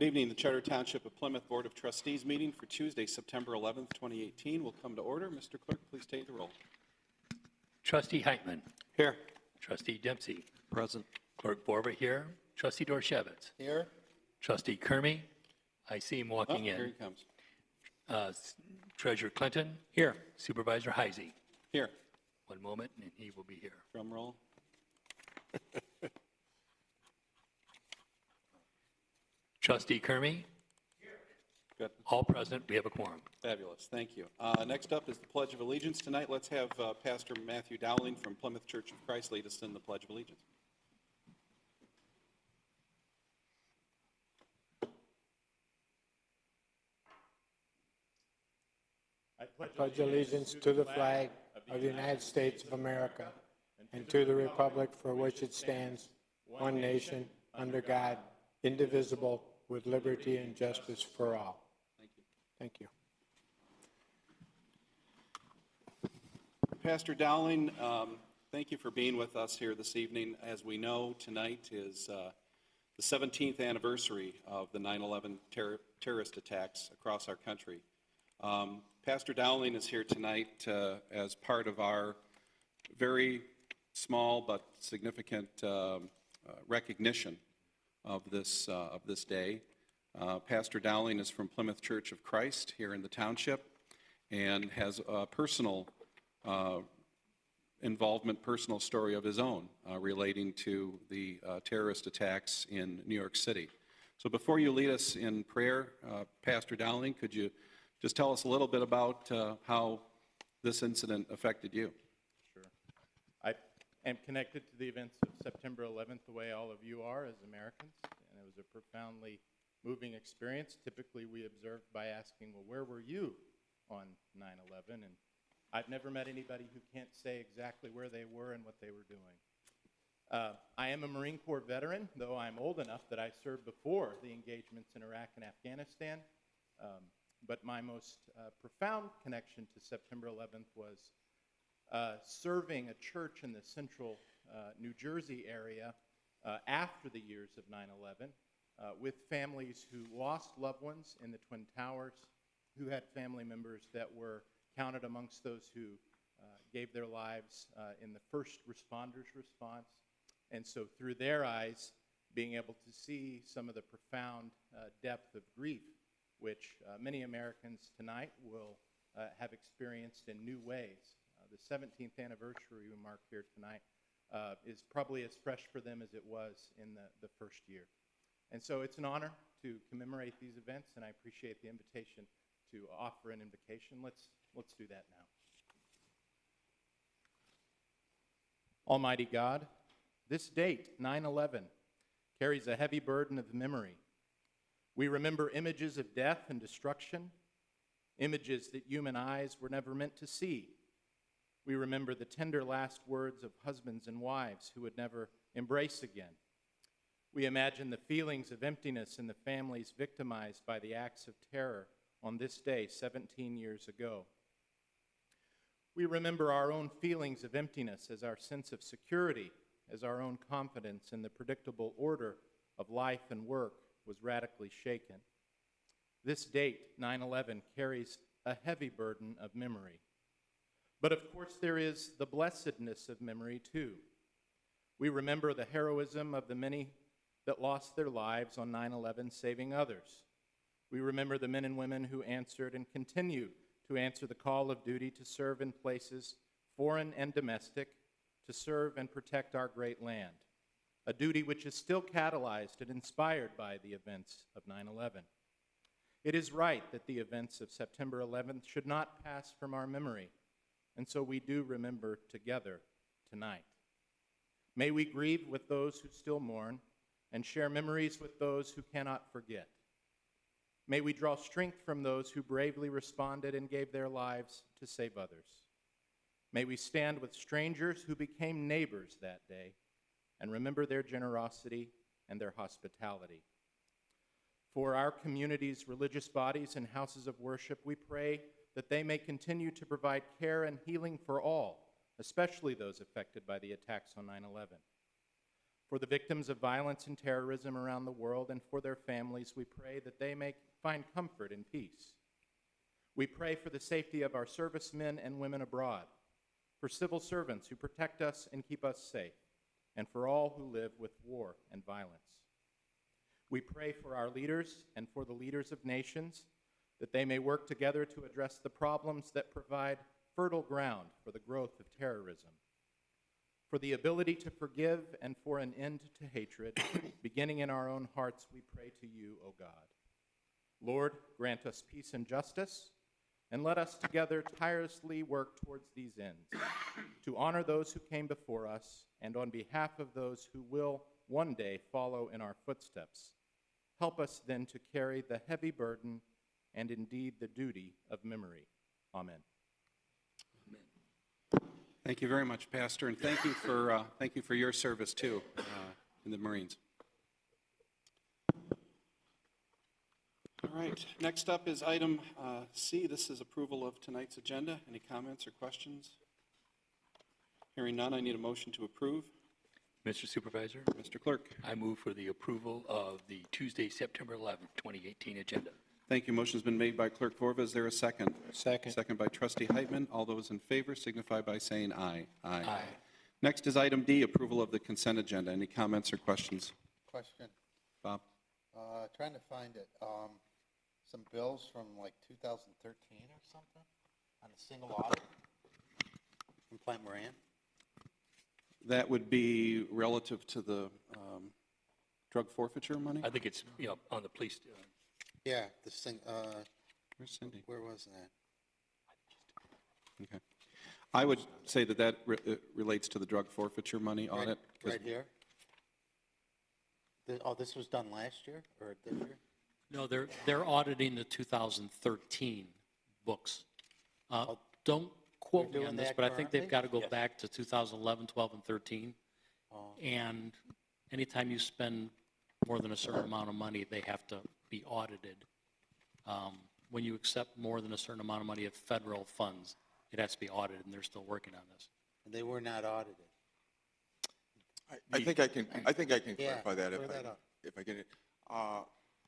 Good evening. The Charter Township of Plymouth Board of Trustees meeting for Tuesday, September 11th, 2018 will come to order. Mr. Clerk, please take the roll. Trustee Heitman. Here. Trustee Dempsey. Present. Clerk Borba here. Trustee Dorshevitz. Here. Trustee Kermy. I see him walking in. Here he comes. Treasurer Clinton. Here. Supervisor Heisey. Here. One moment, and he will be here. Drum roll. Trustee Kermy. Good. All present. We have a quorum. Fabulous. Thank you. Next up is the Pledge of Allegiance tonight. Let's have Pastor Matthew Dowling from Plymouth Church of Christ lead us in the Pledge of Allegiance. I pledge allegiance to the flag of the United States of America and to the republic for which it stands, one nation, under God, indivisible, with liberty and justice for all. Thank you. Thank you. Pastor Dowling, thank you for being with us here this evening. As we know, tonight is the 17th anniversary of the 9/11 terrorist attacks across our country. Pastor Dowling is here tonight as part of our very small but significant recognition of this day. Pastor Dowling is from Plymouth Church of Christ here in the township and has a personal involvement, personal story of his own relating to the terrorist attacks in New York City. So before you lead us in prayer, Pastor Dowling, could you just tell us a little bit about how this incident affected you? Sure. I am connected to the events of September 11th the way all of you are as Americans, and it was a profoundly moving experience. Typically we observe by asking, well, where were you on 9/11? And I've never met anybody who can't say exactly where they were and what they were doing. I am a Marine Corps veteran, though I'm old enough that I served before the engagements in Iraq and Afghanistan. But my most profound connection to September 11th was serving a church in the central New Jersey area after the years of 9/11 with families who lost loved ones in the Twin Towers, who had family members that were counted amongst those who gave their lives in the first responders' response. And so through their eyes, being able to see some of the profound depth of grief which many Americans tonight will have experienced in new ways. The 17th anniversary we mark here tonight is probably as fresh for them as it was in the first year. And so it's an honor to commemorate these events, and I appreciate the invitation to offer an invocation. Let's do that now. Almighty God, this date, 9/11, carries a heavy burden of memory. We remember images of death and destruction, images that human eyes were never meant to see. We remember the tender last words of husbands and wives who would never embrace again. We imagine the feelings of emptiness in the families victimized by the acts of terror on this day 17 years ago. We remember our own feelings of emptiness as our sense of security, as our own confidence in the predictable order of life and work was radically shaken. This date, 9/11, carries a heavy burden of memory. But of course there is the blessedness of memory too. We remember the heroism of the many that lost their lives on 9/11 saving others. We remember the men and women who answered and continue to answer the call of duty to serve in places, foreign and domestic, to serve and protect our great land. A duty which is still catalyzed and inspired by the events of 9/11. It is right that the events of September 11th should not pass from our memory, and so we do remember together tonight. May we grieve with those who still mourn and share memories with those who cannot forget. May we draw strength from those who bravely responded and gave their lives to save others. May we stand with strangers who became neighbors that day and remember their generosity and their hospitality. For our community's religious bodies and houses of worship, we pray that they may continue to provide care and healing for all, especially those affected by the attacks on 9/11. For the victims of violence and terrorism around the world and for their families, we pray that they may find comfort and peace. We pray for the safety of our servicemen and women abroad, for civil servants who protect us and keep us safe, and for all who live with war and violence. We pray for our leaders and for the leaders of nations, that they may work together to address the problems that provide fertile ground for the growth of terrorism. For the ability to forgive and for an end to hatred, beginning in our own hearts, we pray to you, O God. Lord, grant us peace and justice, and let us together tirelessly work towards these ends, to honor those who came before us, and on behalf of those who will one day follow in our footsteps, help us then to carry the heavy burden and indeed the duty of memory. Amen. Thank you very much, Pastor, and thank you for your service too in the Marines. All right, next up is item C. This is approval of tonight's agenda. Any comments or questions? Hearing none, I need a motion to approve. Mr. Supervisor, Mr. Clerk. I move for the approval of the Tuesday, September 11th, 2018 agenda. Thank you. Motion's been made by Clerk Vorva. Is there a second? Second. Second by Trustee Heitman. All those in favor signify by saying aye. Aye. Next is item D, approval of the consent agenda. Any comments or questions? Question, Bob? trying to find it, some bills from like 2013 or something on a single audit from Plant Moran? That would be relative to the drug forfeiture money? I think it's, on the police. Yeah, this thing, Where's Cindy? where was that? Okay. I would say that relates to the drug forfeiture money audit. 'cause- Right here? Oh, this was done last year or this year? No, they're auditing the 2013 books. Don't quote They're me on doing this, that but I think they've got to go Yes. back to 2011, 12, and 13. Oh. And anytime you spend more than a certain amount of money, they have to be audited. When you accept more than a certain amount of money of federal funds, it has to be audited, and they're still working on this. And they were not audited. I think I can Yeah, clarify that clear that up. if I can.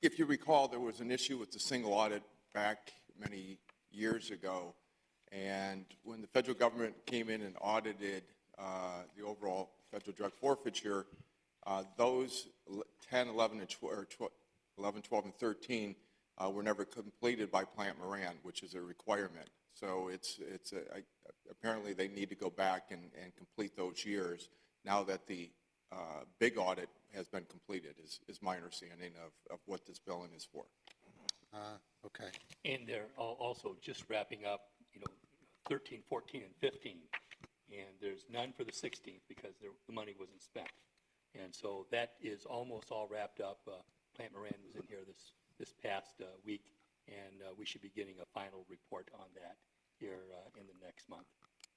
If you recall, there was an issue with the single audit back many years ago, and when the federal government came in and audited the overall federal drug forfeiture, those 10, 11, and 12, and 13 were never completed by Plant Moran, which is a requirement. So apparently they need to go back and complete those years now that the big audit has been completed, is my understanding of what this billing is for. Okay. And they're also just wrapping up, 13, 14, and 15. And there's none for the 16th because the money wasn't spent. And so that is almost all wrapped up. Plant Moran was in here this past week, and we should be getting a final report on that here in the next month.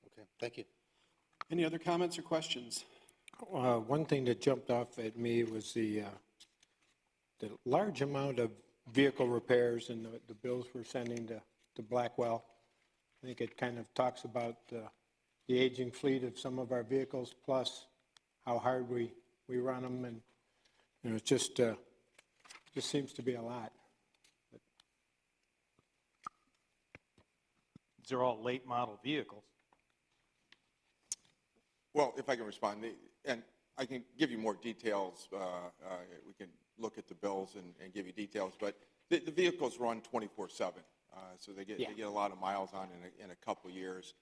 Okay, thank you. Any other comments or questions? One thing that jumped off at me was the large amount of vehicle repairs and the bills we're sending to Blackwell. I think it kind of talks about the aging fleet of some of our vehicles, plus how hard we run them, and it just seems to be a lot. These are all late model vehicles. Well, if I can respond, and I can give you more details. We can look at the bills and give you details, but the vehicles run 24/7, so they get a lot of miles on in a couple years.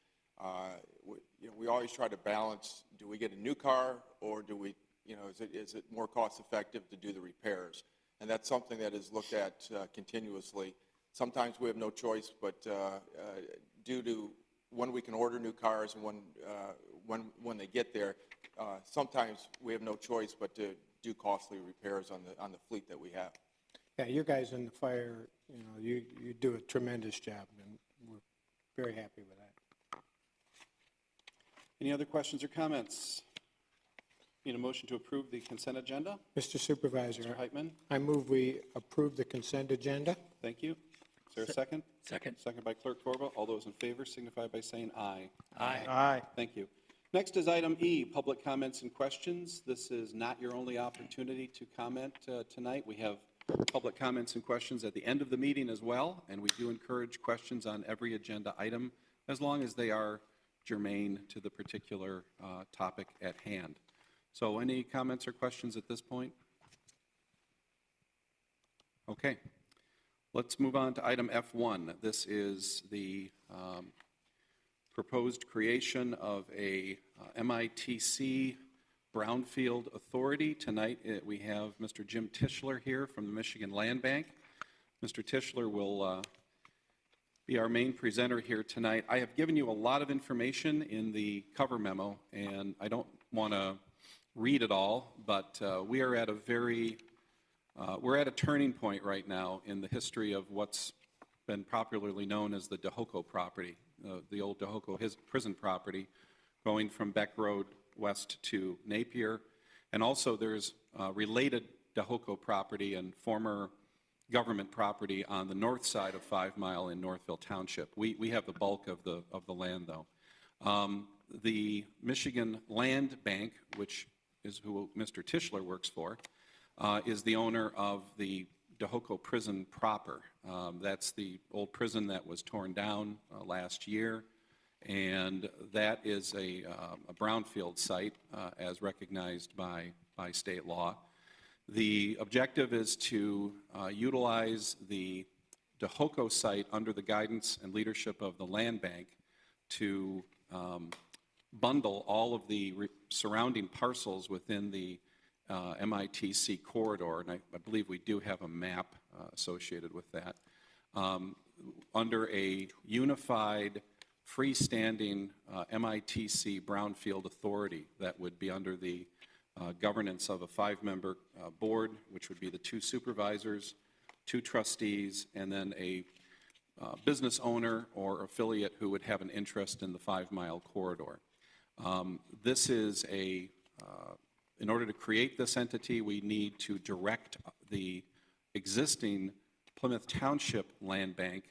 We always try to balance: do we get a new car, or do we, is it more cost effective to do the repairs? And that's something that is looked at continuously. Sometimes we have no choice, but due to when we can order new cars and when they get there, sometimes we have no choice but to do costly repairs on the fleet that we have. Yeah, you guys in the fire, you do a tremendous job, and we're very happy with that. Any other questions or comments? Need a motion to approve the consent agenda? Mr. Supervisor, Mr. Heitman, I move we approve the consent agenda. thank you. Is there a second? Second. Second by Clerk Vorba. All those in favor signify by saying aye. Aye. Aye. Thank you. Next is item E, public comments and questions. This is not your only opportunity to comment tonight. We have public comments and questions at the end of the meeting as well, and we do encourage questions on every agenda item as long as they are germane to the particular topic at hand. So any comments or questions at this point? Okay. Let's move on to item F1. This is the proposed creation of a MITC Brownfield Authority. Tonight we have Mr. Jim Tischler here from the Michigan Land Bank. Mr. Tischler will be our main presenter here tonight. I have given you a lot of information in the cover memo, and I don't want to read it all, but we are at a we're at a turning point right now in the history of what's been popularly known as the Dahoko property, the old Dahoko prison property, going from Beck Road west to Napier. And also there's related Dahoko property and former government property on the north side of 5 Mile in Northville Township. We have the bulk of the land, though. The Michigan Land Bank, which is who Mr. Tischler works for, is the owner of the Dahoko prison proper. That's the old prison that was torn down last year, and that is a brownfield site as recognized by state law. The objective is to utilize the Dahoko site under the guidance and leadership of the Land Bank to bundle all of the surrounding parcels within the MITC corridor, and I believe we do have a map associated with that, under a unified, freestanding MITC Brownfield Authority that would be under the governance of a 5-member board, which would be the 2 supervisors, 2 trustees, and then a business owner or affiliate who would have an interest in the 5 Mile corridor. This is in order to create this entity, we need to direct the existing Plymouth Township Land Bank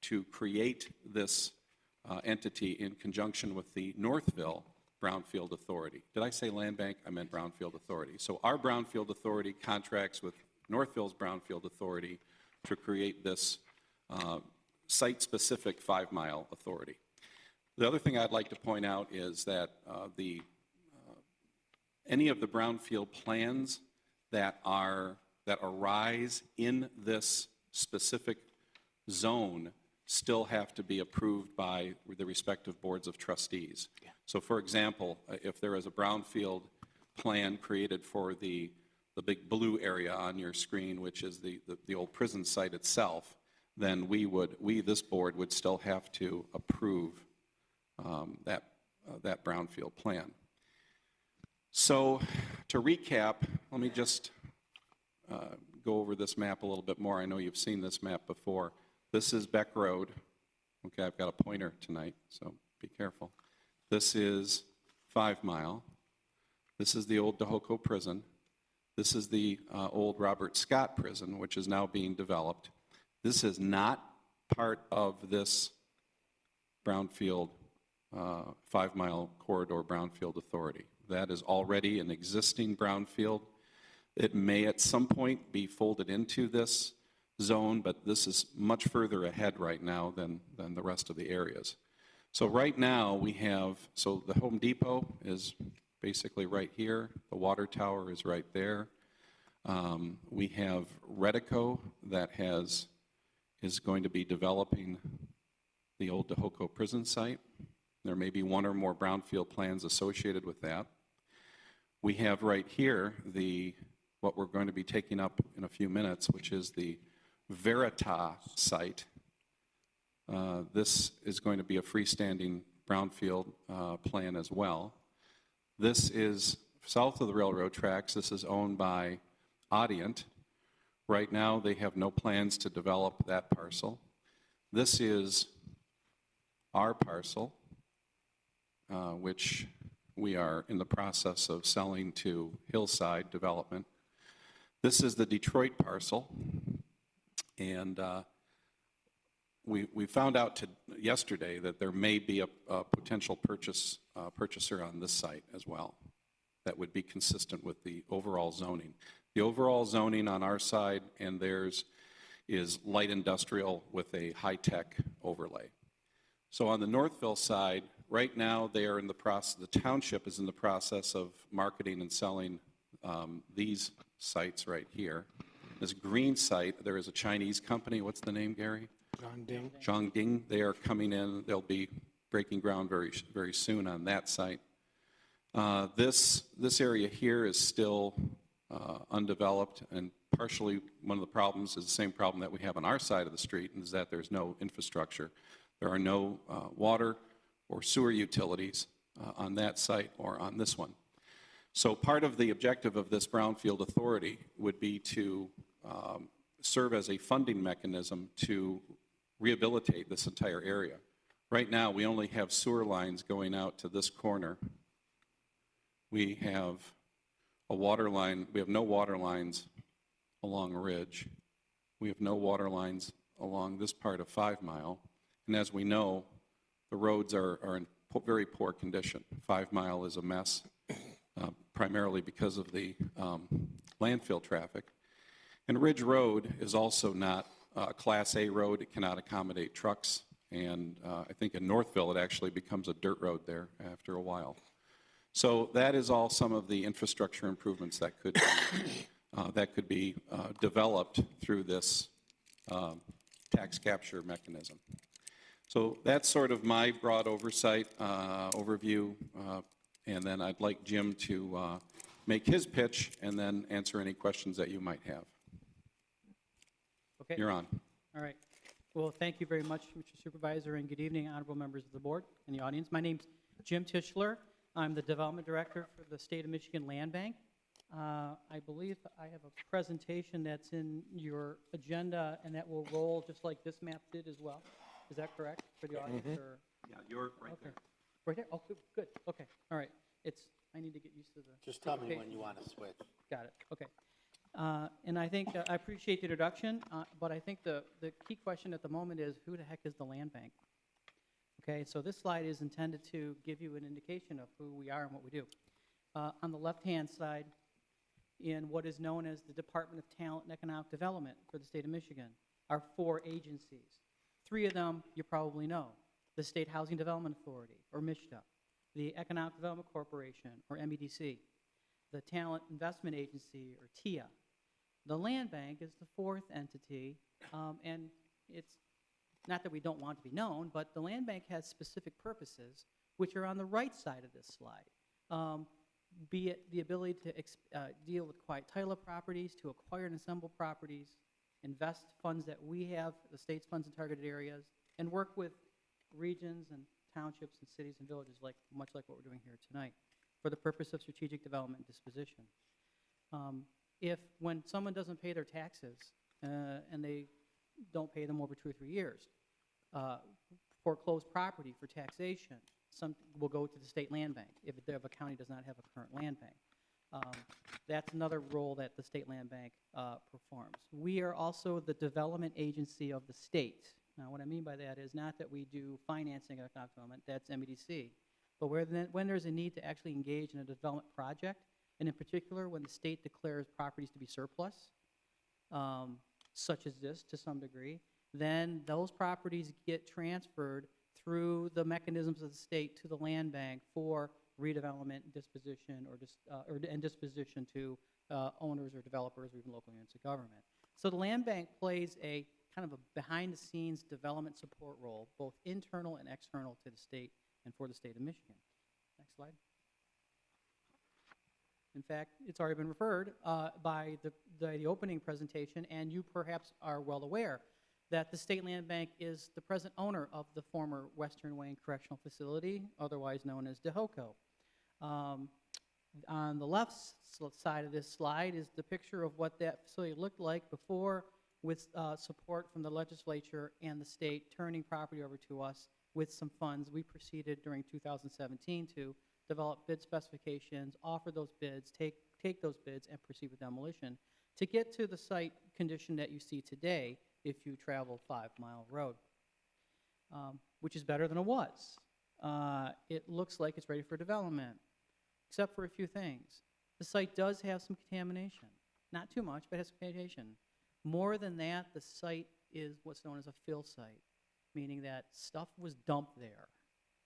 to create this entity in conjunction with the Northville Brownfield Authority. Did I say Land Bank? I meant Brownfield Authority. So our Brownfield Authority contracts with Northville's Brownfield Authority to create this site-specific 5 Mile authority. The other thing I'd like to point out is that any of the brownfield plans that arise in this specific zone still have to be approved by the respective boards of trustees. Yeah. So for example, if there is a brownfield plan created for the big blue area on your screen, which is the old prison site itself, then this board would still have to approve that brownfield plan. So to recap, let me just go over this map a little bit more. I know you've seen this map before. This is Beck Road. Okay, I've got a pointer tonight, so be careful. This is 5 Mile. This is the old Dahoko prison. This is the old Robert Scott prison, which is now being developed. This is not part of this brownfield 5 Mile corridor brownfield authority. That is already an existing brownfield. It may at some point be folded into this zone, but this is much further ahead right now than the rest of the areas. So right now we have, so the Home Depot is basically right here. The water tower is right there. We have Redico that is going to be developing the old Dahoko prison site. There may be 1 or more brownfield plans associated with that. We have right here what we're going to be taking up in a few minutes, which is the Verita site. This is going to be a freestanding brownfield plan as well. This is south of the railroad tracks. This is owned by Audient. Right now, they have no plans to develop that parcel. This is our parcel, which we are in the process of selling to Hillside Development. This is the Detroit parcel, and we found out yesterday that there may be a potential purchaser on this site as well that would be consistent with the overall zoning. The overall zoning on our side and theirs is light industrial with a high-tech overlay. So on the Northville side, right now they are in the process, the township is in the process of marketing and selling these sites right here. This green site, there is a Chinese company. What's the name, Gary? Zhongding. They are coming in. They'll be breaking ground very soon on that site. This area here is still undeveloped, and partially one of the problems is the same problem that we have on our side of the street, and is that there's no infrastructure. There are no water or sewer utilities on that site or on this one. So part of the objective of this brownfield authority would be to serve as a funding mechanism to rehabilitate this entire area. Right now, we only have sewer lines going out to this corner. We have a water line. We have no water lines along Ridge. We have no water lines along this part of 5 Mile. And as we know, the roads are in very poor condition. 5 Mile is a mess, primarily because of the landfill traffic. And Ridge Road is also not a Class A road. It cannot accommodate trucks. And I think in Northville, it actually becomes a dirt road there after a while. So that is all some of the infrastructure improvements that could be developed through this tax capture mechanism. So that's sort of my broad oversight overview, and then I'd like Jim to make his pitch and then answer any questions that you might have. Okay. You're on. All right. Well, thank you very much, Mr. Supervisor, and good evening, honorable members of the board and the audience. My name's Jim Tischler. I'm the Development Director for the State of Michigan Land Bank. I believe I have a presentation that's in your agenda, and that will roll just like this map did as well. Is that correct for the audience? Or? Yeah, you're right Okay. there. Right there? Oh, good. Okay. All right. I need to get used to the... Just tell me when you want to switch. Got it. Okay. And I think I appreciate the introduction, but I think the key question at the moment is, who the heck is the land bank? Okay, so this slide is intended to give you an indication of who we are and what we do. On the left-hand side, in what is known as the Department of Talent and Economic Development for the state of Michigan, are 4 agencies. 3 of them you probably know: the State Housing Development Authority, or MISHDA, the Economic Development Corporation, or MEDC, the Talent Investment Agency, or TIA. The land bank is the 4th entity, and it's not that we don't want to be known, but the land bank has specific purposes, which are on the right side of this slide, be it the ability to deal with quiet title of properties, to acquire and assemble properties, invest funds that we have, the state's funds in targeted areas, and work with regions and townships and cities and villages, much like what we're doing here tonight, for the purpose of strategic development and disposition. When someone doesn't pay their taxes and they don't pay them over 2 or 3 years, foreclosed property for taxation, some will go to the state land bank if a county does not have a current land bank. That's another role that the state land bank performs. We are also the development agency of the state. Now, what I mean by that is not that we do financing of economic development, that's MEDC, but when there's a need to actually engage in a development project, and in particular when the state declares properties to be surplus, such as this to some degree, then those properties get transferred through the mechanisms of the state to the land bank for redevelopment, disposition, and disposition to owners or developers or even local units of government. So the land bank plays a kind of a behind-the-scenes development support role, both internal and external to the state and for the state of Michigan. Next slide. In fact, it's already been referred by the opening presentation, and you perhaps are well aware that the State Land Bank is the present owner of the former Western Wayne Correctional Facility, otherwise known as DeHoco. On the left side of this slide is the picture of what that facility looked like before, with support from the legislature and the state turning property over to us with some funds. We proceeded during 2017 to develop bid specifications, offer those bids, take those bids, and proceed with demolition to get to the site condition that you see today if you travel 5 Mile Road. which is better than it was. It looks like it's ready for development, except for a few things. The site does have some contamination. Not too much, but it has some contamination. More than that, the site is what's known as a fill site, meaning that stuff was dumped there,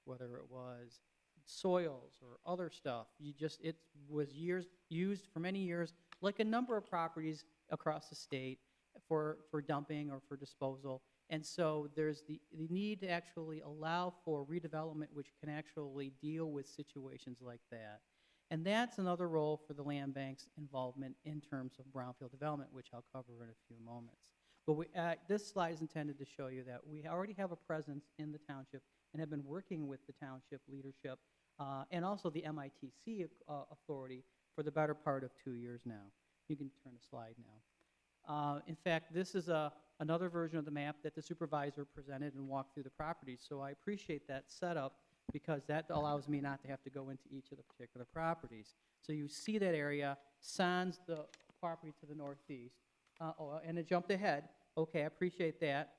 whether it was soils or other stuff. It was used for many years, like a number of properties across the state, for dumping or for disposal. And so there's the need to actually allow for redevelopment which can actually deal with situations like that. And that's another role for the land bank's involvement in terms of brownfield development, which I'll cover in a few moments. But this slide is intended to show you that we already have a presence in the township and have been working with the township leadership and also the MITC authority for the better part of 2 years now. You can turn the slide now. In fact, this is another version of the map that the supervisor presented and walked through the properties. So I appreciate that setup because that allows me not to have to go into each of the particular properties. So you see that area, sans the property to the northeast. And it jumped ahead. Okay, I appreciate that.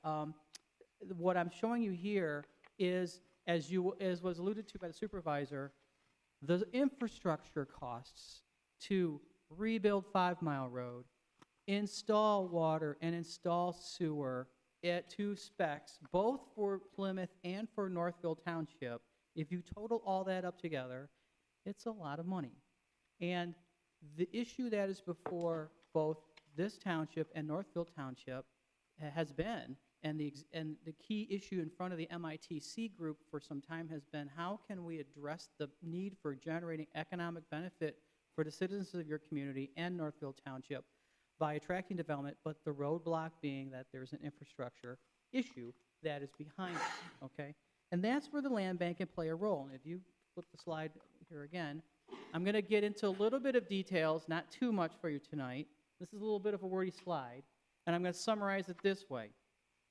What I'm showing you here is, as was alluded to by the supervisor, the infrastructure costs to rebuild 5 Mile Road, install water and install sewer at 2 specs, both for Plymouth and for Northville Township. If you total all that up together, it's a lot of money. And the issue that is before both this township and Northville Township has been, and the key issue in front of the MITC group for some time has been, how can we address the need for generating economic benefit for the citizens of your community and Northville Township by attracting development, but the roadblock being that there's an infrastructure issue that is behind it, okay? And that's where the land bank can play a role. And if you flip the slide here again, I'm going to get into a little bit of details, not too much for you tonight. This is a little bit of a wordy slide, and I'm going to summarize it this way.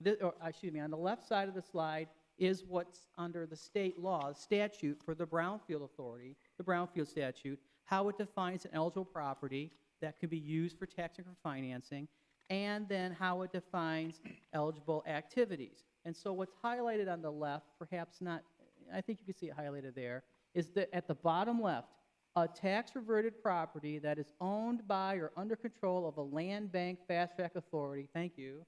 On the left side of the slide is what's under the state law, statute for the Brownfield Authority, the Brownfield statute, how it defines an eligible property that can be used for tax increment financing, and then how it defines eligible activities. And so what's highlighted on the left, perhaps not, I think you can see it highlighted there, is that at the bottom left, a tax-reverted property that is owned by or under control of a land bank fast-track authority, thank you,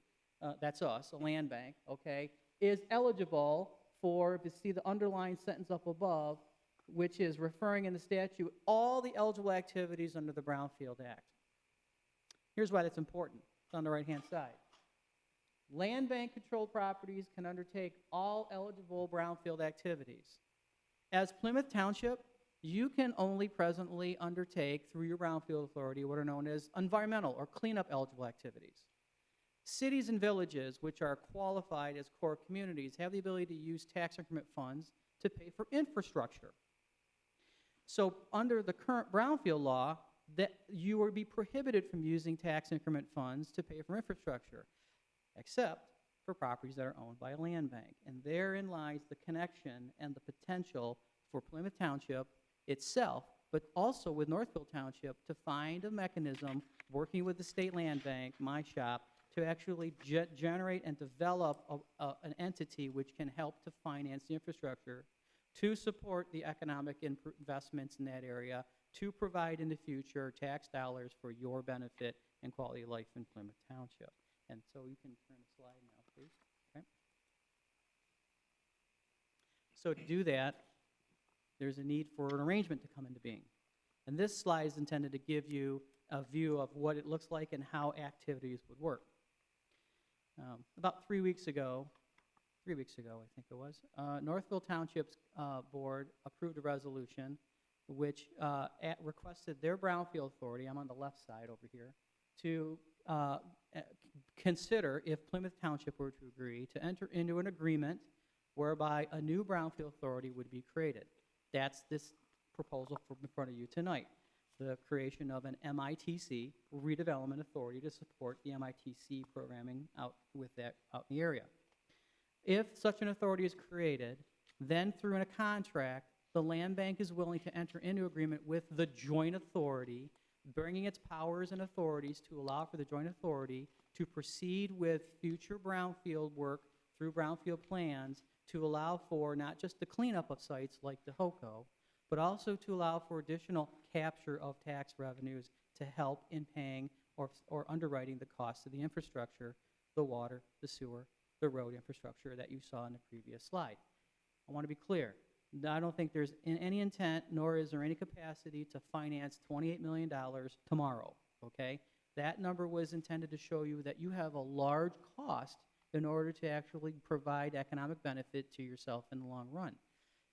that's us, a land bank, okay, is eligible for, if you see the underlined sentence up above, which is referring in the statute all the eligible activities under the Brownfield Act. Here's why that's important. It's on the right-hand side. Land bank controlled properties can undertake all eligible brownfield activities. As Plymouth Township, you can only presently undertake through your brownfield authority what are known as environmental or cleanup eligible activities. Cities and villages, which are qualified as core communities, have the ability to use tax increment funds to pay for infrastructure. So under the current brownfield law, that you would be prohibited from using tax increment funds to pay for infrastructure, except for properties that are owned by a land bank. And therein lies the connection and the potential for Plymouth Township itself, but also with Northville Township, to find a mechanism working with the state land bank, my shop, to actually generate and develop an entity which can help to finance the infrastructure, to support the economic investments in that area, to provide in the future tax dollars for your benefit and quality of life in Plymouth Township. And so you can turn the slide now, please. Okay. So to do that, there's a need for an arrangement to come into being. And this slide is intended to give you a view of what it looks like and how activities would work. About 3 weeks ago, I think it was, Northville Township's board approved a resolution which requested their brownfield authority, I'm on the left side over here, to consider, if Plymouth Township were to agree, to enter into an agreement whereby a new brownfield authority would be created. That's this proposal in front of you tonight, the creation of an MITC, redevelopment authority, to support the MITC programming out in the area. If such an authority is created, then through a contract, the land bank is willing to enter into agreement with the joint authority, bringing its powers and authorities to allow for the joint authority to proceed with future brownfield work through brownfield plans to allow for not just the cleanup of sites like the HOCO, but also to allow for additional capture of tax revenues to help in paying or underwriting the cost of the infrastructure, the water, the sewer, the road infrastructure that you saw in the previous slide. I want to be clear. I don't think there's any intent, nor is there any capacity to finance $28 million tomorrow, okay? That number was intended to show you that you have a large cost in order to actually provide economic benefit to yourself in the long run.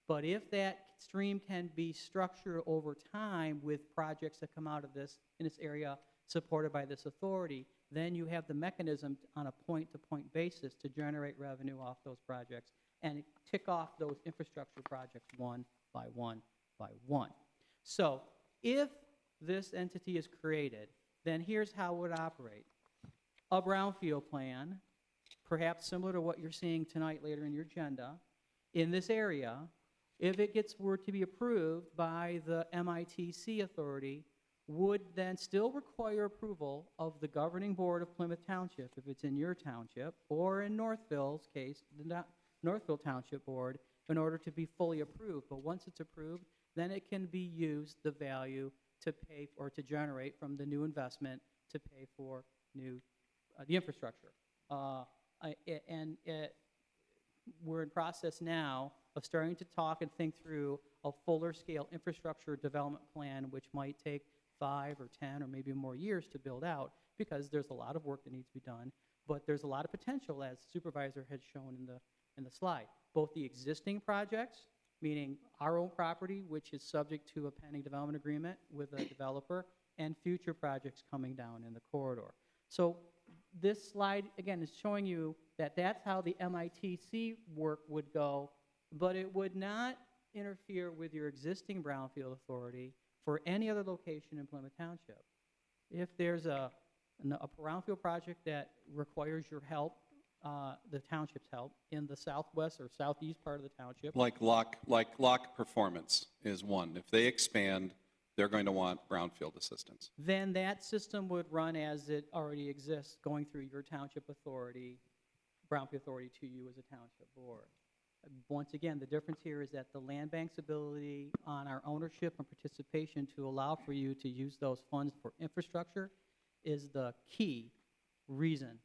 But if that stream can be structured over time with projects that come out of this, in this area, supported by this authority, then you have the mechanism on a point-to-point basis to generate revenue off those projects and tick off those infrastructure projects one by one by one. So if this entity is created, then here's how it would operate. A brownfield plan, perhaps similar to what you're seeing tonight later in your agenda, in this area, if it were to be approved by the MITC authority, would then still require approval of the governing board of Plymouth Township, if it's in your township, or in Northville's case, the Northville Township Board, in order to be fully approved. But once it's approved, then it can be used, the value, to pay or to generate from the new investment to pay for the infrastructure. We're in process now of starting to talk and think through a fuller scale infrastructure development plan, which might take 5 or 10 or maybe more years to build out, because there's a lot of work that needs to be done, but there's a lot of potential, as the supervisor had shown in the slide. Both the existing projects, meaning our own property, which is subject to a pending development agreement with a developer, and future projects coming down in the corridor. So this slide, again, is showing you that that's how the MITC work would go, but it would not interfere with your existing brownfield authority for any other location in Plymouth Township. If there's a brownfield project that requires your help, the township's help, in the southwest or southeast part of the township. Like lock performance is one. If they expand, they're going to want brownfield assistance. Then that system would run as it already exists, going through your township authority, brownfield authority, to you as a township board. Once again, the difference here is that the land bank's ability on our ownership and participation to allow for you to use those funds for infrastructure is the key reason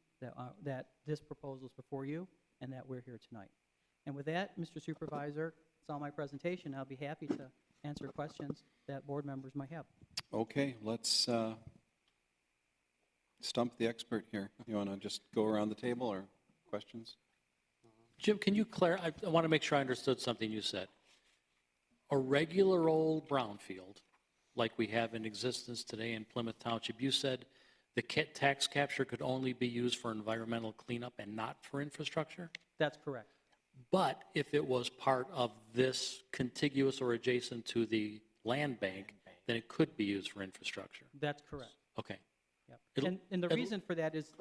that this proposal is before you and that we're here tonight. And with that, Mr. Supervisor, that's all my presentation. I'll be happy to answer questions that board members might have. Okay, let's stump the expert here. You want to just go around the table, or questions? Jim, can you clarify? I want to make sure I understood something you said. A regular old brownfield, like we have in existence today in Plymouth Township, you said the tax capture could only be used for environmental cleanup and not for infrastructure? That's correct. But if it was part of this contiguous or adjacent to the land bank, then it could be used for infrastructure. That's correct. Okay. Yep. And the reason for that is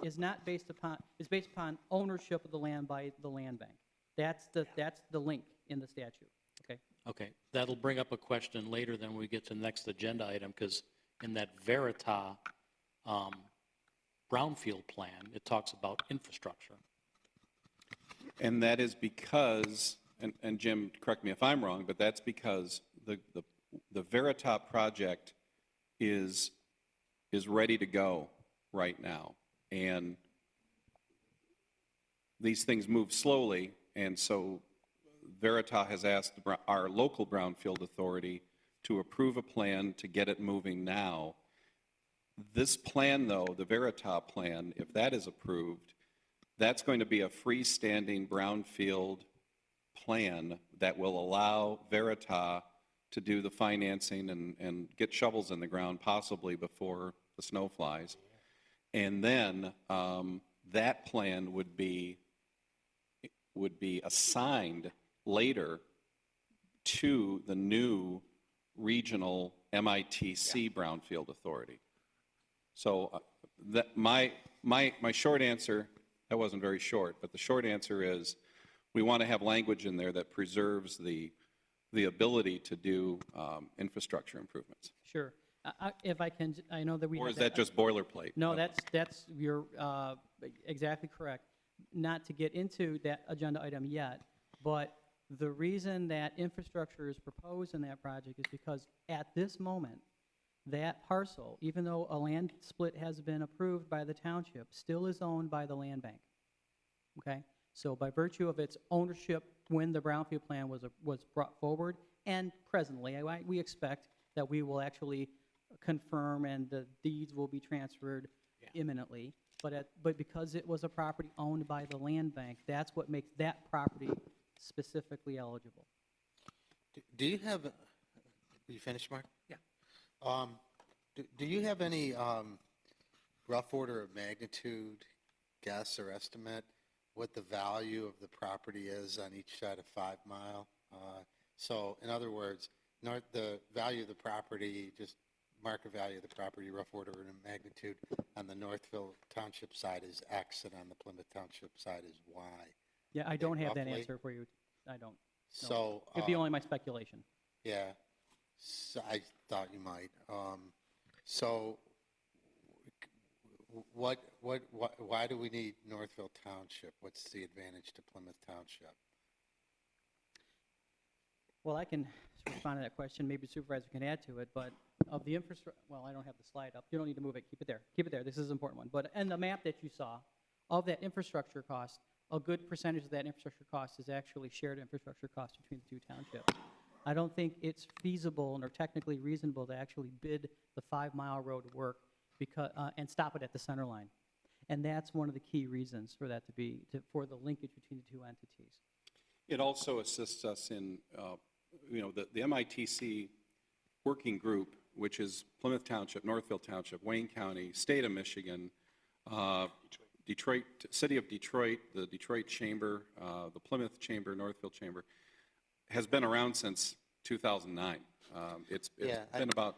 based upon ownership of the land by the land bank. That's the link in the statute. Okay. Okay. That'll bring up a question later then when we get to the next agenda item, because in that Verita brownfield plan, it talks about infrastructure. And that is because, and Jim, correct me if I'm wrong, but that's because the Veritop project is ready to go right now. And these things move slowly, and so Verita has asked our local brownfield authority to approve a plan to get it moving now. This plan, though, the Veritop plan, if that is approved, that's going to be a freestanding brownfield plan that will allow Verita to do the financing and get shovels in the ground possibly before the snow flies. And then that plan would be assigned later to the new regional MITC brownfield authority. So that my short answer, that wasn't very short, but the short answer is we want to have language in there that preserves the ability to do infrastructure improvements. Sure. If I can, I know that we. Or is that just boilerplate? No, you're exactly correct. Not to get into that agenda item yet, But the reason that infrastructure is proposed in that project is because at this moment, that parcel, even though a land split has been approved by the township, still is owned by the land bank. Okay? So by virtue of its ownership when the brownfield plan was brought forward, and presently, we expect that we will actually confirm and the deeds will be transferred imminently. But because it was a property owned by the land bank, that's what makes that property specifically eligible. Do you have, you finished, Mark? Yeah. Do you have any rough order of magnitude, guess or estimate, what the value of the property is on each side of 5 Mile? So in other words, the value of the property, just market value of the property, rough order of magnitude on the Northville Township side is X and on the Plymouth Township side is Y. Yeah, I don't have that roughly? answer for you. I don't. No. So, It'd be only my speculation. yeah, so I thought you might. So why do we need Northville Township? What's the advantage to Plymouth Township? Well, I can respond to that question. Maybe the supervisor can add to it, but of the infrastructure, well, I don't have the slide up. You don't need to move it. Keep it there. Keep it there. This is an important one. But in the map that you saw, of that infrastructure cost, a good percentage of that infrastructure cost is actually shared infrastructure cost between the two townships. I don't think it's feasible or technically reasonable to actually bid the 5 Mile road work and stop it at the center line. And that's one of the key reasons for that for the linkage between the two entities. It also assists us in, the MITC working group, which is Plymouth Township, Northville Township, Wayne County, State of Michigan, Detroit, City of Detroit, the Detroit Chamber, the Plymouth Chamber, Northville Chamber, has been around since 2009. It's been about,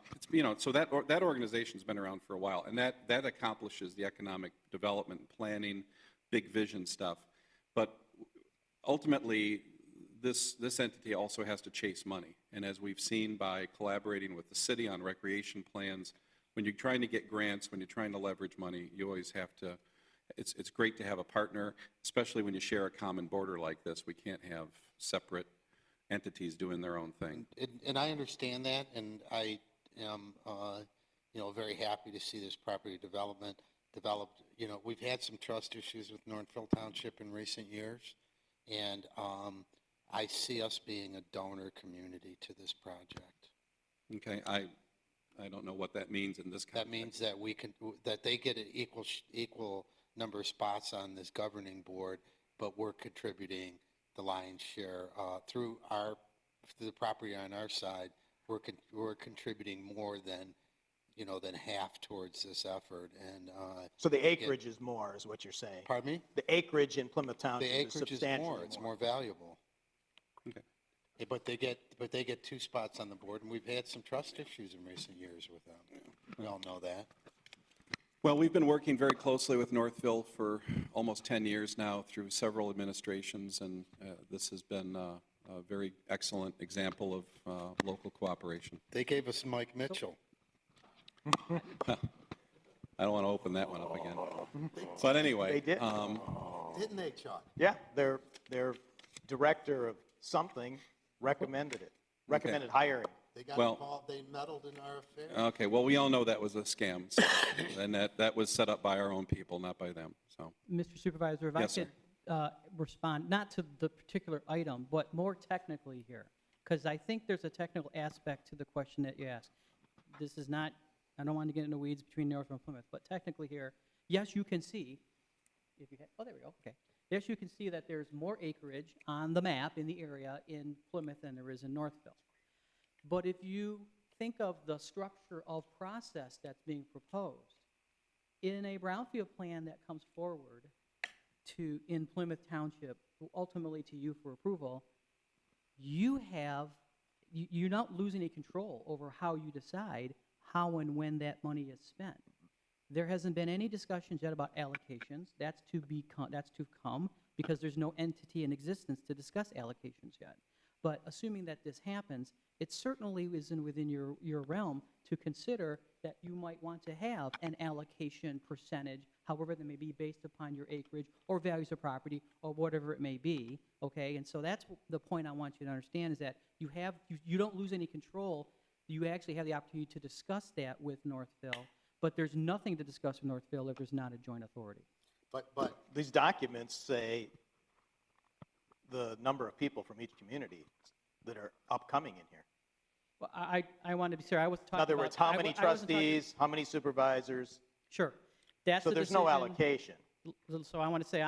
so that organization's been around for a while, and that accomplishes the economic development, planning, big vision stuff. But ultimately, this entity also has to chase money. And as we've seen by collaborating with the city on recreation plans, when you're trying to get grants, when you're trying to leverage money, you always have to, it's great to have a partner, especially when you share a common border like this. We can't have separate entities doing their own thing. And I understand that, and I am, very happy to see this property development developed. We've had some trust issues with Northville Township in recent years, and I see us being a donor community to this project. Okay, I don't know what that means in this context. That means that that they get an equal number of spots on this governing board, but we're contributing the lion's share through the property on our side. We're contributing more than half towards this effort. And So the acreage is more, is what you're saying? pardon me? The acreage in Plymouth Township The is acreage is substantially more. It's more valuable. Okay. But they get 2 spots on the board, and we've had some trust issues in recent years with them. We all know that. Well, we've been working very closely with Northville for almost 10 years now through several administrations, and this has been a very excellent example of local cooperation. They gave us Mike Mitchell. I don't want to open that one up again. But anyway. They did. Didn't they, Chuck? Yeah, their director of something recommended it, recommended hiring. They got Well- involved. They meddled in our affairs. Okay, well, we all know that was a scam, so, and that was set up by our own people, not by them, so. Mr. Supervisor, if Yes, I could respond, not to the particular item, but more technically here, because I think there's a technical aspect to the question that you asked. This is not, I don't want to get into weeds between Northville and Plymouth, but technically here, yes, you can see, if you had, oh, there we go, okay. Yes, you can see that there's more acreage on the map in the area in Plymouth than there is in Northville. But if you think of the structure of process that's being proposed, in a brownfield plan that comes forward in Plymouth Township, ultimately to you for approval, you're not losing any control over how you decide how and when that money is spent. There hasn't been any discussions yet about allocations. That's to come because there's no entity in existence to discuss allocations yet. But assuming that this happens, it certainly isn't within your realm to consider that you might want to have an allocation percentage, however that may be based upon your acreage or values of property or whatever it may be, okay? And so that's the point I want you to understand is that you don't lose any control. You actually have the opportunity to discuss that with Northville, but there's nothing to discuss with Northville if there's not a joint authority. But these documents say the number of people from each community that are upcoming in here. Well, I want to be clear, I was talking about... In other words, how many I wasn't talking- trustees, how many supervisors? Sure. That's So the there's no decision. allocation. So I want to say,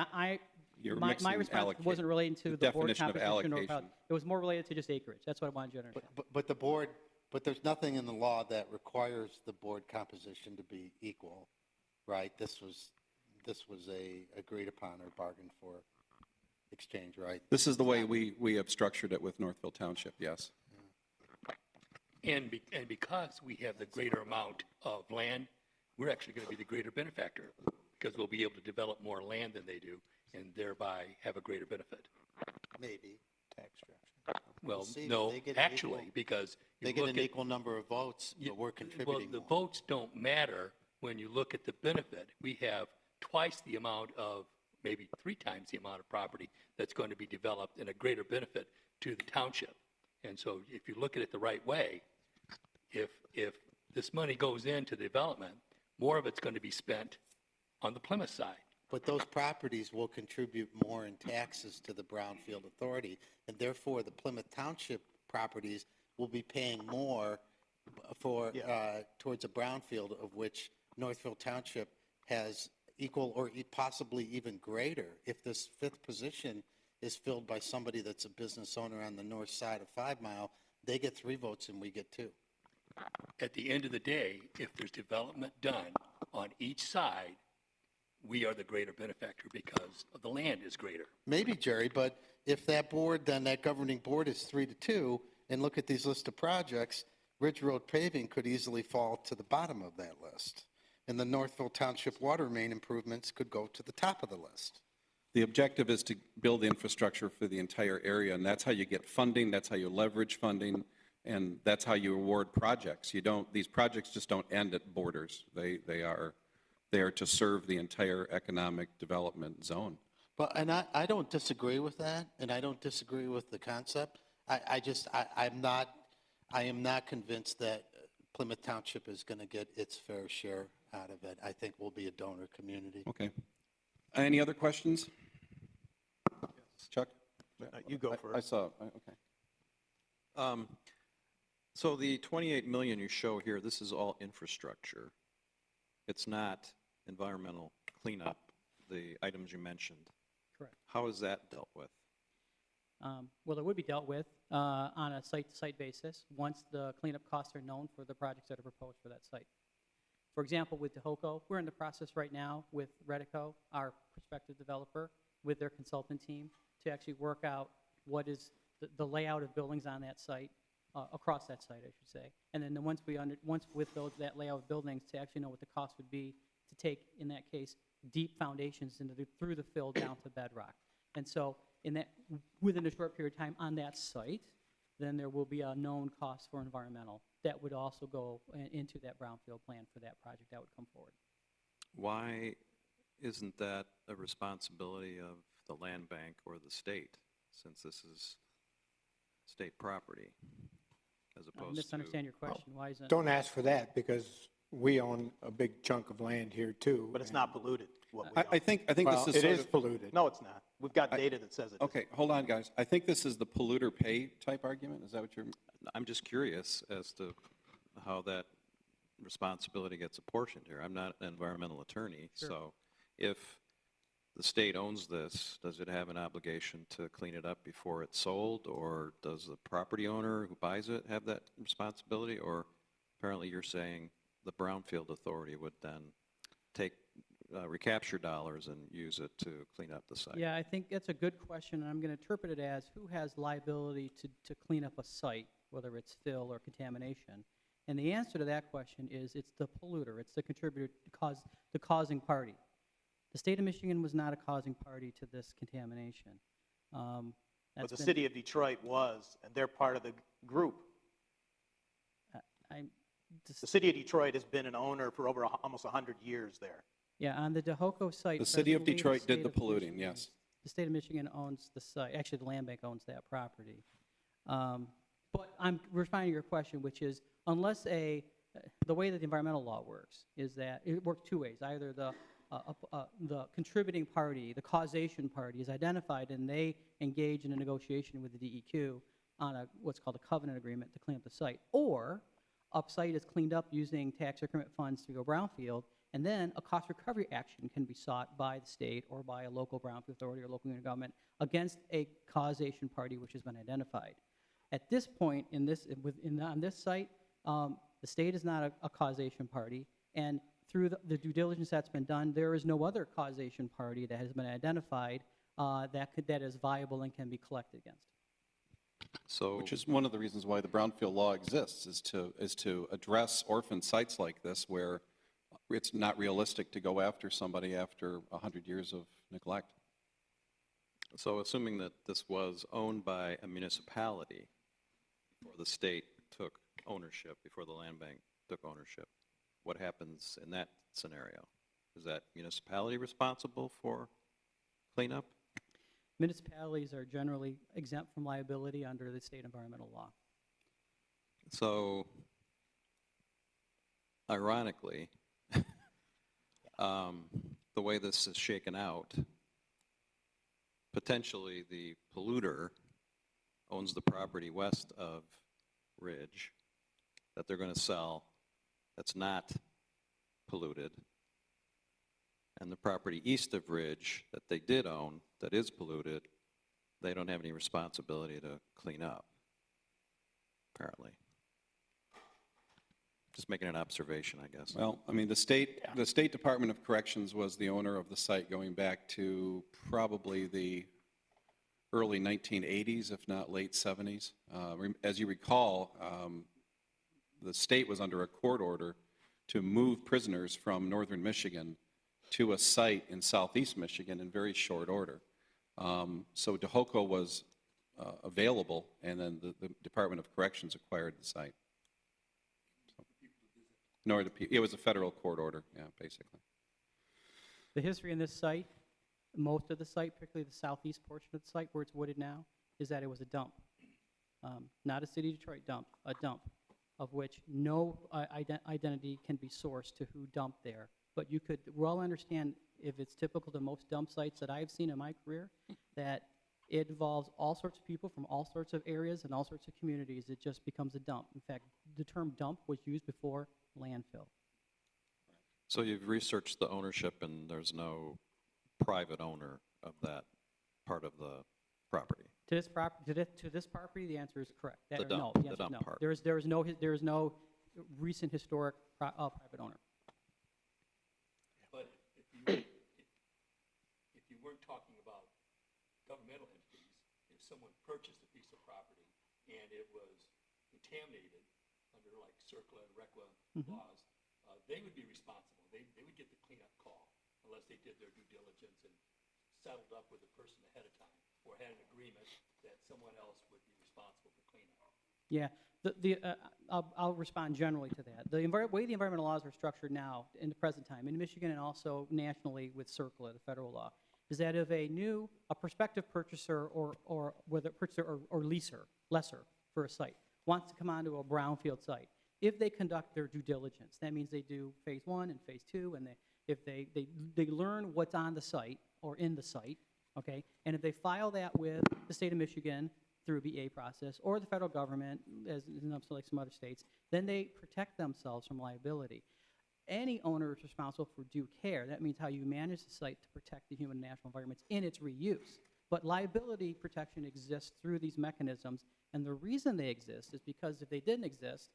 You're my mixing response allocate- wasn't relating to the the board definition of composition or... allocation. It was more related to just acreage. That's what I wanted you to understand. But the board, but there's nothing in the law that requires the board composition to be equal, right? This was a agreed upon or bargained for exchange, right? This is the way we have structured it with Northville Township, yes. And because we have the greater amount of land, we're actually going to be the greater benefactor because we'll be able to develop more land than they do and thereby have a greater benefit. Maybe. Tax structure. Well, see, no, they get an actually, equal- because you They get look an at- equal number of votes, but we're contributing Well, the more. votes don't matter when you look at the benefit. We have twice the amount of, maybe 3 times the amount of property that's going to be developed and a greater benefit to the township. And so if you look at it the right way, if this money goes into development, more of it's going to be spent on the Plymouth side. But those properties will contribute more in taxes to the Brownfield Authority, and therefore the Plymouth Township properties will be paying more for, towards a brownfield of which Northville Township has equal or possibly even greater. If this 5th position is filled by somebody that's a business owner on the north side of 5 Mile, they get 3 votes and we get 2. At the end of the day, if there's development done on each side, we are the greater benefactor because the land is greater. Maybe, Jerry, but if that board, then that governing board is 3-2, and look at these list of projects, Ridge Road paving could easily fall to the bottom of that list. And the Northville Township water main improvements could go to the top of the list. The objective is to build infrastructure for the entire area, and that's how you get funding, that's how you leverage funding, and that's how you award projects. These projects just don't end at borders. They are there to serve the entire economic development zone. But, and I don't disagree with that, and I don't disagree with the concept. I am not convinced that Plymouth Township is going to get its fair share out of it. I think we'll be a donor community. Okay. Any other questions? Chuck? You go I first. saw, okay. So the 28 million you show here, this is all infrastructure. It's not environmental cleanup, the items you mentioned. Correct. How is that dealt with? Well, it would be dealt with on a site-to-site basis once the cleanup costs are known for the projects that are proposed for that site. For example, with Tohoku, we're in the process right now with Redico, our prospective developer, with their consultant team to actually work out what is the layout of buildings on that site, across that site, I should say. And then once with that layout of buildings, to actually know what the cost would be to take, in that case, deep foundations through the fill down to bedrock. And so within a short period of time on that site, then there will be a known cost for environmental that would also go into that brownfield plan for that project that would come forward. Why isn't that a responsibility of the land bank or the state, since this is state property, as I opposed to? misunderstand your question. Why isn't? Don't ask for that, because we own a big chunk of land here, too. But it's not polluted, what we I think Well, this is it sort is of, polluted. No, it's not. We've got data that says it is. okay, hold on, guys. I think this is the polluter pay type argument. Is that what you're? I'm just curious as to how that responsibility gets apportioned here. I'm not an environmental attorney, Sure. so if the state owns this, does it have an obligation to clean it up before it's sold, or does the property owner who buys it have that responsibility? Or apparently you're saying the Brownfield Authority would then take recapture dollars and use it to clean up the site? Yeah, I think that's a good question, and I'm going to interpret it as who has liability to clean up a site, whether it's fill or contamination. And the answer to that question is it's the polluter, it's the contributor, the causing party. The state of Michigan was not a causing party to this contamination. But the city of Detroit was, and they're part of the group. The city of Detroit has been an owner for over almost 100 years there. Yeah, on the Dehoko site. The city of presently, Detroit did state the of polluting, Michigan- yes. The state of Michigan owns the site, actually, the land bank owns that property. But I'm responding to your question, which is, unless the way that the environmental law works is that it works two ways. Either the contributing party, the causation party, is identified and they engage in a negotiation with the DEQ on what's called a covenant agreement to clean up the site, or a site is cleaned up using tax increment funds to go brownfield, and then a cost recovery action can be sought by the state or by a local brownfield authority or local unit government against a causation party which has been identified. At this point, on this site, the state is not a causation party, and through the due diligence that's been done, there is no other causation party that has been identified that is viable and can be collected against. So, Which is one of the reasons why the brownfield law exists, is to address orphan sites like this where it's not realistic to go after somebody after 100 years of neglect. so assuming that this was owned by a municipality before the state took ownership, before the land bank took ownership, what happens in that scenario? Is that municipality responsible for cleanup? Municipalities are generally exempt from liability under the state environmental law. So, ironically, the way this is shaken out, potentially the polluter owns the property west of Ridge that they're going to sell that's not polluted, and the property east of Ridge that they did own that is polluted, they don't have any responsibility to clean up, apparently. Just making an observation, I guess. Well, I mean, the State Department of Corrections was the owner of the site going back to probably the early 1980s, if not late 70s. As you recall, the state was under a court order to move prisoners from northern Michigan to a site in southeast Michigan in very short order. So Dehoko was available, and then the Department of Corrections acquired the site. It was a federal court order, yeah, basically. The history in this site, most of the site, particularly the southeast portion of the site where it's wooded now, is that it was a dump. Not a city of Detroit dump, a dump, of which no identity can be sourced to who dumped there. But you could well understand, if it's typical to most dump sites that I've seen in my career, that it involves all sorts of people from all sorts of areas and all sorts of communities. It just becomes a dump. In fact, the term dump was used before landfill. So you've researched the ownership, and there's no private owner of that part of the property? To this property, the answer is correct. The Or dump- no, the answer is dump no. part. There is no recent historic private owner. But if you weren't talking about governmental entities, if someone purchased a piece of property and it was contaminated under like CERCLA and RECLA laws, they would be responsible. They would get the cleanup call unless they did their due diligence and settled up with the person ahead of time or had an agreement that someone else would be responsible for cleanup. Yeah, I'll respond generally to that. The way the environmental laws are structured now, in the present time, in Michigan and also nationally with CERCLA, the federal law, is that if a prospective purchaser or whether purchaser or lessor for a site wants to come onto a brownfield site, if they conduct their due diligence, that means they do phase 1 and phase 2, and if they learn what's on the site or in the site, okay, and if they file that with the state of Michigan through a BA process or the federal government, as in like some other states, then they protect themselves from liability. Any owner is responsible for due care. That means how you manage the site to protect the human and natural environments in its reuse. But liability protection exists through these mechanisms, and the reason they exist is because if they didn't exist,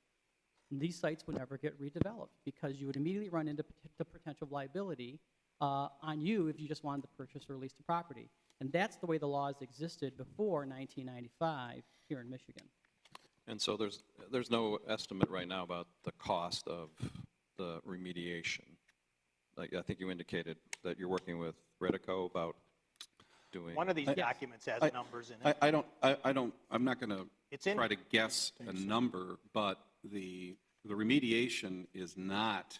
these sites would never get redeveloped, because you would immediately run into the potential liability on you if you just wanted to purchase or lease the property. And that's the way the laws existed before 1995 here in Michigan. And so there's no estimate right now about the cost of the remediation. Like, I think you indicated that you're working with Redico about doing. One of these documents has numbers in it. I'm not going It's to in- try to guess a number, but the the remediation is not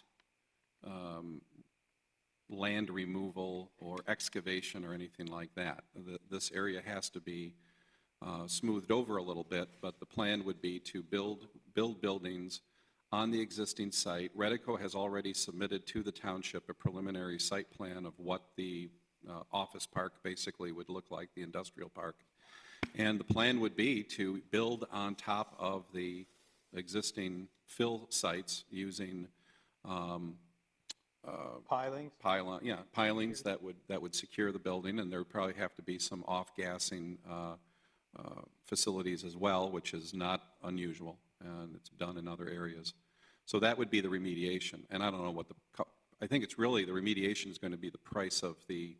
land removal or excavation or anything like that. This area has to be smoothed over a little bit, but the plan would be to build buildings on the existing site. Redico has already submitted to the township a preliminary site plan of what the office park basically would look like, the industrial park. And the plan would be to build on top of the existing fill sites using Pilings? pilings that would secure the building, and there would probably have to be some off-gassing facilities as well, which is not unusual, and it's done in other areas. So that would be the remediation. And I don't know what I think it's really the remediation is going to be the price of the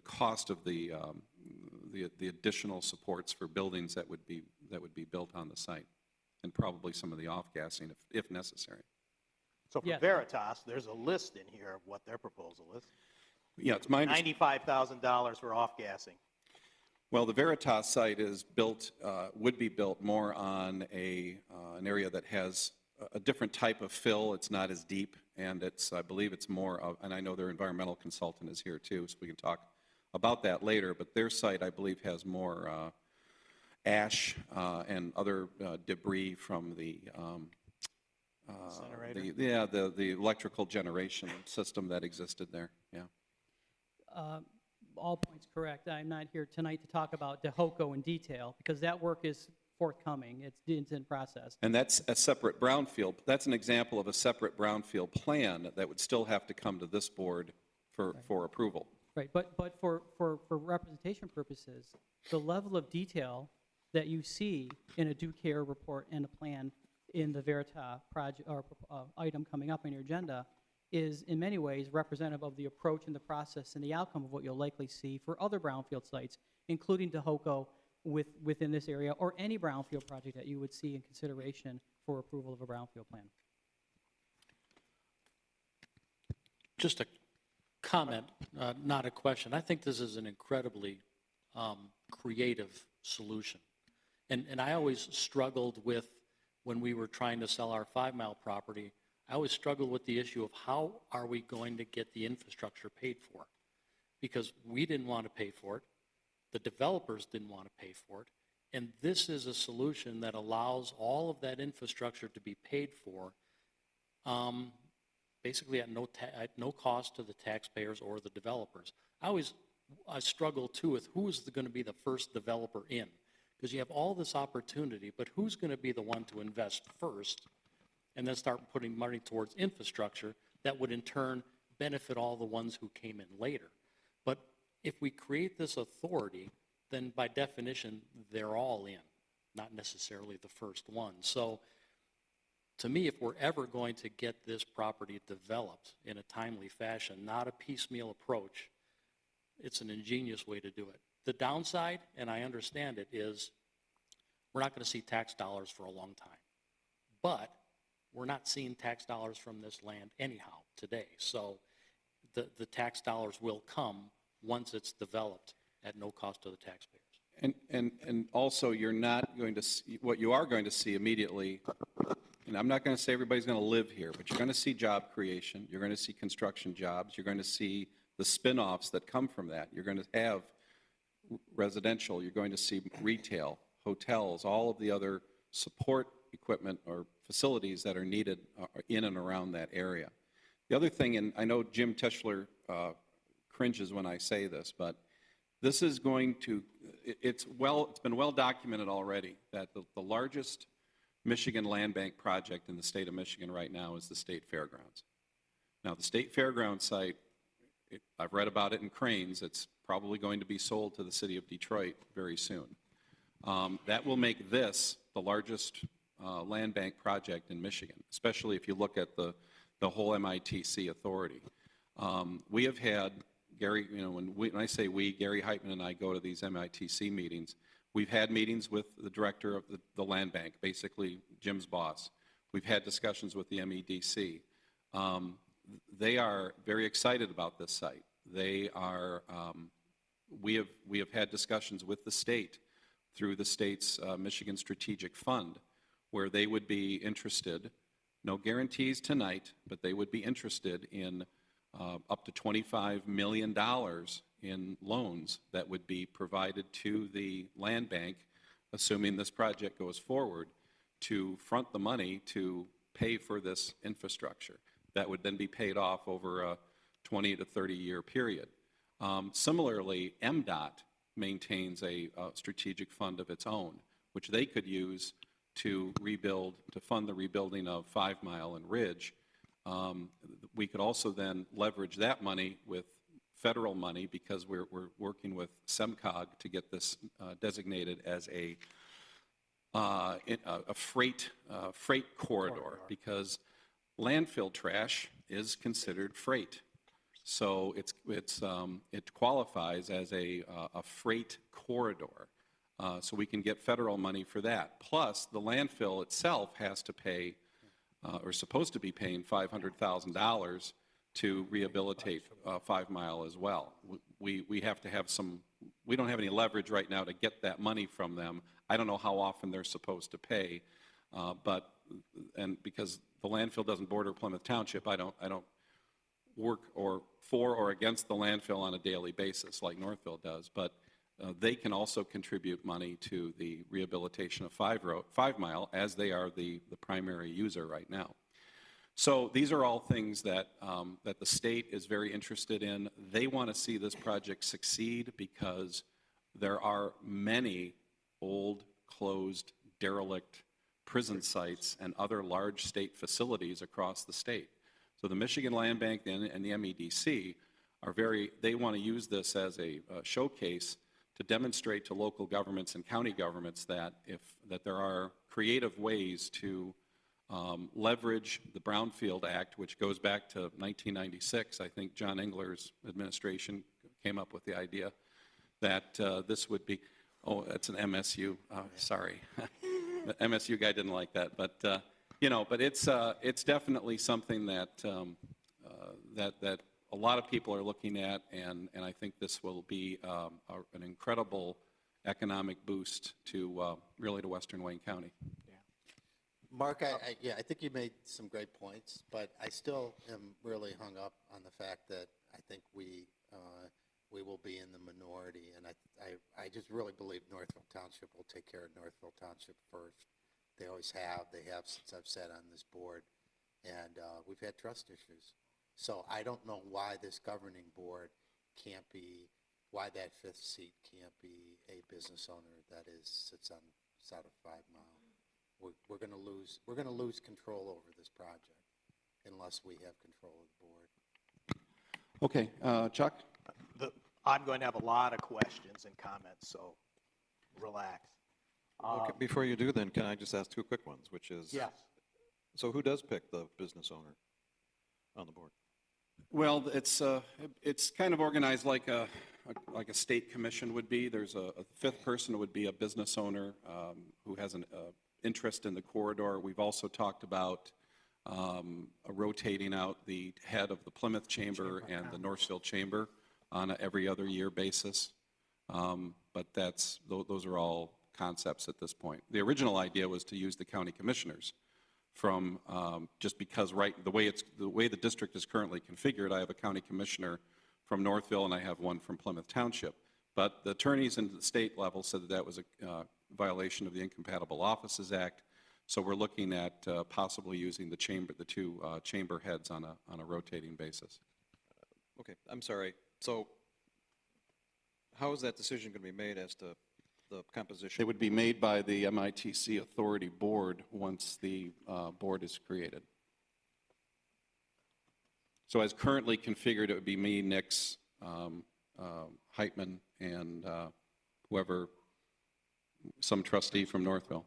cost of the additional supports for buildings that would be built on the site, and probably some of the off-gassing if necessary. So for Yeah. Veritas, there's a list in here of what their proposal is. Yeah, it's my understanding. $95,000 for off-gassing. Well, the Veritas site is built, would be built more on an area that has a different type of fill. It's not as deep, and I believe it's more of, and I know their environmental consultant is here too, so we can talk about that later, but their site, I believe, has more ash and other debris from the Incinerator? the electrical generation system that existed there, yeah. All points correct. I'm not here tonight to talk about DeHoco in detail, because that work is forthcoming. It's in process. And that's a separate brownfield. That's an example of a separate brownfield plan that would still have to come to this board for approval. Right, but for representation purposes, the level of detail that you see in a due care report and a plan in the Veritas project or item coming up on your agenda is in many ways representative of the approach and the process and the outcome of what you'll likely see for other brownfield sites, including DeHoco within this area, or any brownfield project that you would see in consideration for approval of a brownfield plan. Just a comment, not a question. I think this is an incredibly creative solution. And I always struggled with, when we were trying to sell our 5 Mile property, I always struggled with the issue of how are we going to get the infrastructure paid for? Because we didn't want to pay for it, the developers didn't want to pay for it, and this is a solution that allows all of that infrastructure to be paid for, basically at no cost to the taxpayers or the developers. I struggle too with who's going to be the first developer in, because you have all this opportunity, but who's going to be the one to invest first and then start putting money towards infrastructure that would in turn benefit all the ones who came in later. But if we create this authority, then by definition, they're all in, not necessarily the first one. So to me, if we're ever going to get this property developed in a timely fashion, not a piecemeal approach, it's an ingenious way to do it. The downside, and I understand it, is we're not going to see tax dollars for a long time. But we're not seeing tax dollars from this land anyhow today. So the tax dollars will come once it's developed at no cost to the taxpayers. And also, you're not going to see, what you are going to see immediately, and I'm not going to say everybody's going to live here, but you're going to see job creation, you're going to see construction jobs, you're going to see the spin-offs that come from that. You're going to have residential, you're going to see retail, hotels, all of the other support equipment or facilities that are needed in and around that area. The other thing, and I know Jim Tischler cringes when I say this, but this is going to, it's been well documented already that the largest Michigan land bank project in the state of Michigan right now is the State Fairgrounds. Now, the State Fairgrounds site, I've read about it in Cranes. It's probably going to be sold to the city of Detroit very soon. That will make this the largest land bank project in Michigan, especially if you look at the whole MITC authority. We have had, Gary, when I say we, Gary Heitman and I go to these MITC meetings, we've had meetings with the director of the land bank, basically Jim's boss. We've had discussions with the MEDC. They are very excited about this site. They are, we have had discussions with the state through the state's Michigan Strategic Fund, where they would be interested No guarantees tonight, but they would be interested in up to $25 million in loans that would be provided to the land bank, assuming this project goes forward, to front the money to pay for this infrastructure. That would then be paid off over a 20 to 30-year period. Similarly, MDOT maintains a strategic fund of its own, which they could use to rebuild, to fund the rebuilding of 5 Mile and Ridge. We could also then leverage that money with federal money because we're working with SEMCOG to get this designated as a freight corridor, because landfill trash is considered freight. So it qualifies as a freight corridor. So we can get federal money for that. Plus, the landfill itself has to pay, or supposed to be paying $500,000 to rehabilitate 5 Mile as well. We have to have some, we don't have any leverage right now to get that money from them. I don't know how often they're supposed to pay, and because the landfill doesn't border Plymouth Township, I don't work for or against the landfill on a daily basis like Northville does, but they can also contribute money to the rehabilitation of 5 Mile, as they are the primary user right now. So these are all things that the state is very interested in. They want to see this project succeed because there are many old, closed, derelict prison sites and other large state facilities across the state. So the Michigan Land Bank and the MEDC they want to use this as a showcase to demonstrate to local governments and county governments that there are creative ways to leverage the Brownfield Act, which goes back to 1996. I think John Engler's administration came up with the idea that this would be, oh, that's an MSU, sorry. The MSU guy didn't like that, but but it's definitely something that a lot of people are looking at, and I think this will be an incredible economic boost to really to Western Wayne County. Mark, I think you made some great points, but I still am really hung up on the fact that I think we will be in the minority, and I just really believe Northville Township will take care of Northville Township first. They always have. They have since I've sat on this board, and we've had trust issues. So I don't know why this governing board can't be, why that 5th seat can't be a business owner that sits on side of 5 Mile. We're going to lose control over this project unless we have control of the board. Okay, Chuck? I'm going to have a lot of questions and comments, so relax. Okay, before you do, then, can I just ask 2 quick ones, which is, Yes. so who does pick the business owner on the board? Well, it's kind of organized like a state commission would be. There's a 5th person who would be a business owner who has an interest in the corridor. We've also talked about rotating out the head of the Plymouth Chamber and the Northville Chamber on an every other year basis. But those are all concepts at this point. The original idea was to use the county commissioners from just because the way the district is currently configured, I have a county commissioner from Northville and I have one from Plymouth Township. But the attorneys at the state level said that was a violation of the Incompatible Offices Act. So we're looking at possibly using the 2 chamber heads on a rotating basis. Okay, I'm sorry. So how is that decision going to be made as to the composition? It would be made by the MITC Authority Board once the board is created. So as currently configured, it would be me, Nix, Heitman, and whoever, some trustee from Northville.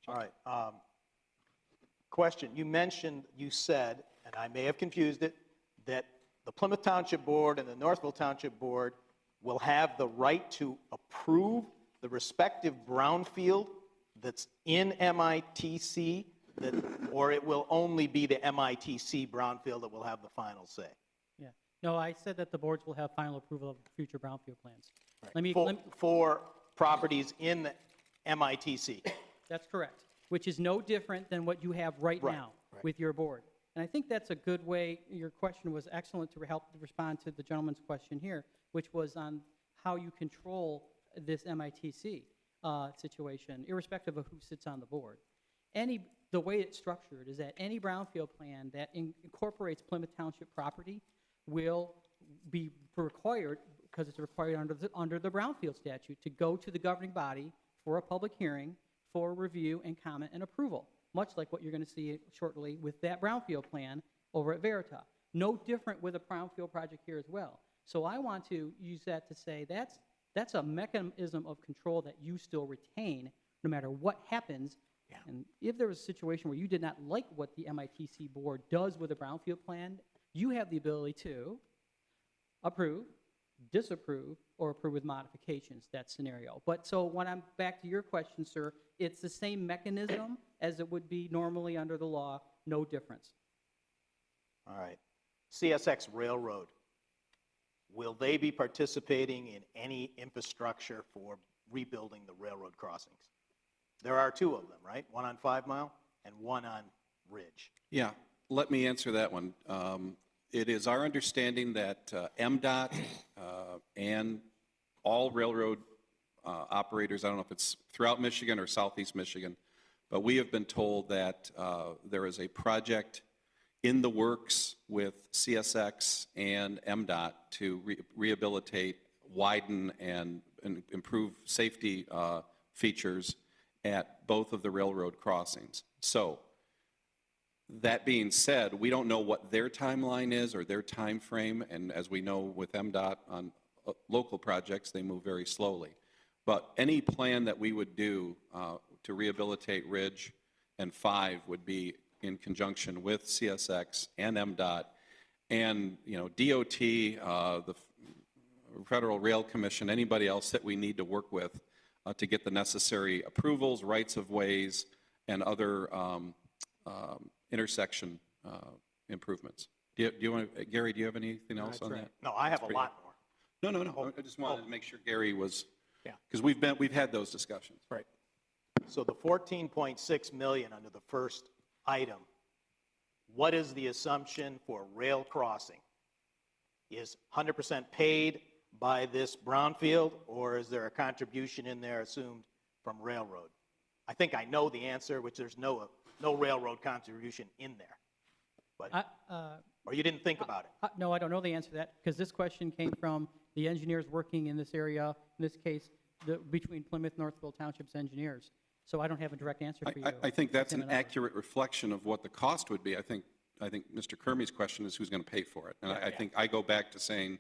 All right. Question. You said, and I may have confused it, that the Plymouth Township Board and the Northville Township Board will have the right to approve the respective brownfield that's in MITC, or it will only be the MITC brownfield that will have the final say? Yeah. No, I said that the boards will have final approval of future brownfield plans. Right. Let me, For properties in the MITC. That's correct, which is no different than what you have right Right, now with your board. And I think that's a good way, your question was excellent to help respond to the gentleman's question here, which was on how you control this MITC situation, irrespective of who sits on the board. The way it's structured is that any brownfield plan that incorporates Plymouth Township property will be required, because it's required under the brownfield statute, to go to the governing body for a public hearing for review and comment and approval, much like what you're going to see shortly with that brownfield plan over at Verita. No different with a brownfield project here as well. So I want to use that to say that's a mechanism of control that you still retain no matter what happens. Yeah. And if there was a situation where you did not like what the MITC board does with a brownfield plan, you have the ability to approve, disapprove, or approve with modifications, that scenario. But so when I'm back to your question, sir, it's the same mechanism as it would be normally under the law, no difference. All right. CSX Railroad, will they be participating in any infrastructure for rebuilding the railroad crossings? There are two of them, right? One on 5 Mile and one on Ridge. Yeah, let me answer that one. It is our understanding that MDOT and all railroad operators, I don't know if it's throughout Michigan or southeast Michigan, but we have been told that there is a project in the works with CSX and MDOT to rehabilitate, widen, and improve safety features at both of the railroad crossings. So, that being said, we don't know what their timeline is or their time frame, and as we know with MDOT on local projects, they move very slowly. But any plan that we would do to rehabilitate Ridge and 5 would be in conjunction with CSX and MDOT, and DOT, the Federal Rail Commission, anybody else that we need to work with to get the necessary approvals, rights of ways, and other intersection improvements. Do you want to, Gary, do you have anything else on that? No, I have a lot more. No. I just wanted to make sure Gary was, because we've had those discussions. Right. So the 14.6 million under the first item, what is the assumption for rail crossing? Is 100% paid by this brownfield, or is there a contribution in there assumed from railroad? I think I know the answer, which there's no railroad contribution in there. But, or you didn't think about it? No, I don't know the answer to that, because this question came from the engineers working in this area, in this case, between Plymouth Northville Township's engineers. So I don't have a direct answer for you. I think that's an accurate reflection of what the cost would be. I think Mr. Kermey's question is who's going to pay for it. And I think I go back to saying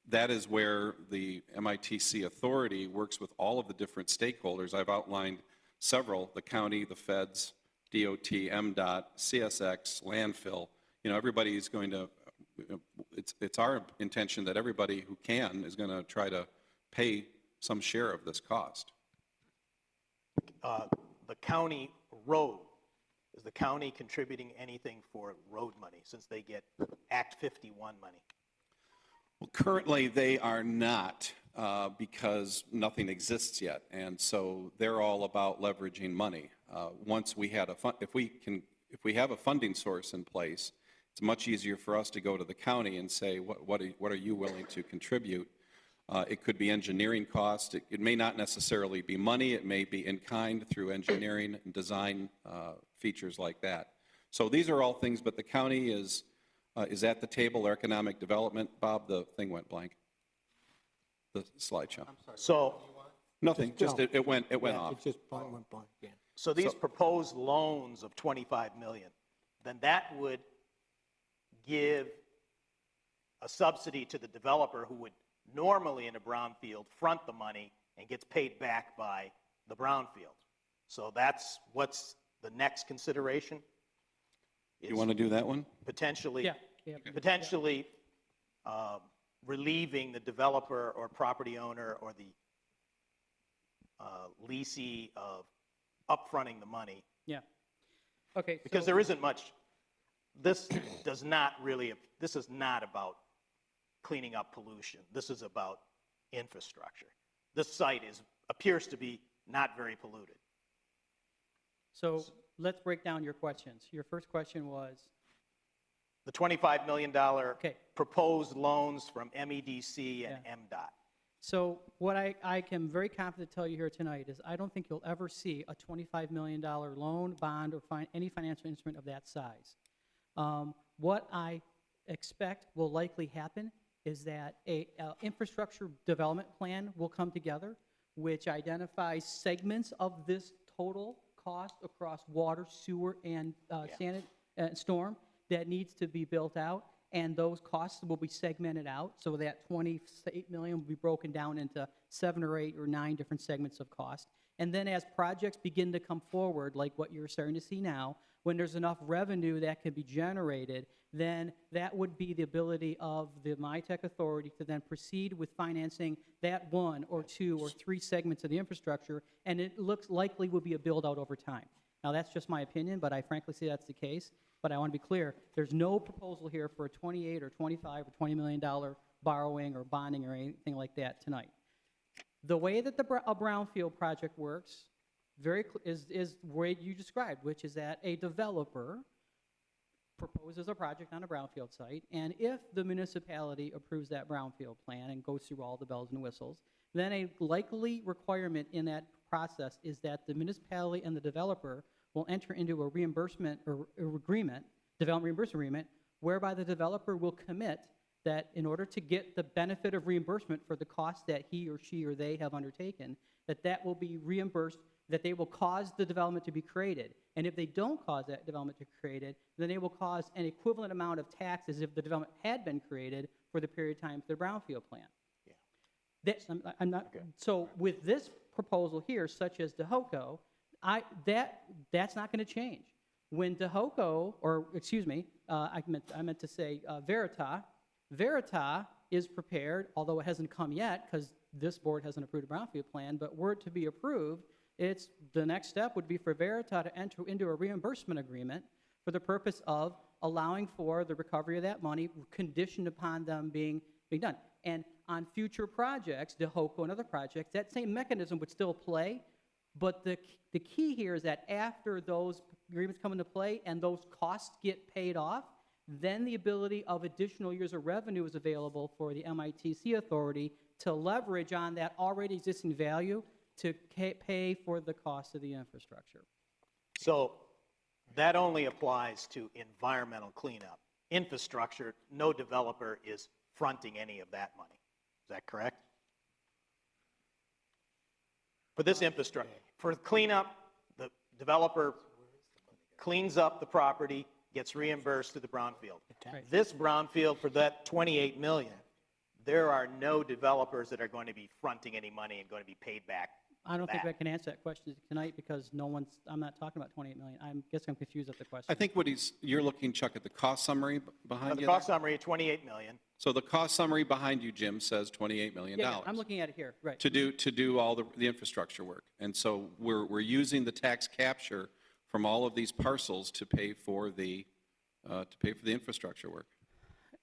that is where the MITC authority works with all of the different stakeholders. I've outlined several: the county, the feds, DOT, MDOT, CSX, landfill. Everybody's going to, it's our intention that everybody who can is going to try to pay some share of this cost. The county road, is the county contributing anything for road money since they get Act 51 money? Well, currently they are not because nothing exists yet, and so they're all about leveraging money. Once we had if we have a funding source in place, it's much easier for us to go to the county and say, what are you willing to contribute? It could be engineering costs. It may not necessarily be money. It may be in kind through engineering and design features like that. So these are all things, but the county is at the table. Our economic development, Bob, the thing went blank. The slideshow. So, Nothing. It went off. It just went blank. Yeah. so these proposed loans of 25 million, then that would give a subsidy to the developer who would normally in a brownfield front the money and gets paid back by the brownfield. So that's what's the next consideration? You want to do that one? Potentially, Yeah. potentially relieving the developer or property owner or the leasee of upfronting the money, Yeah. Okay. because so- there isn't much. This is not about cleaning up pollution. This is about infrastructure. This site appears to be not very polluted. So let's break down your questions. Your first question was, The $25 million Okay. proposed loans from MEDC and MDOT. so what I can very confident tell you here tonight is I don't think you'll ever see a $25 million loan, bond, or any financial instrument of that size. What I expect will likely happen is that a infrastructure development plan will come together, which identifies segments of this total cost across water, sewer, and storm that needs to be built out, and those costs will be segmented out, so that 28 million will be broken down into 7 or 8 or 9 different segments of cost. And then as projects begin to come forward, like what you're starting to see now, when there's enough revenue that can be generated, then that would be the ability of the MITEC authority to then proceed with financing that 1 or 2 or 3 segments of the infrastructure, and it looks likely will be a build-out over time. Now, that's just my opinion, but I frankly see that's the case. But I want to be clear, there's no proposal here for a 28 or 25 or $20 million borrowing or bonding or anything like that tonight. The way that a brownfield project works is where you described, which is that a developer proposes a project on a brownfield site, and if the municipality approves that brownfield plan and goes through all the bells and whistles, then a likely requirement in that process is that the municipality and the developer will enter into a reimbursement or agreement, development reimbursement agreement, whereby the developer will commit that in order to get the benefit of reimbursement for the cost that he or she or they have undertaken, that will be reimbursed, that they will cause the development to be created. And if they don't cause that development to be created, then they will cause an equivalent amount of tax as if the development had been created for the period of time for the brownfield plan. I'm not, so with this proposal here, such as DeHoco, that's not going to change. When DeHoco, or excuse me, I meant to say Verita is prepared, although it hasn't come yet because this board hasn't approved a brownfield plan, but were it to be approved, the next step would be for Verita to enter into a reimbursement agreement for the purpose of allowing for the recovery of that money conditioned upon them being done. And on future projects, DeHoco and other projects, that same mechanism would still play, but the key here is that after those agreements come into play and those costs get paid off, then the ability of additional years of revenue is available for the MITC authority to leverage on that already existing value to pay for the cost of the infrastructure. So that only applies to environmental cleanup. Infrastructure, no developer is fronting any of that money. Is that correct? For this infrastructure, for cleanup, the developer cleans up the property, gets reimbursed to the brownfield. Right. This brownfield, for that 28 million, there are no developers that are going to be fronting any money and going to be paid back. I don't think I can answer that question tonight because I'm not talking about 28 million. I guess I'm confused at the question. I think you're looking, Chuck, at the cost summary behind The you cost there? summary of 28 million. So the cost summary behind you, Jim, says $28 million. Yeah, I'm looking at it here, right. To do all the infrastructure work. And so we're using the tax capture from all of these parcels to pay for the infrastructure work.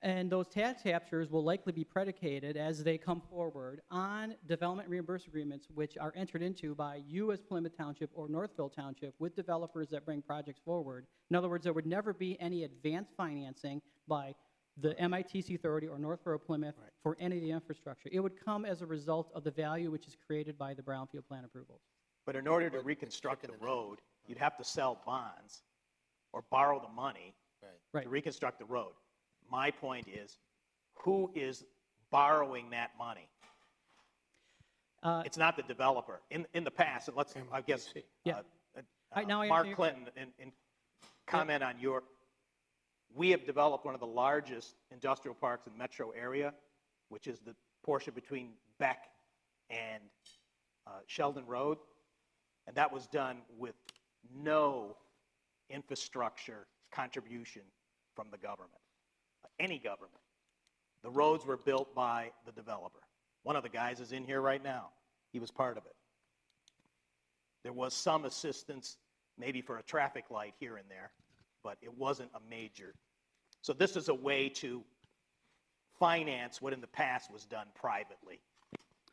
And those tax captures will likely be predicated as they come forward on development reimbursement agreements which are entered into by you as Plymouth Township or Northville Township with developers that bring projects forward. In other words, there would never be any advanced financing by the MITC authority or Northville or Plymouth for any of the infrastructure. It would come as a result of the value which is created by the brownfield plan approvals. But in order to reconstruct the road, you'd have to sell bonds or borrow the money Right. to reconstruct the road. My point is, who is borrowing that money? It's not the developer. In the past, and I guess, Yeah. Now I Mark understand your Clinton, and comment on we have developed one of the largest industrial parks in the metro area, which is the portion between Beck and Sheldon Road, and that was done with no infrastructure contribution from the government, any government. The roads were built by the developer. One of the guys is in here right now. He was part of it. There was some assistance, maybe for a traffic light here and there, but it wasn't a major. So this is a way to finance what in the past was done privately,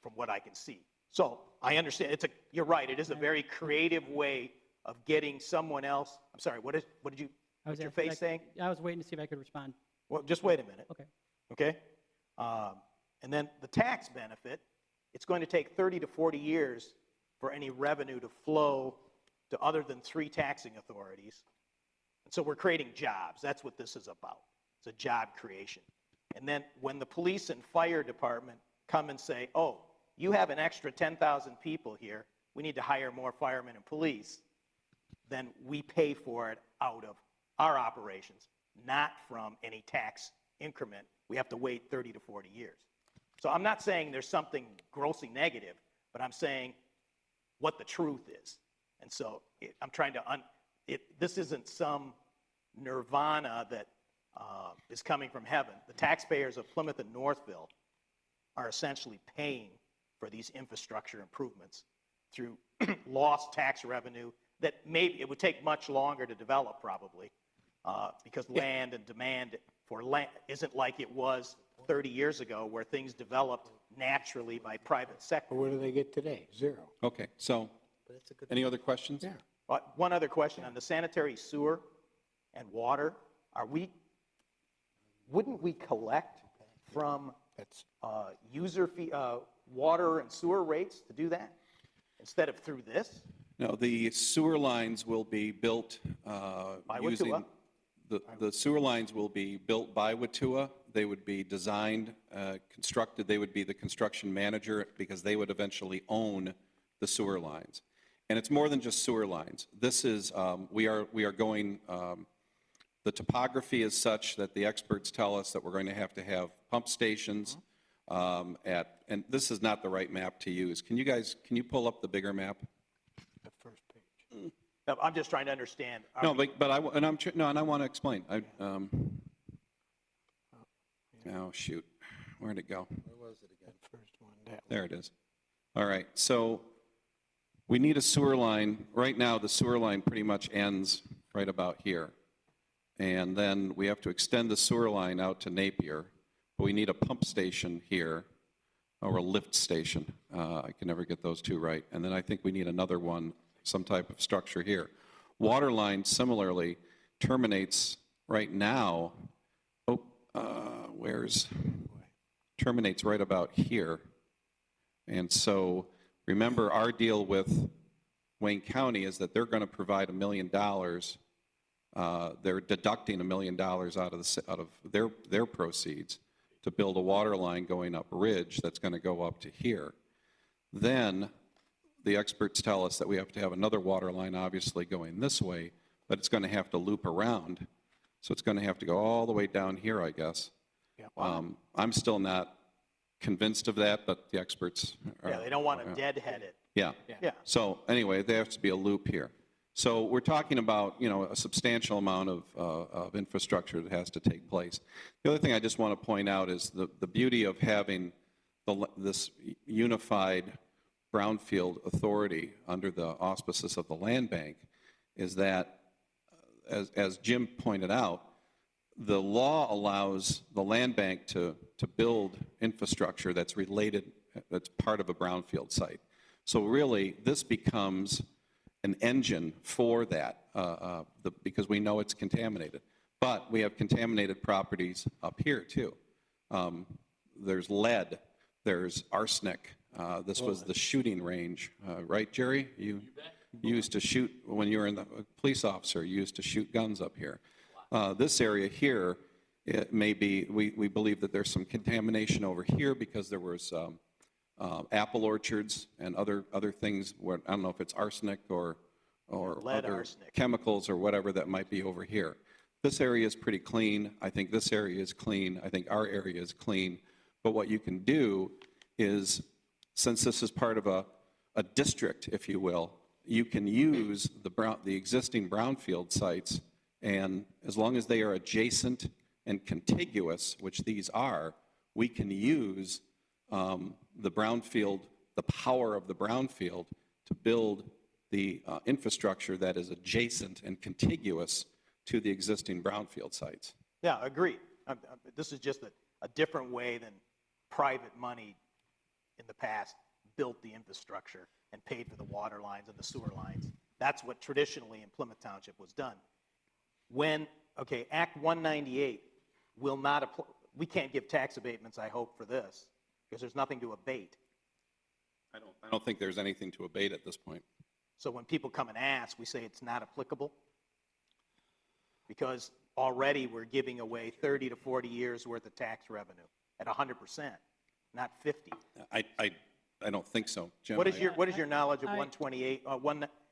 from what I can see. So I understand, you're right, it is a very creative way of getting someone else, I'm sorry, what's your asking if face saying? I was waiting to see if I could respond. Well, just wait a minute. Okay. Okay? And then the tax benefit, it's going to take 30 to 40 years for any revenue to flow to other than 3 taxing authorities. And so we're creating jobs. That's what this is about. It's a job creation. And then when the police and fire department come and say, oh, you have an extra 10,000 people here, we need to hire more firemen and police, then we pay for it out of our operations, not from any tax increment. We have to wait 30 to 40 years. So I'm not saying there's something grossly negative, but I'm saying what the truth is. And so I'm trying to, this isn't some nirvana that is coming from heaven. The taxpayers of Plymouth and Northville are essentially paying for these infrastructure improvements through lost tax revenue that maybe it would take much longer to develop probably because land and demand for land isn't like it was 30 years ago where things developed naturally by private sector. But what do they get today? Zero. Okay, so, any other questions? Yeah. One other question on the sanitary sewer and water, wouldn't we collect from user fee, water and sewer rates to do that instead of through this? No, the sewer lines will be built using, Wautua? the sewer lines will be built by Wautua. They would be designed, constructed, they would be the construction manager because they would eventually own the sewer lines. And it's more than just sewer lines. This is, we are going, the topography is such that the experts tell us that we're going to have pump stations and this is not the right map to use. Can you pull up the bigger map? The first page. No, I'm just trying to understand. No, but I want to explain. Oh, shoot. Where'd it go? Where was it again? The first one. That one. There it is. All right, so we need a sewer line. Right now, the sewer line pretty much ends right about here. And then we have to extend the sewer line out to Napier. But we need a pump station here, or a lift station. I can never get those two right. And then I think we need another one, some type of structure here. Water line, similarly, terminates right now, terminates right about here. And so remember, our deal with Wayne County is that they're going to provide $1 million. They're deducting $1 million out of their proceeds to build a water line going up ridge that's going to go up to here. Then the experts tell us that we have to have another water line obviously going this way, but it's going to have to loop around. So it's going to have to go all the way down here, I guess. Yeah. I'm still not convinced of that, but the experts are. Yeah, they don't want to deadhead it. Yeah. Yeah. So anyway, there has to be a loop here. So we're talking about, a substantial amount of infrastructure that has to take place. The other thing I just want to point out is the beauty of having this unified brownfield authority under the auspices of the land bank is that, as Jim pointed out, the law allows the land bank to build infrastructure that's related, that's part of a brownfield site. So really, this becomes an engine for that because we know it's contaminated. But we have contaminated properties up here too. There's lead, there's arsenic. This was the shooting range, right, Jerry? You used to shoot, when you were a police officer, you used to shoot guns up here. This area here, it may be, we believe that there's some contamination over here because there was apple orchards and other things where, I don't know if it's arsenic or Lead, other arsenic. chemicals or whatever that might be over here. This area is pretty clean. I think this area is clean. I think our area is clean. But what you can do is, since this is part of a district, if you will, you can use the existing brownfield sites, and as long as they are adjacent and contiguous, which these are, we can use the brownfield, the power of the brownfield to build the infrastructure that is adjacent and contiguous to the existing brownfield sites. Yeah, agreed. This is just a different way than private money in the past built the infrastructure and paid for the water lines and the sewer lines. That's what traditionally in Plymouth Township was done. When, okay, Act 198 will not apply, we can't give tax abatements, I hope, for this, because there's nothing to abate. I don't think there's anything to abate at this point. So when people come and ask, we say it's not applicable? Because already we're giving away 30 to 40 years' worth of tax revenue at 100%, not 50. I don't think so. Jim, What is your knowledge of I- 128,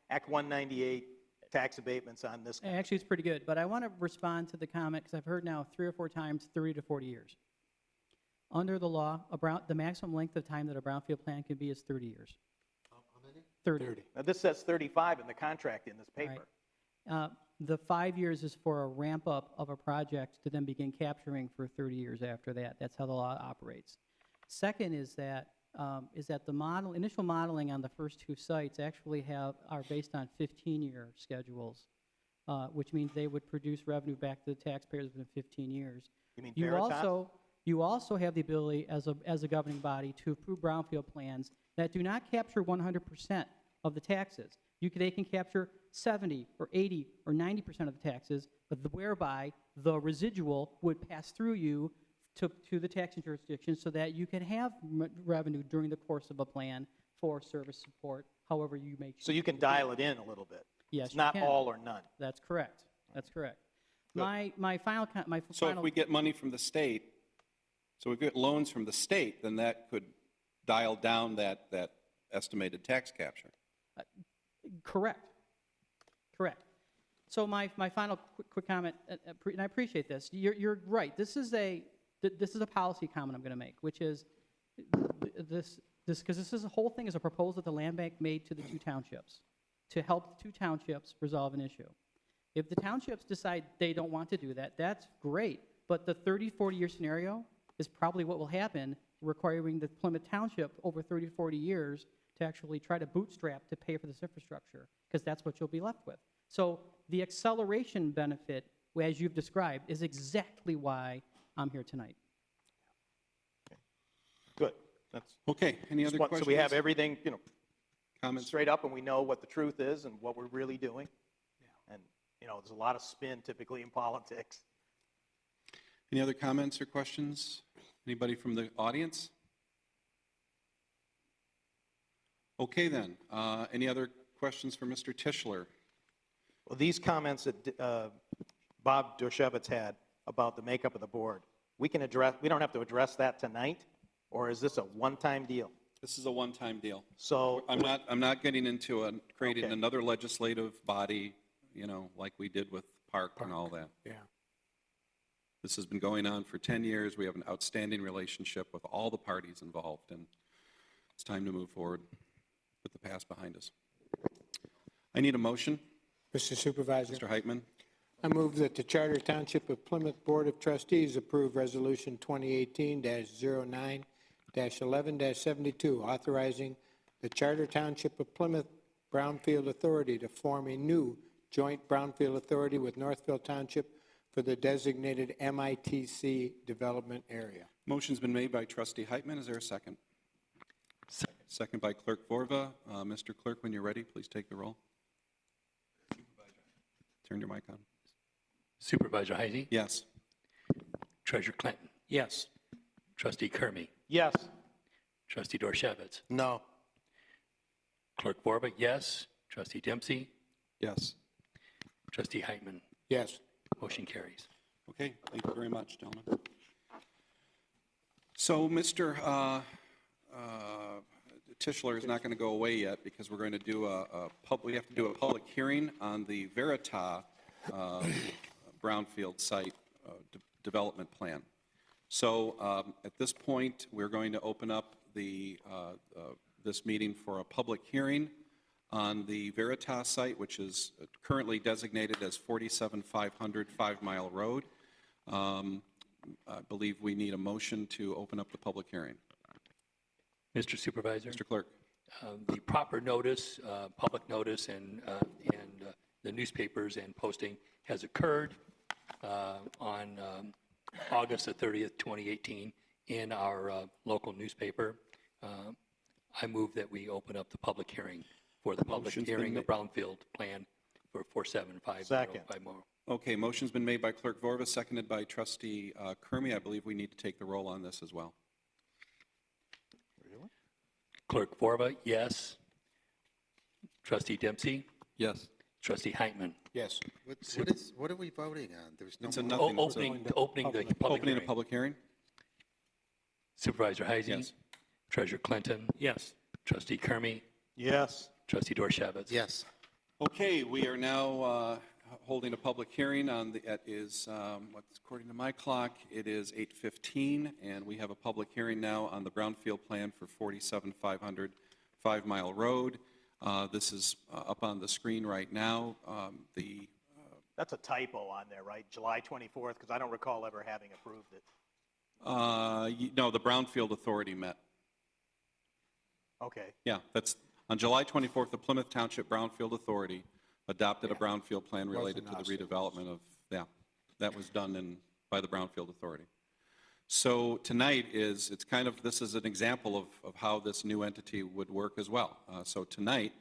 Act 198 tax abatements on this? Actually, it's pretty good, but I want to respond to the comment, because I've heard now 3 or 4 times 30 to 40 years. Under the law, the maximum length of time that a brownfield plan can be is 30 years. How many? 30. Now, this says 35 in the contract in this paper. The 5 years is for a ramp-up of a project to then begin capturing for 30 years after that. That's how the law operates. Second is that the initial modeling on the first 2 sites actually are based on 15-year schedules, which means they would produce revenue back to the taxpayers within 15 years. You mean Veritas? You also have the ability as a governing body to approve brownfield plans that do not capture 100% of the taxes. They can capture 70 or 80 or 90% of the taxes, but whereby the residual would pass through you to the taxing jurisdiction so that you can have revenue during the course of a plan for service support, however you may choose. So you can dial it in a little bit. Yes, It's you not can. all or none. That's correct. That's correct. My final. So if we get money from the state, so we get loans from the state, then that could dial down that estimated tax capture. Correct. So my final quick comment, and I appreciate this. You're right. This is a policy comment I'm going to make, which is this because the whole thing is a proposal that the land bank made to the 2 townships to help the 2 townships resolve an issue. If the townships decide they don't want to do that, that's great. But the 30, 40-year scenario is probably what will happen, requiring the Plymouth Township over 30 to 40 years to actually try to bootstrap to pay for this infrastructure, because that's what you'll be left with. So the acceleration benefit, as you've described, is exactly why I'm here tonight. Good. That's Okay, any other questions? so we have everything, Comments? straight up, and we know what the truth is and what we're really doing. And, there's a lot of spin typically in politics. Any other comments or questions? Anybody from the audience? Okay then, any other questions for Mr. Tischler? Well, these comments that Bob Dershowitz had about the makeup of the board, we don't have to address that tonight, or is this a one-time deal? This is a one-time deal. So I'm not getting into creating Okay. another legislative body, like we did with Park and all that. Yeah. This has been going on for 10 years. We have an outstanding relationship with all the parties involved, and it's time to move forward, put the past behind us. I need a motion. Mr. Supervisor, Mr. Heitman, I move that the Charter Township of Plymouth Board of Trustees approve Resolution 2018-09-11-72, authorizing the Charter Township of Plymouth Brownfield Authority to form a new joint Brownfield Authority with Northville Township for the designated MITC development area. motion's been made by Trustee Heitman. Is there a second? Second by Clerk Vorva. Mr. Clerk, when you're ready, please take the roll. Turn your mic on. Supervisor Heisey? Yes. Treasurer Clinton? Yes. Trustee Kermy? yes. Trustee Dorshevitz? No. Clerk Borba, yes. Trustee Dempsey? Yes. Trustee Heitman? Yes. Motion carries. Okay, thank you very much, gentlemen. So Mr. Tischler is not going to go away yet because we're going to do we have to do a public hearing on the Veritas brownfield site development plan. So at this point, we're going to open up this meeting for a public hearing on the Veritas site, which is currently designated as 47500 5 Mile Road. I believe we need a motion to open up the public hearing. Mr. Supervisor? Mr. Clerk. The proper notice, public notice, and the newspapers and posting has occurred on August the 30th, 2018, in our local newspaper. I move that we open up the public hearing for the public Motion's been hearing of ma- Brownfield plan for 4750 Second. by Morrow. Okay, motion's been made by Clerk Vorva, seconded by Trustee Kermy. I believe we need to take the roll on this as well. Clerk Borba, yes. Trustee Dempsey, Yes. Trustee Heitman. Yes. What are we voting on? There's no It's a more- nothing. It's a- Opening the public Opening a hearing. public hearing? Supervisor Heisey. Yes. Treasurer Clinton. Yes. Trustee Kermy. Yes. Trustee Dorchevitz. Yes. Okay, we are now holding a public hearing on the, it is, what's according to my clock, it is 8:15, and we have a public hearing now on the Brownfield plan for 47,500 5 Mile Road. This is up on the screen right now. That's a typo on there, right? July 24th, because I don't recall ever having approved it. No, the Brownfield Authority met. Okay. Yeah, that's, on July 24th, the Plymouth Township Brownfield Authority adopted a brownfield plan related to the redevelopment of, yeah, that was done by the Brownfield Authority. So tonight it's kind of, this is an example of how this new entity would work as well. So tonight,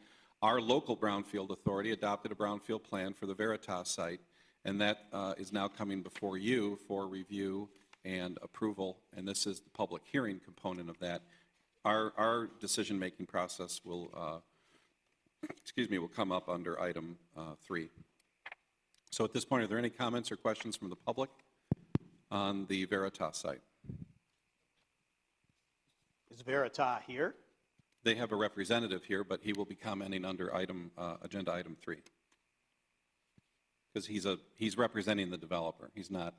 our local Brownfield Authority adopted a brownfield plan for the Veritas site, and that is now coming before you for review and approval, and this is the public hearing component of that. Our decision-making process will, will come up under item 3. So at this point, are there any comments or questions from the public on the Veritas site? Is Verita here? They have a representative here, but he will be commenting under agenda item 3. Because he's representing the developer. He's not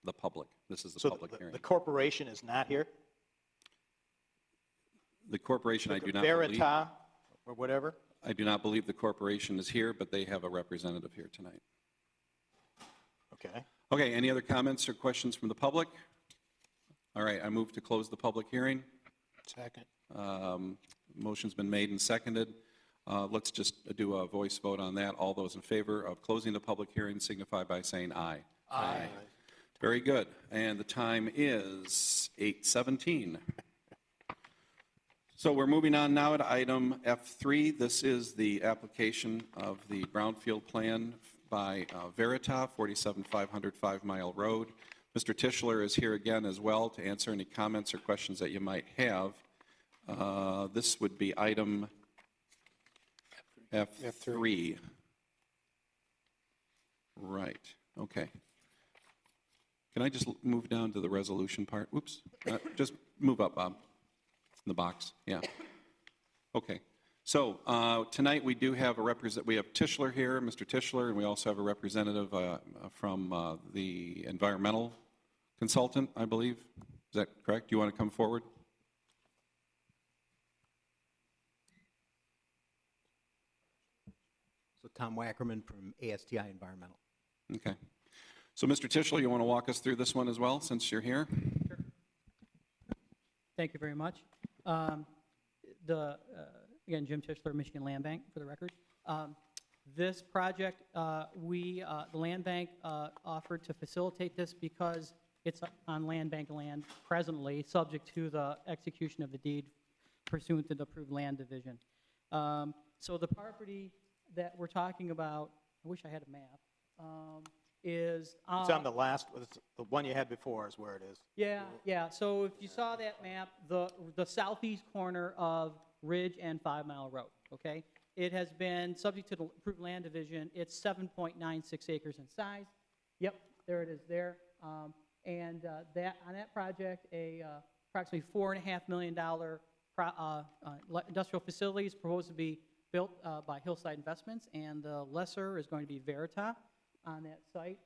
the public. This is the So public hearing. the corporation is not here? The corporation, I do not believe. Verita, or whatever? I do not believe the corporation is here, but they have a representative here tonight. Okay. Okay, any other comments or questions from the public? All right, I move to close the public hearing. Second. Motion's been made and seconded. Let's just do a voice vote on that. All those in favor of closing the public hearing signify by saying aye. Aye. Very good. And the time is 8:17. So we're moving on now to item F3. This is the application of the brownfield plan by Verita, 47,500 5 Mile Road. Mr. Tischler is here again as well to answer any comments or questions that you might have. This would be item F3. Right, okay. Can I just move down to the resolution part? Oops, just move up, Bob, in the box, yeah. Okay, so tonight we do have we have Tischler here, Mr. Tischler, and we also have a representative from the environmental consultant, I believe. Is that correct? Do you want to come forward? So Tom Wackerman from ASTI Environmental. Okay. So, Mr. Tischler, you want to walk us through this one as well, since you're here? Sure. Thank you very much. Again, Jim Tischler, Michigan Land Bank, for the record. This project, the Land Bank offered to facilitate this because it's on land bank land presently, subject to the execution of the deed pursuant to the approved land division. So the property that we're talking about, I wish I had a map, is... It's on the the one you had before is where it is. Yeah. So if you saw that map, the southeast corner of Ridge and 5 Mile Road, okay? It has been subject to the approved land division. It's 7.96 acres in size. Yep, there it is there. And on that project, approximately $4.5 million industrial facility is proposed to be built by Hillside Investments, and the lessor is going to be Verita on that site.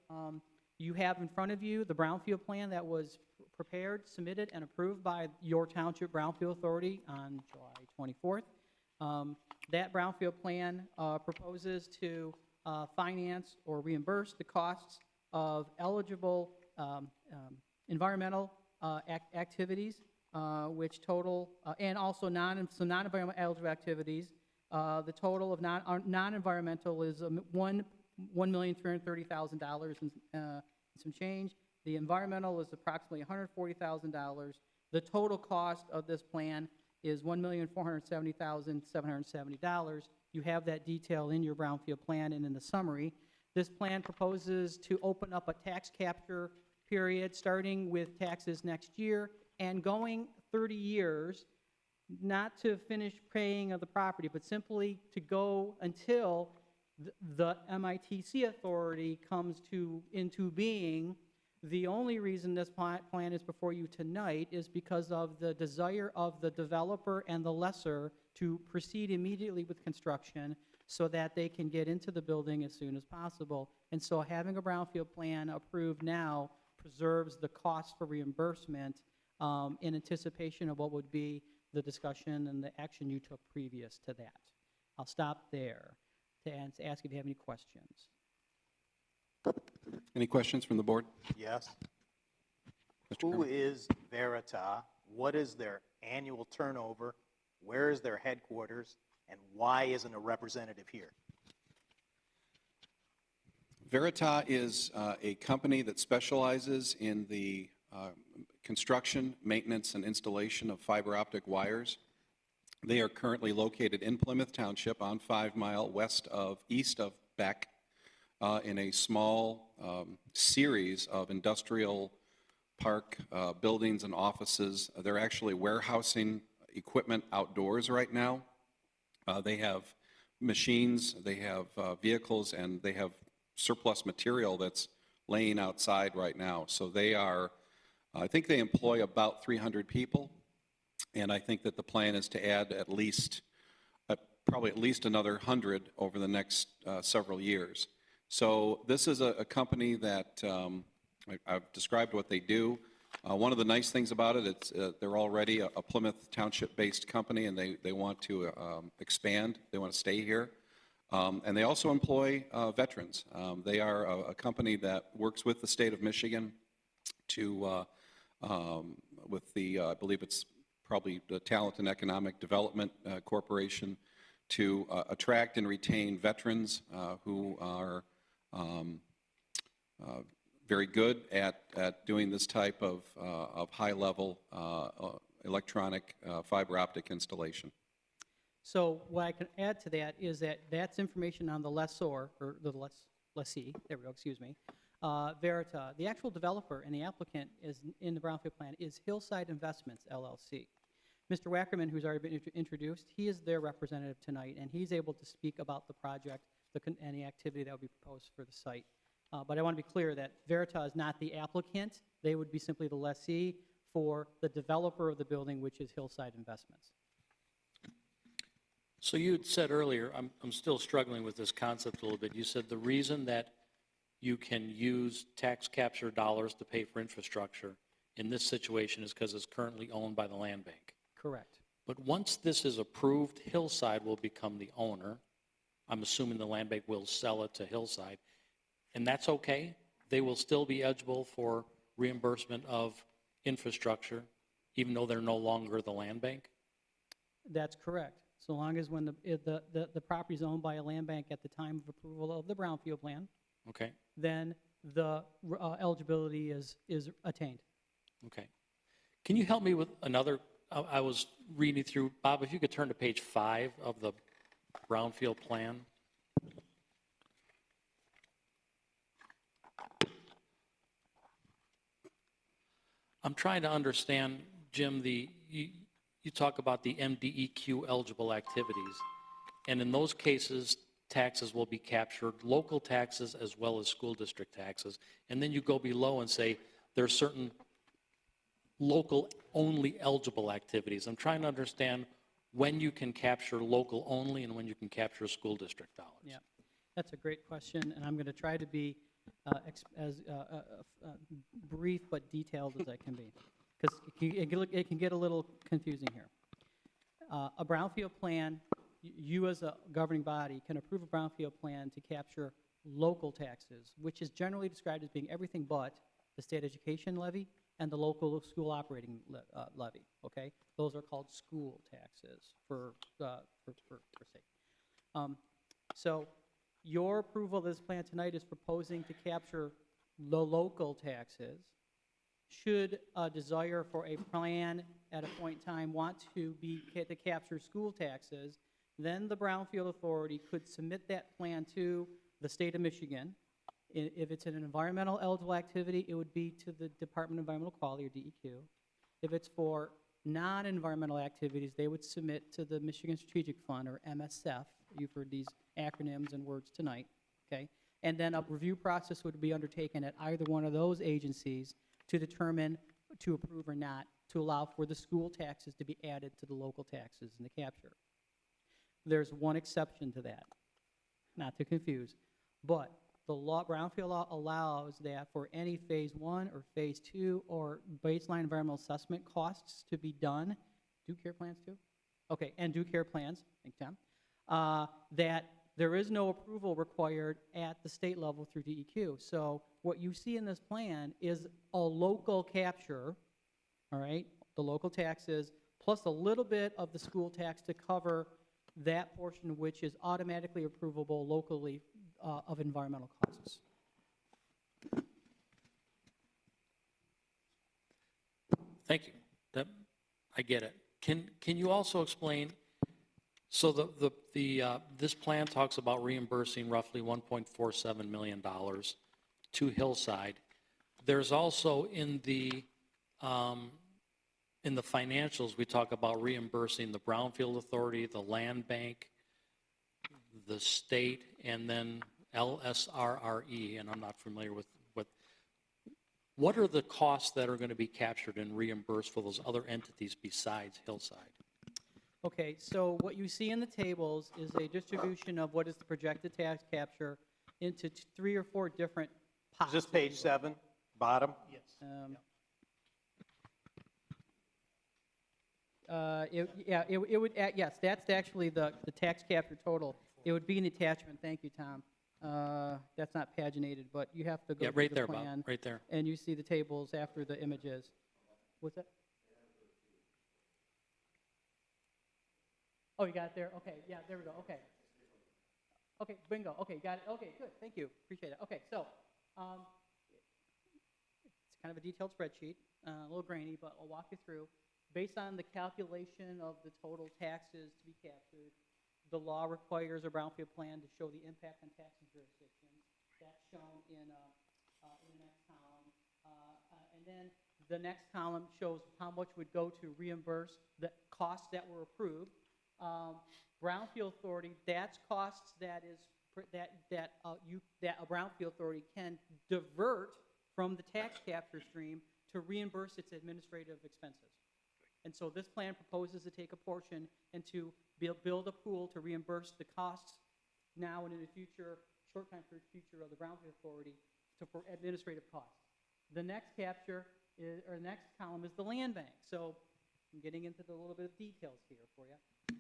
You have in front of you the brownfield plan that was prepared, submitted, and approved by your Township Brownfield Authority on July 24th. That brownfield plan proposes to finance or reimburse the costs of eligible environmental activities, which total, and also non-environmental eligible activities. The total of non-environmental is $1,330,000 and some change. The environmental is approximately $140,000. The total cost of this plan is $1,470,770. You have that detail in your brownfield plan and in the summary. This plan proposes to open up a tax capture period, starting with taxes next year and going 30 years, not to finish paying of the property, but simply to go until the MITC authority comes into being. The only reason this plan is before you tonight is because of the desire of the developer and the lessor to proceed immediately with construction so that they can get into the building as soon as possible. And so having a brownfield plan approved now preserves the cost for reimbursement in anticipation of what would be the discussion and the action you took previous to that. I'll stop there to ask if you have any questions. Any questions from the board? Yes. Mr. Who Kerman? is Verita? What is their annual turnover? Where is their headquarters? And why isn't a representative here? Verita is a company that specializes in the construction, maintenance, and installation of fiber optic wires. They are currently located in Plymouth Township on 5 Mile east of Beck in a small series of industrial park buildings and offices. They're actually warehousing equipment outdoors right now. They have machines, they have vehicles, and they have surplus material that's laying outside right now. So they are, I think they employ about 300 people, and I think that the plan is to add at least, probably at least another 100 over the next several years. So this is a company that I've described what they do. One of the nice things about it, they're already a Plymouth Township-based company, and they want to expand. They want to stay here. And they also employ veterans. They are a company that works with the state of Michigan to, with the, I believe it's probably the Talent and Economic Development Corporation, to attract and retain veterans who are very good at doing this type of high-level electronic fiber optic installation. So what I can add to that is that that's information on the lessor, or the lessee, there we go, excuse me, Verita. The actual developer and the applicant is in the brownfield plan is Hillside Investments, LLC. Mr. Wackerman, who's already been introduced, he is their representative tonight, and he's able to speak about the project and the activity that would be proposed for the site. But I want to be clear that Verita is not the applicant. They would be simply the lessee for the developer of the building, which is Hillside Investments. So you had said earlier, I'm still struggling with this concept a little bit. You said the reason that you can use tax capture dollars to pay for infrastructure in this situation is because it's currently owned by the land bank. Correct. But once this is approved, Hillside will become the owner. I'm assuming the land bank will sell it to Hillside. And that's okay? They will still be eligible for reimbursement of infrastructure, even though they're no longer the land bank? That's correct. So long as when the property is owned by a land bank at the time of approval of the brownfield plan, Okay, then the eligibility is attained. okay. Can you help me with another? I was reading through, Bob, if you could turn to page 5 of the brownfield plan. I'm trying to understand, Jim, you talk about the MDEQ eligible activities, and in those cases, taxes will be captured, local taxes as well as school district taxes, and then you go below and say there are certain local-only eligible activities. I'm trying to understand when you can capture local only and when you can capture school district dollars. Yeah, that's a great question, and I'm going to try to be as brief but detailed as I can be, because it can get a little confusing here. A brownfield plan, you as a governing body can approve a brownfield plan to capture local taxes, which is generally described as being everything but the state education levy and the local school operating levy, okay? Those are called school taxes for state. So your approval of this plan tonight is proposing to capture the local taxes should a desire for a plan at a point in time want to capture school taxes, then the Brownfield Authority could submit that plan to the state of Michigan. If it's an environmental eligible activity, it would be to the Department of Environmental Quality, or DEQ. If it's for non-environmental activities, they would submit to the Michigan Strategic Fund, or MSF. You've heard these acronyms and words tonight, okay? And then a review process would be undertaken at either one of those agencies to determine to approve or not to allow for the school taxes to be added to the local taxes in the capture. There's one exception to that, not to confuse, but the Brownfield law allows that for any phase 1 or phase 2 or baseline environmental assessment costs to be done, do care plans too? Okay, and do care plans, thank you, Tom, that there is no approval required at the state level through DEQ. So what you see in this plan is a local capture, all right, the local taxes, plus a little bit of the school tax to cover that portion which is automatically approvable locally of environmental causes. Thank you. I get it. Can you also explain, so this plan talks about reimbursing roughly $1.47 million to Hillside. There's also in the financials, we talk about reimbursing the Brownfield Authority, the Land Bank, the state, and then LSRRE, and I'm not familiar with what are the costs that are going to be captured and reimbursed for those other entities besides Hillside? Okay, so what you see in the tables is a distribution of what is the projected tax capture into 3 or 4 different pots. Is this page 7, bottom? Yes. It would, yes, that's actually the tax capture total. It would be an attachment. Thank you, Tom. That's not paginated, but you have to go Yeah, right to the there, plan. Bob, right there. And you see the tables after the images. What's that? Oh, you got it there? Okay, yeah, there we go, okay. Okay, bingo, okay, got it, okay, good, thank you, appreciate it. Okay, so, it's kind of a detailed spreadsheet, a little grainy, but I'll walk you through. Based on the calculation of the total taxes to be captured, the law requires a brownfield plan to show the impact on taxing jurisdictions. That's shown in the next column. And then the next column shows how much would go to reimburse the costs that were approved. Brownfield Authority, that's costs that a Brownfield Authority can divert from the tax capture stream to reimburse its administrative expenses. And so this plan proposes to take a portion and to build a pool to reimburse the costs now and in the future, short time period future of the Brownfield Authority for administrative costs. The next capture is, or the next column is the land bank. So I'm getting into the little bit of details here for you.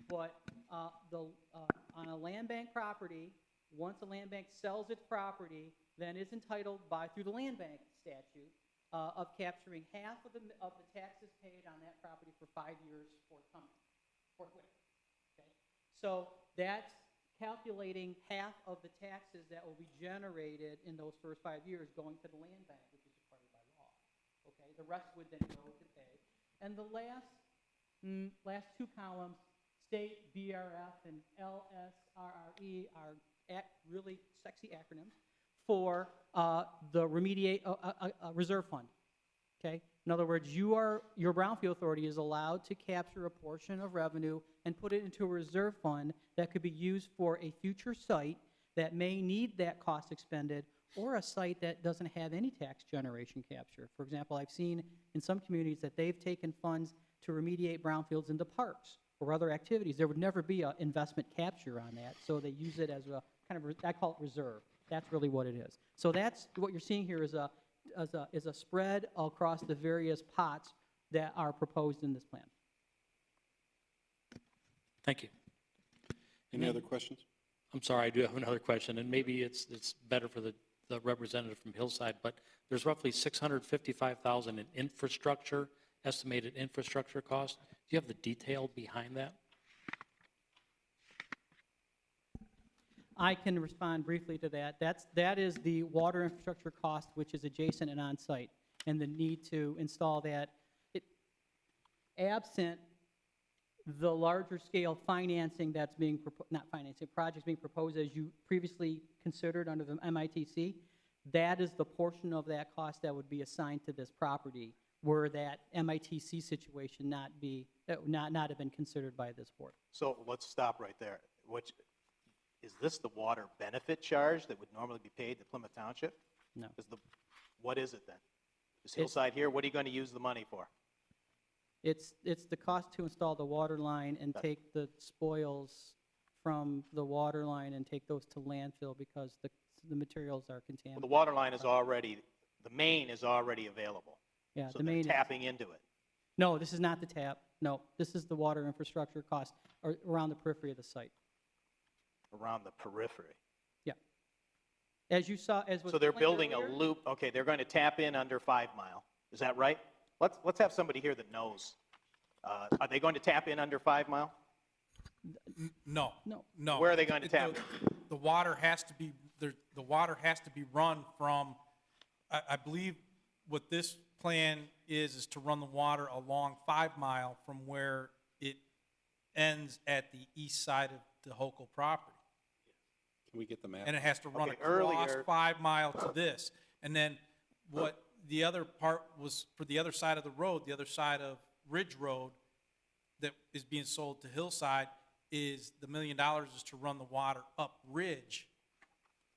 But on a land bank property, once a land bank sells its property, then is entitled through the land bank statute of capturing half of the taxes paid on that property for 5 years forthwith. Okay? So that's calculating half of the taxes that will be generated in those first 5 years going to the land bank, which is required by law. Okay? The rest would then go to pay. And the last 2 columns, state, BRF, and LSRRE are really sexy acronyms for the reserve fund. Okay? In other words, your Brownfield Authority is allowed to capture a portion of revenue and put it into a reserve fund that could be used for a future site that may need that cost expended, or a site that doesn't have any tax generation capture. For example, I've seen in some communities that they've taken funds to remediate brownfields into parks or other activities. There would never be an investment capture on that, so they use it as a kind of, I call it reserve. That's really what it is. So that's what you're seeing here is a spread across the various pots that are proposed in this plan. Thank you. Any other questions? I'm sorry, I do have another question, and maybe it's better for the representative from Hillside, but there's roughly $655,000 in infrastructure, estimated infrastructure cost. Do you have the detail behind that? I can respond briefly to that. That is the water infrastructure cost, which is adjacent and on-site. and the need to install that. Absent the larger scale financing that's being, not financing, projects being proposed as you previously considered under the MITC, that is the portion of that cost that would be assigned to this property, were that MITC situation not have been considered by this board. So let's stop right there. Is this the water benefit charge that would normally be paid to Plymouth Township? No. What is it then? Is Hillside here, what are you going to use the money for? It's the cost to install the water line and take the spoils from the water line and take those to landfill because the materials are Well, contaminated. the water line is already, the main is already available. Yeah, So the they're main. tapping into it. No, this is not the tap. No, this is the water infrastructure cost around the periphery of the site. Around the periphery. Yeah. As you saw, as was So they're explained building a earlier, loop, okay, they're going to tap in under 5 Mile. Is that right? Let's have somebody here that knows. Are they going to tap in under 5 Mile? No. No. No. Where are they going to tap? The water has to be, the water has to be run from, I believe what this plan is to run the water along 5 Mile from where it ends at the east side of the Hokel property. Can we get the map? And it has to run Okay, across earlier- 5 Mile to this. And then what the other part was for the other side of the road, the other side of Ridge Road that is being sold to Hillside is the $1 million is to run the water up Ridge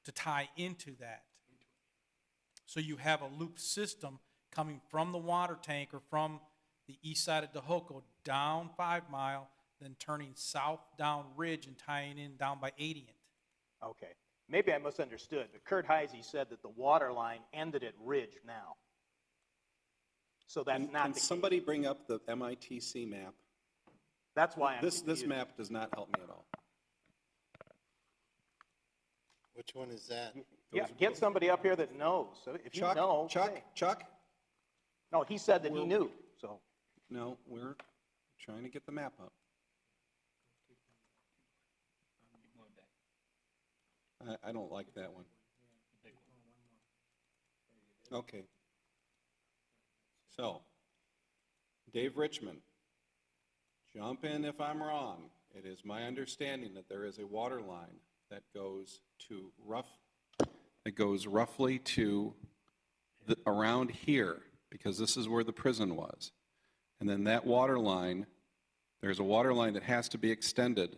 to tie into that. So you have a loop system coming from the water tank or from the east side of Hokel down 5 Mile, then turning south down Ridge and tying in down by 80th. Okay. Maybe I misunderstood, but Kurt Heisey said that the water line ended at Ridge now. So that's not Can the case. somebody bring up the MITC map? That's why I'm This confused. map does not help me at all. Which one is that? Yeah, get somebody up here that knows. So if you know, say. Chuck? No, he said that he knew, so. No, we're trying to get the map up. I don't like that one. Okay. So, Dave Richmond, jump in if I'm wrong. It is my understanding that there is a water line that goes roughly to around here, because this is where the prison was. And then that water line, there's a water line that has to be extended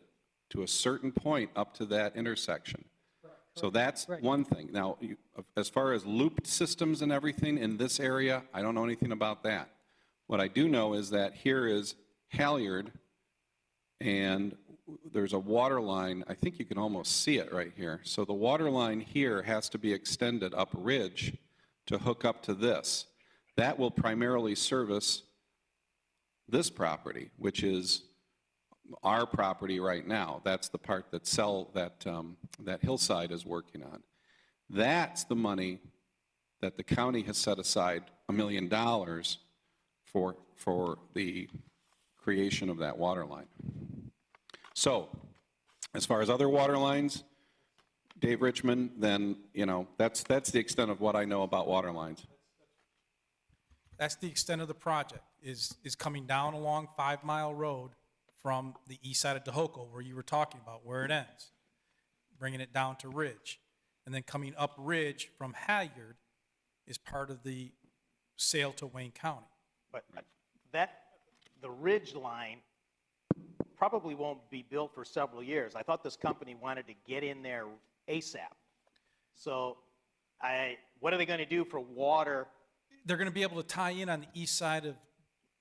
to a certain point up to that intersection. So that's one thing. Now, as far as looped systems and everything in this area, I don't know anything about that. What I do know is that here is Halyard, and there's a water line. I think you can almost see it right here. So the water line here has to be extended up Ridge to hook up to this. That will primarily service this property, which is our property right now. That's the part that that Hillside is working on. That's the money that the county has set aside $1 million for the creation of that water line. So, as far as other water lines, Dave Richmond, then, that's the extent of what I know about water lines. That's the extent of the project, is coming down along 5 Mile Road from the east side of Hokel, where you were talking about, where it ends, bringing it down to Ridge. And then coming up Ridge from Halyard is part of the sale to Wayne County. But the Ridge line probably won't be built for several years. I thought this company wanted to get in there ASAP. So what are they going to do for water? They're going to be able to tie in on the east side of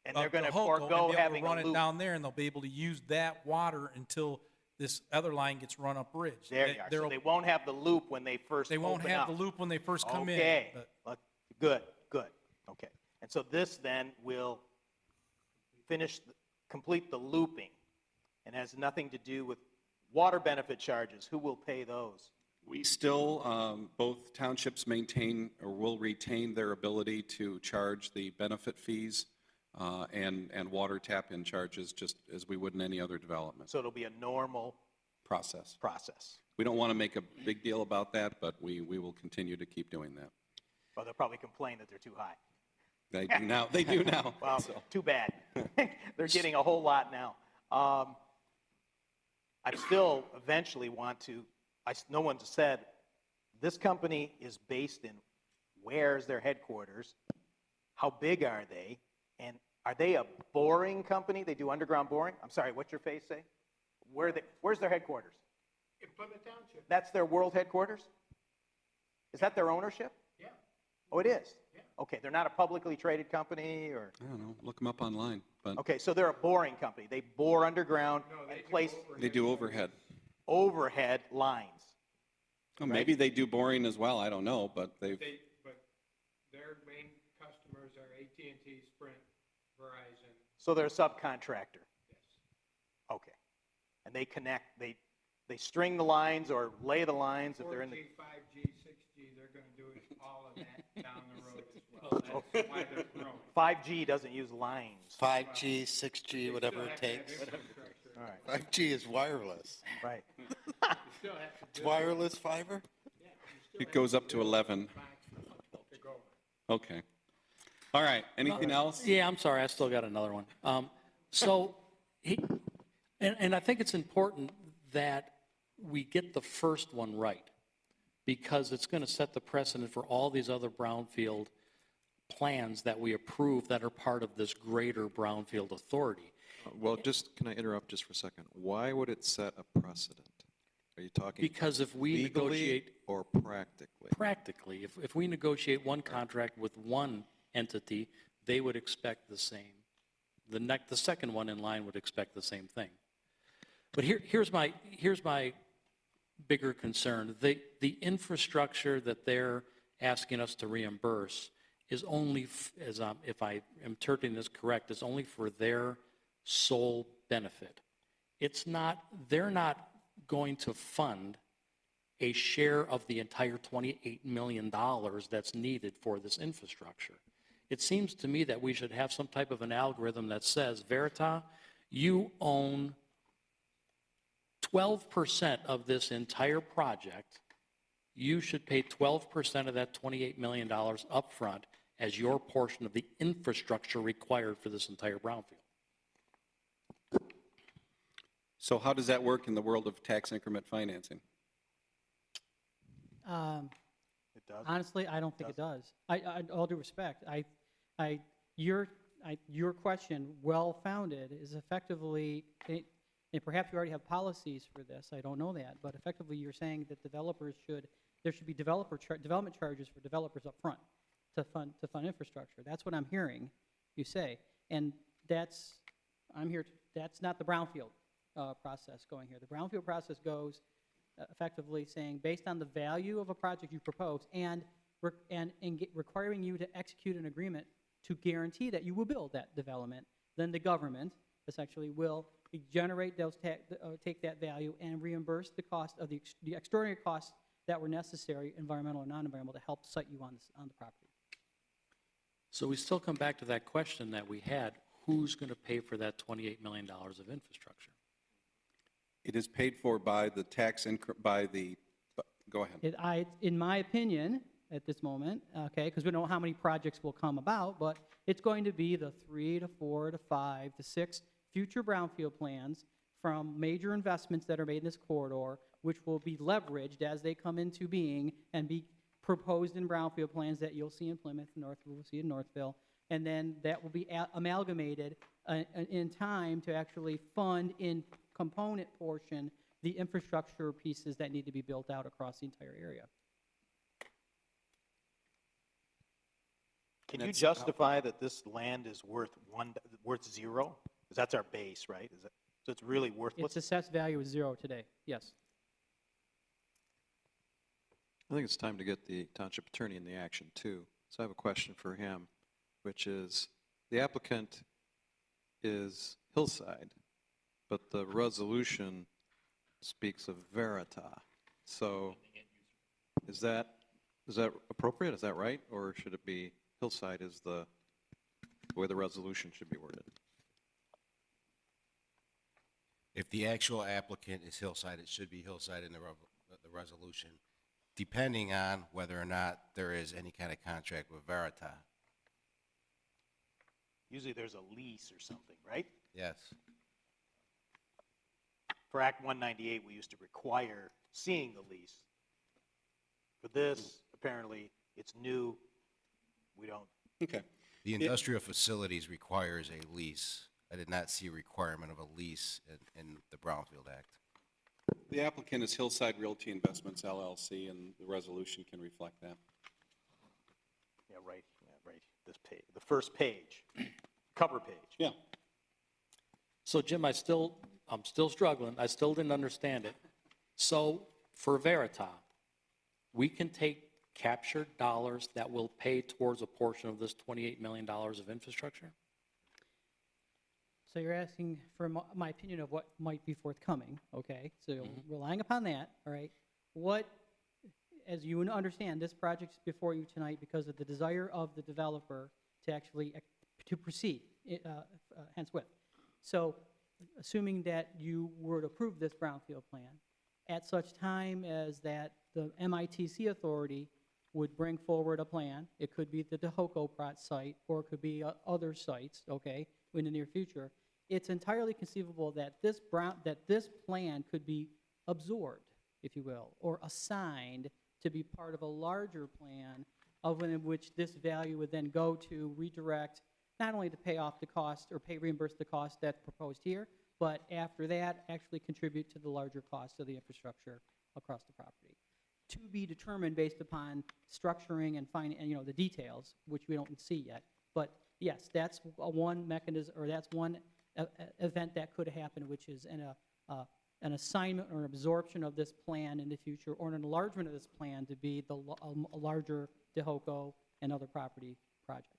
And they're going to Hokel and forego be able having to run a it loop. down there, and they'll be able to use that water until this other line gets run up Ridge. There you are. So they won't have the loop when they first They won't open have up. the loop when they first come in. Okay. but- Good. Okay. And so this then will complete the looping and has nothing to do with water benefit charges. Who will pay those? We still, both townships maintain or will retain their ability to charge the benefit fees and water tap-in charges just as we would in any other development So it'll be a normal process. process. We don't want to make a big deal about that, but we will continue to keep doing that. Well, they'll probably complain that they're too high. They do now. They do now. Well, So, too bad. They're getting a whole lot now. I still eventually want to, no one's said, this company is based in, where's their headquarters? How big are they? And are they a boring company? They do underground boring? I'm sorry, what's your face say? Where's their headquarters? In Plymouth Township. That's their world headquarters? Is that their ownership? Yeah. Oh, it is? Yeah. Okay, they're not a publicly traded company or? I don't know. Look them up online. But Okay, so they're a boring company. They bore underground and place they do overhead. overhead lines. Well, maybe they do boring as well. I don't know, but they've. But their main customers are AT&T, Sprint, Verizon. So they're a subcontractor. Yes. Okay. And they connect, they string the lines or lay the lines if they're in the. 4G, 5G, 6G, they're going to do all of that down the road as well. That's why they're growing. 5G doesn't use lines. 5G, 6G, whatever it takes. All right, 5G is wireless. right. It's wireless fiber? It goes up to 11. Okay. All right. Anything else? Yeah, I'm sorry, I still got another one. And I think it's important that we get the first one right, because it's going to set the precedent for all these other brownfield plans that we approve that are part of this greater brownfield authority. Well, can I interrupt just for a second? Why would it set a precedent? Are you talking Because if we legally negotiate or practically? practically, if we negotiate one contract with one entity, they would expect the same. The second one in line would expect the same thing. But here's my bigger concern. The infrastructure that they're asking us to reimburse is only, if I am interpreting this correct, is only for their sole benefit. They're not going to fund a share of the entire $28 million that's needed for this infrastructure. It seems to me that we should have some type of an algorithm that says, Verita, you own 12% of this entire project. You should pay 12% of that $28 million up front as your portion of the infrastructure required for this entire brownfield. So how does that work in the world of tax increment financing? It does. Honestly, I don't think it does. All due respect, your question, well-founded, is effectively, and perhaps you already have policies for this, I don't know that, but effectively you're saying that there should be development charges for developers up front to fund infrastructure. That's what I'm hearing you say. And that's not the brownfield process going here. The brownfield process goes effectively saying, based on the value of a project you propose and requiring you to execute an agreement to guarantee that you will build that development, then the government essentially will generate those take that value and reimburse the cost of the extraordinary costs that were necessary, environmental or non-environmental, to help site you on the property. So we still come back to that question that we had: who's going to pay for that $28 million of infrastructure? It is paid for by the go ahead. In my opinion, at this moment, okay, because we don't know how many projects will come about, but it's going to be the 3 to 4 to 5 to 6 future brownfield plans from major investments that are made in this corridor, which will be leveraged as they come into being and be proposed in brownfield plans that you'll see in Plymouth, Northville, we'll see in Northville, and then that will be amalgamated in time to actually fund in component portion the infrastructure pieces that need to be built out across the entire area. Can you justify that this land is worth zero? Because that's our base, right? So it's really worthless? Its assessed value is 0 today, yes. I think it's time to get the township attorney in the action too. So I have a question for him, which is, the applicant is Hillside, but the resolution speaks of Verita. So is that appropriate? Is that right? Or should it be Hillside is the way the resolution should be worded? If the actual applicant is Hillside, it should be Hillside in the resolution, depending on whether or not there is any kind of contract with Verita. Usually there's a lease or something, right? Yes. For Act 198, we used to require seeing the lease. For this, apparently, it's new. We don't. Okay. The industrial facilities requires a lease. I did not see a requirement of a lease in the Brownfield Act. The applicant is Hillside Realty Investments LLC, and the resolution can reflect that. Yeah, right. This page, the first page, cover page. Yeah. So Jim, I'm still struggling. I still didn't understand it. So for Verita, we can take captured dollars that will pay towards a portion of this $28 million of infrastructure? So you're asking for my opinion of what might be forthcoming, okay? So relying upon that, all right, what, as you understand, this project's before you tonight because of the desire of the developer to actually, to proceed, henceforth. So assuming that you were to approve this brownfield plan, at such time as that the MITC authority would bring forward a plan, it could be the Dehoko site, or it could be other sites, okay, in the near future, it's entirely conceivable that this plan could be absorbed, if you will, or assigned to be part of a larger plan of in which this value would then go to redirect, not only to pay off the cost or reimburse the cost that's proposed here, but after that, actually contribute to the larger cost of the infrastructure across the property. To be determined based upon structuring and the details, which we don't see yet. But yes, that's one mechanism, or that's one event that could happen, which is an assignment or an absorption of this plan in the future, or an enlargement of this plan to be a larger Dehoko and other property project.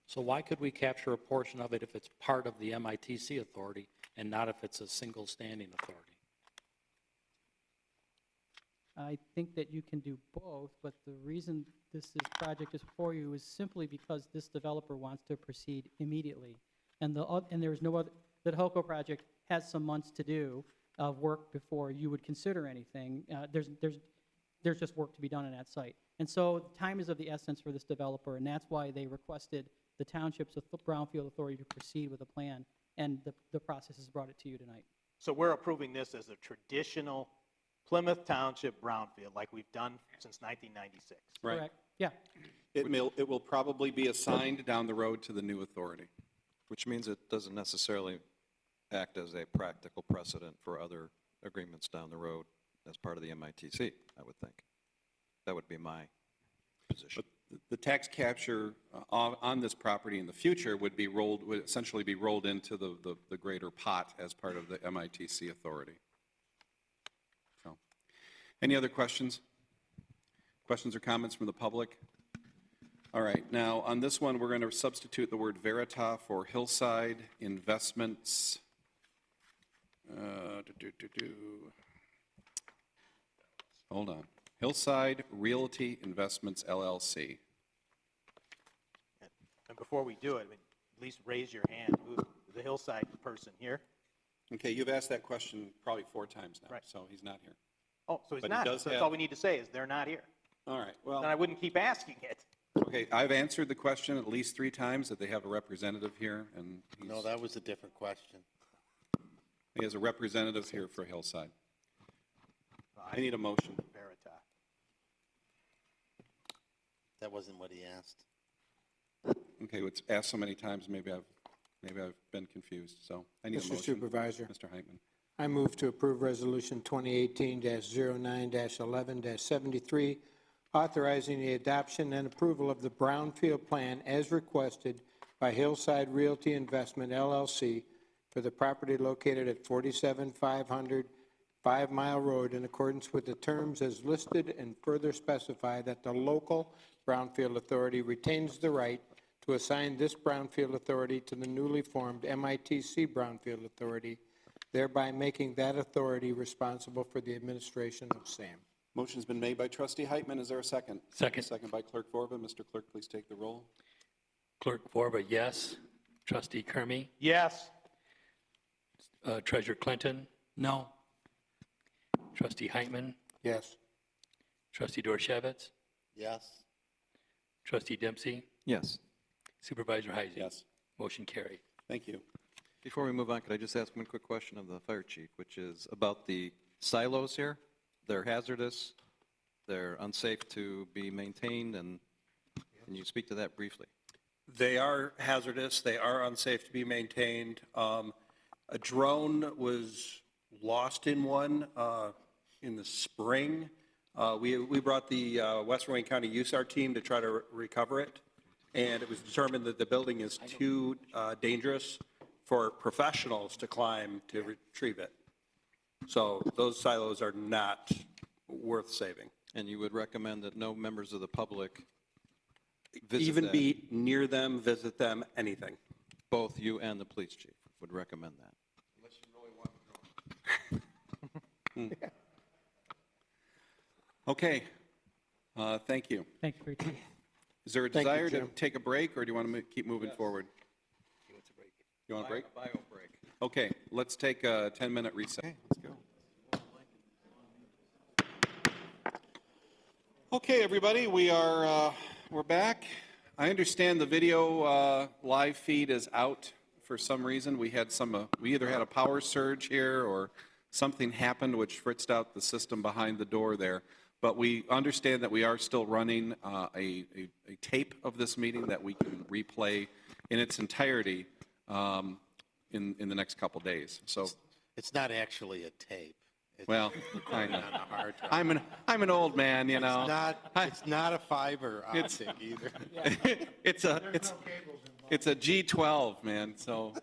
So why could we capture a portion of it if it's part of the MITC authority and not if it's a single standing authority? I think that you can do both, but the reason this project is before you is simply because this developer wants to proceed immediately. And there's no other, the Dehoko project has some months to do of work before you would consider anything. There's just work to be done on that site. And so time is of the essence for this developer, and that's why they requested the township's brownfield authority to proceed with a plan, and the process has brought it to you tonight. So we're approving this as a traditional Plymouth Township brownfield, like we've done since 1996. Right. Correct? Yeah. It will probably be assigned down the road to the new authority. Which means it doesn't necessarily act as a practical precedent for other agreements down the road as part of the MITC, I would think. That would be my position. But the tax capture on this property in the future would essentially be rolled into the greater pot as part of the MITC authority. So, any other questions? Questions or comments from the public? All right, now on this one, we're going to substitute the word Verita for Hillside Investments. Hold on. Hillside Realty Investments LLC. And before we do it, at least raise your hand. Who's the Hillside person here? Okay, you've asked that question probably 4 times now, Right. so he's not here. Oh, so he's But he not. does So that's have- all we need to say is they're not here. All right, well. Then I wouldn't keep asking it. Okay, I've answered the question at least 3 times that they have a representative here, and No, that was a different question. he has a representative here for Hillside. I need a motion. Verita. That wasn't what he asked. Okay, it's asked so many times, maybe I've been confused, so I need a Mr. motion. Supervisor. Mr. Heitman. I move to approve Resolution 2018-09-11-73, authorizing the adoption and approval of the Brownfield Plan as requested by Hillside Realty Investment LLC for the property located at 47500 5 Mile Road in accordance with the terms as listed, and further specify that the local Brownfield Authority retains the right to assign this Brownfield Authority to the newly formed MITC Brownfield Authority, thereby making that authority responsible for the administration of SAM. Motion's been made by Trustee Heitman. Is there a second? Second. Second by Clerk Vorba. Mr. Clerk, please take the roll. Clerk Vorba, yes. Trustee Kermy? Yes. Treasurer Clinton? No. Trustee Heitman? Yes. Trustee Dorchevitz? Yes? Trustee Dempsey? Yes. Supervisor Heisey? Yes. Motion carried. Thank you. Before we move on, could I just ask one quick question of the fire chief, which is about the silos here? They're hazardous, they're unsafe to be maintained, and can you speak to that briefly? They are hazardous, they are unsafe to be maintained. A drone was lost in one in the spring. We brought the Western Wayne County USAR team to try to recover it, and it was determined that the building is too dangerous for professionals to climb to retrieve it. So those silos are not worth saving. And you would recommend that no members of the public visit Even that? be near them, visit them, anything. Both you and the police chief would recommend that? Unless you really want to know. Okay. Thank you. Thank you for your time. Is there a Thank you, desire to Jim. take a break, or do you want to keep moving forward? He wants a break. You want a break? Bio break. Okay, let's take a 10-minute recess. Okay, let's go. Okay, everybody, we're back. I understand the video live feed is out for some reason. We either had a power surge here or something happened which fritzed out the system behind the door there. But we understand that we are still running a tape of this meeting that we can replay in its entirety in the next couple days. So, It's not actually a tape. It's well, I recorded know. on a hard drive. I'm an old man, you know. It's not a fiber optic either. It's a G12, man. So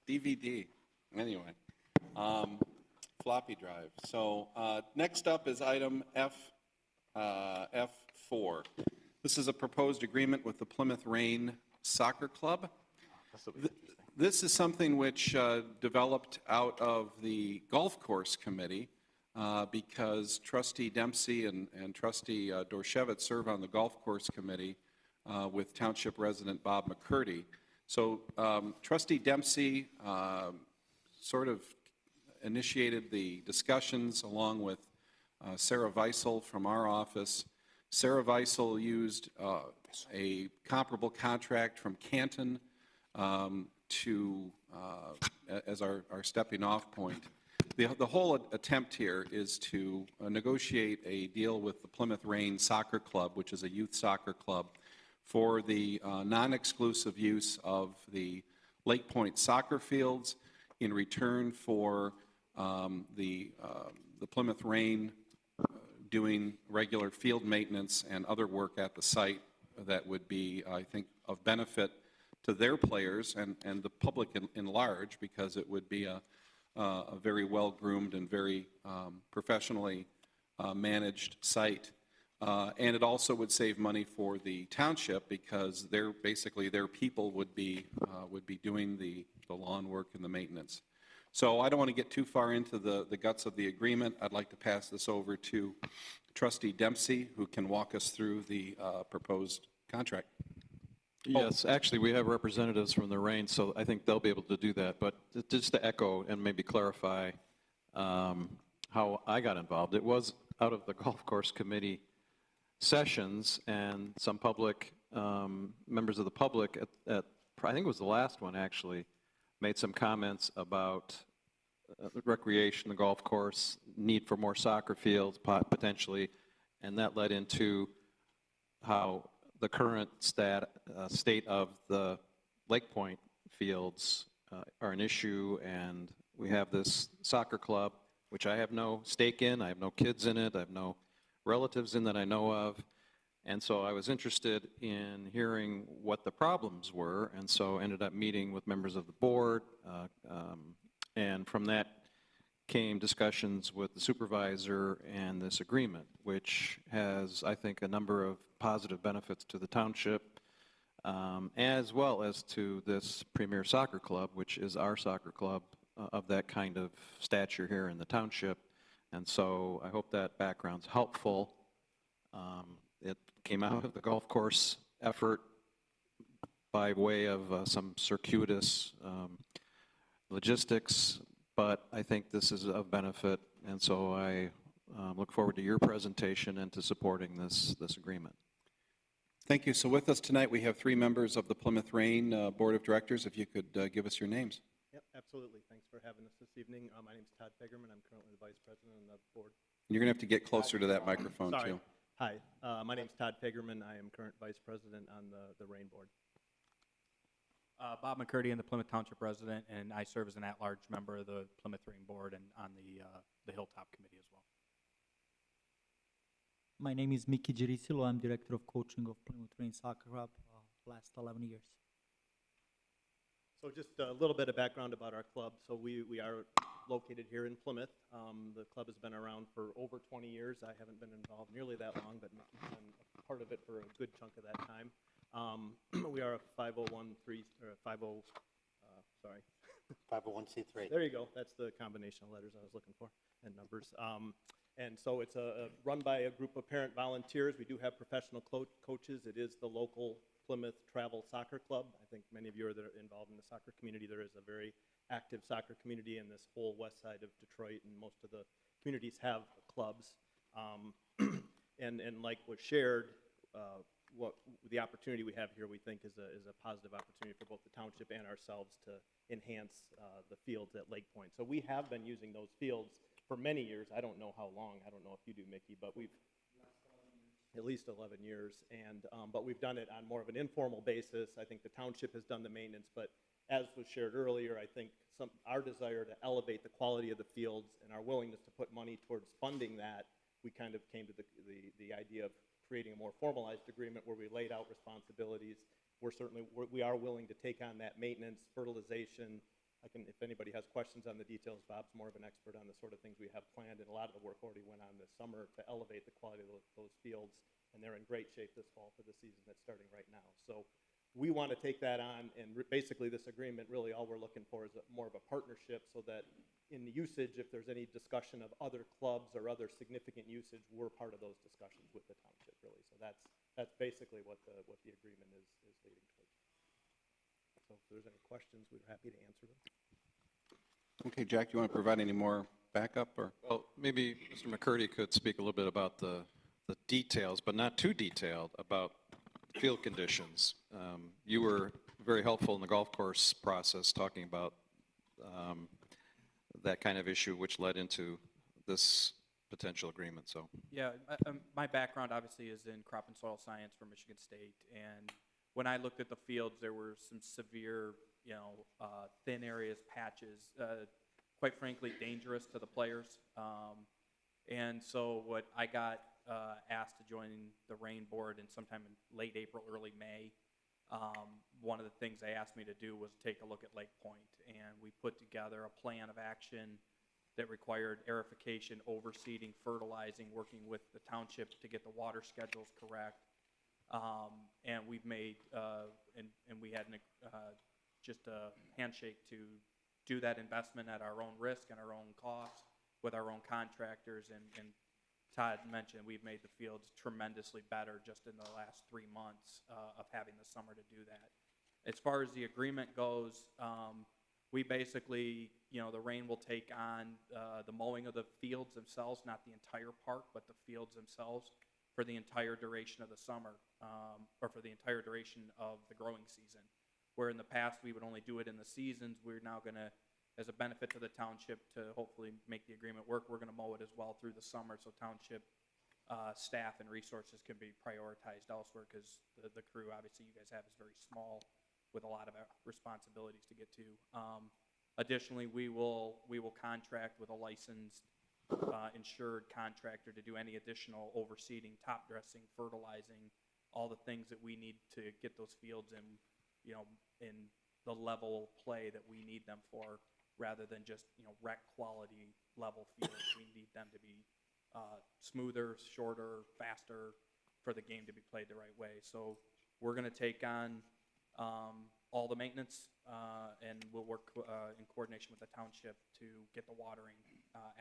DVD. Anyway, floppy drive. So next up is item F4. This is a proposed agreement with the Plymouth Rain Soccer Club. This is something which developed out of the golf course committee because Trustee Dempsey and Trustee Dorshevitz serve on the golf course committee with Township resident Bob McCurdy. So Trustee Dempsey sort of initiated the discussions along with Sarah Weissel from our office. Sarah Weissel used a comparable contract from Canton as our stepping off point. The whole attempt here is to negotiate a deal with the Plymouth Rain Soccer Club, which is a youth soccer club, for the non-exclusive use of the Lake Point soccer fields in return for the Plymouth Rain doing regular field maintenance and other work at the site that would be, I think, of benefit to their players and the public in large, because it would be a very well-groomed and very professionally managed site. And it also would save money for the township because their people would be doing the lawn work and the maintenance. So I don't want to get too far into the guts of the agreement. I'd like to pass this over to Trustee Dempsey, who can walk us through the proposed contract. Yes, actually, we have representatives from the Rain, so I think they'll be able to do that. But just to echo and maybe clarify how I got involved, it was out of the golf course committee sessions, and some public members of the public at I think it was the last one actually made some comments about recreation, the golf course, need for more soccer fields potentially, and that led into how the current state of the Lake Point fields are an issue, and we have this soccer club, which I have no stake in, I have no kids in it, I have no relatives in that I know of, and so I was interested in hearing what the problems were, and so ended up meeting with members of the board, and from that came discussions with the supervisor and this agreement, which has, I think, a number of positive benefits to the township, as well as to this premier soccer club, which is our soccer club of that kind of stature here in the township. And so I hope that background's helpful. It came out of the golf course effort by way of some circuitous logistics, but I think this is of benefit, and so I look forward to your presentation and to supporting this agreement. Thank you. So with us tonight, we have 3 members of the Plymouth Rain Board of Directors. If you could give us your names. Yep, absolutely. Thanks for having us this evening. My name's Todd Fegerman. I'm currently the Vice President of the board. You're going to have to get closer to that microphone, Sorry. too. Hi, my name's Todd Fegerman. I am current Vice President on the Rain Board. Bob McCurdy, I'm the Plymouth Township resident, and I serve as an at-large member of the Plymouth Rain Board and on the Hilltop Committee as well. My name is Mickey Gerisilo. I'm Director of Coaching of Plymouth Rain Soccer Club last 11 years. So just a little bit of background about our club. So we are located here in Plymouth. The club has been around for over 20 years. I haven't been involved nearly that long, but Mickey's been a part of it for a good chunk of that time. We are a 501c3. There you go. That's the combination of letters I was looking for and numbers. And so it's run by a group of parent volunteers. We do have professional coaches. It is the local Plymouth Travel Soccer Club. I think many of you are involved in the soccer community. There is a very active soccer community in this whole west side of Detroit, and most of the communities have clubs. And like was shared, what the opportunity we have here, we think, is a positive opportunity for both the township and ourselves to enhance the fields at Lake Point. So we have been using those fields for many years. I don't know how long. I don't know if you do, Mickey, but we've at least 11 years. And but we've done it on more of an informal basis. I think the township has done the maintenance, but as was shared earlier, I think our desire to elevate the quality of the fields and our willingness to put money towards funding that, we kind of came to the idea of creating a more formalized agreement where we laid out responsibilities. We are willing to take on that maintenance, fertilization. If anybody has questions on the details, Bob's more of an expert on the sort of things we have planned, and a lot of the work already went on this summer to elevate the quality of those fields, and they're in great shape this fall for the season that's starting right now. So we want to take that on, and basically this agreement, really all we're looking for is more of a partnership, so that in the usage, if there's any discussion of other clubs or other significant usage, we're part of those discussions with the township, really. So that's basically what the agreement is leading towards. So if there's any questions, we're happy to answer them. Okay, Jack, do you want to provide any more backup? Or? Well, maybe Mr. McCurdy could speak a little bit about the details, but not too detailed, about field conditions. You were very helpful in the golf course process talking about that kind of issue, which led into this potential agreement. So Yeah, my background obviously is in crop and soil science from Michigan State, and when I looked at the fields, there were some severe, thin areas, patches, quite frankly, dangerous to the players. And so what I got asked to join the Rain Board in sometime in late April, early May. One of the things they asked me to do was take a look at Lake Point, and we put together a plan of action that required aerification, overseeding, fertilizing, working with the township to get the water schedules correct. And we've made, and we had just a handshake to do that investment at our own risk and our own cost with our own contractors. And Todd mentioned we've made the fields tremendously better just in the last 3 months of having the summer to do that. As far as the agreement goes, we basically, the Rain will take on the mowing of the fields themselves, not the entire park, but the fields themselves, for the entire duration of the summer, or for the entire duration of the growing season. Where in the past we would only do it in the seasons, we're now going to, as a benefit to the township to hopefully make the agreement work, we're going to mow it as well through the summer, so township staff and resources can be prioritized elsewhere, because the crew, obviously, you guys have is very small with a lot of responsibilities to get to. Additionally, we will contract with a licensed insured contractor to do any additional overseeding, top dressing, fertilizing, all the things that we need to get those fields in the level play that we need them for, rather than just rec quality level fields. We need them to be smoother, shorter, faster for the game to be played the right way. So we're going to take on all the maintenance, and we'll work in coordination with the township to get the watering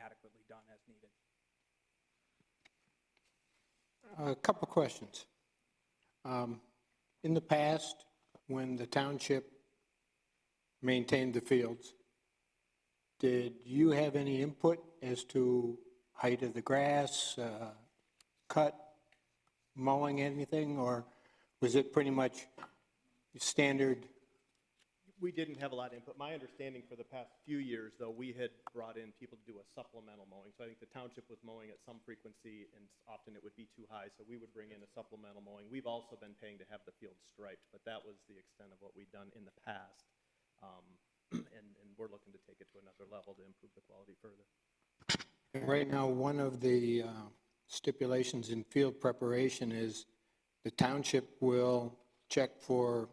adequately done as needed. A couple questions. In the past, when the township maintained the fields, did you have any input as to height of the grass, cut, mowing, anything, or Was it pretty much standard? We didn't have a lot of input. My understanding for the past few years, though, we had brought in people to do a supplemental mowing. So I think the township was mowing at some frequency, and often it would be too high, so we would bring in a supplemental mowing. We've also been paying to have the field striped, but that was the extent of what we'd done in the past. And we're looking to take it to another level to improve the quality further. Right now, one of the stipulations in field preparation is the township will check for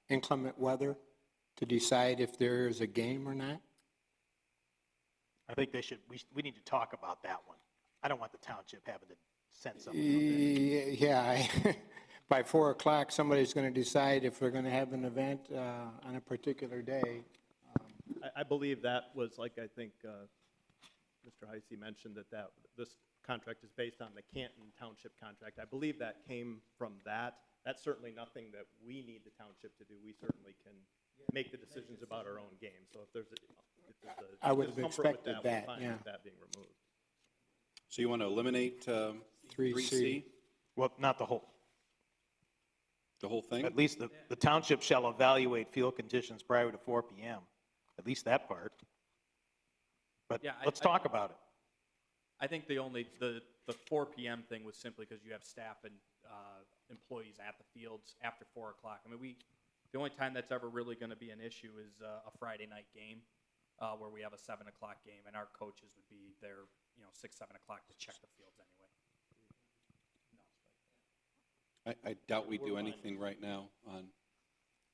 inclement weather to decide if there is a game or not? I think we need to talk about that one. I don't want the township having to send something out there. Yeah, by 4 o'clock, somebody's going to decide if we're going to have an event on a particular day. I believe that was, like I think Mr. Heisey mentioned, that this contract is based on the Canton Township contract. I believe that came from that. That's certainly nothing that we need the township to do. We certainly can make the decisions about our own game. So if there's a I would have discomfort with expected that, that, we're fine yeah. with that being removed. So you want to eliminate 3C? Well, not the whole. The whole thing? At least the township shall evaluate field conditions prior to 4 PM. At least that part. But Yeah, let's talk about it. I think the 4 PM thing was simply because you have staff and employees at the fields after 4 o'clock. I mean, the only time that's ever really going to be an issue is a Friday night game where we have a 7 o'clock game, and our coaches would be there, 6, 7 o'clock to check the fields anyway. I doubt we do anything right now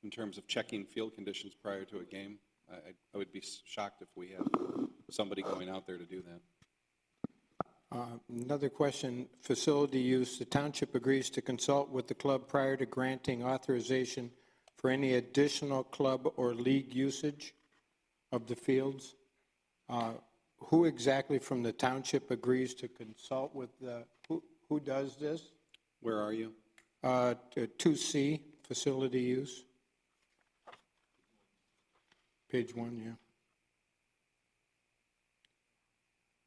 in terms of checking field conditions prior to a game. I would be shocked if we have somebody going out there to do that. Another question, facility use. The township agrees to consult with the club prior to granting authorization for any additional club or league usage of the fields. Who exactly from the township agrees to consult with who does this? Where are you? 2C, facility use. Page 1, yeah.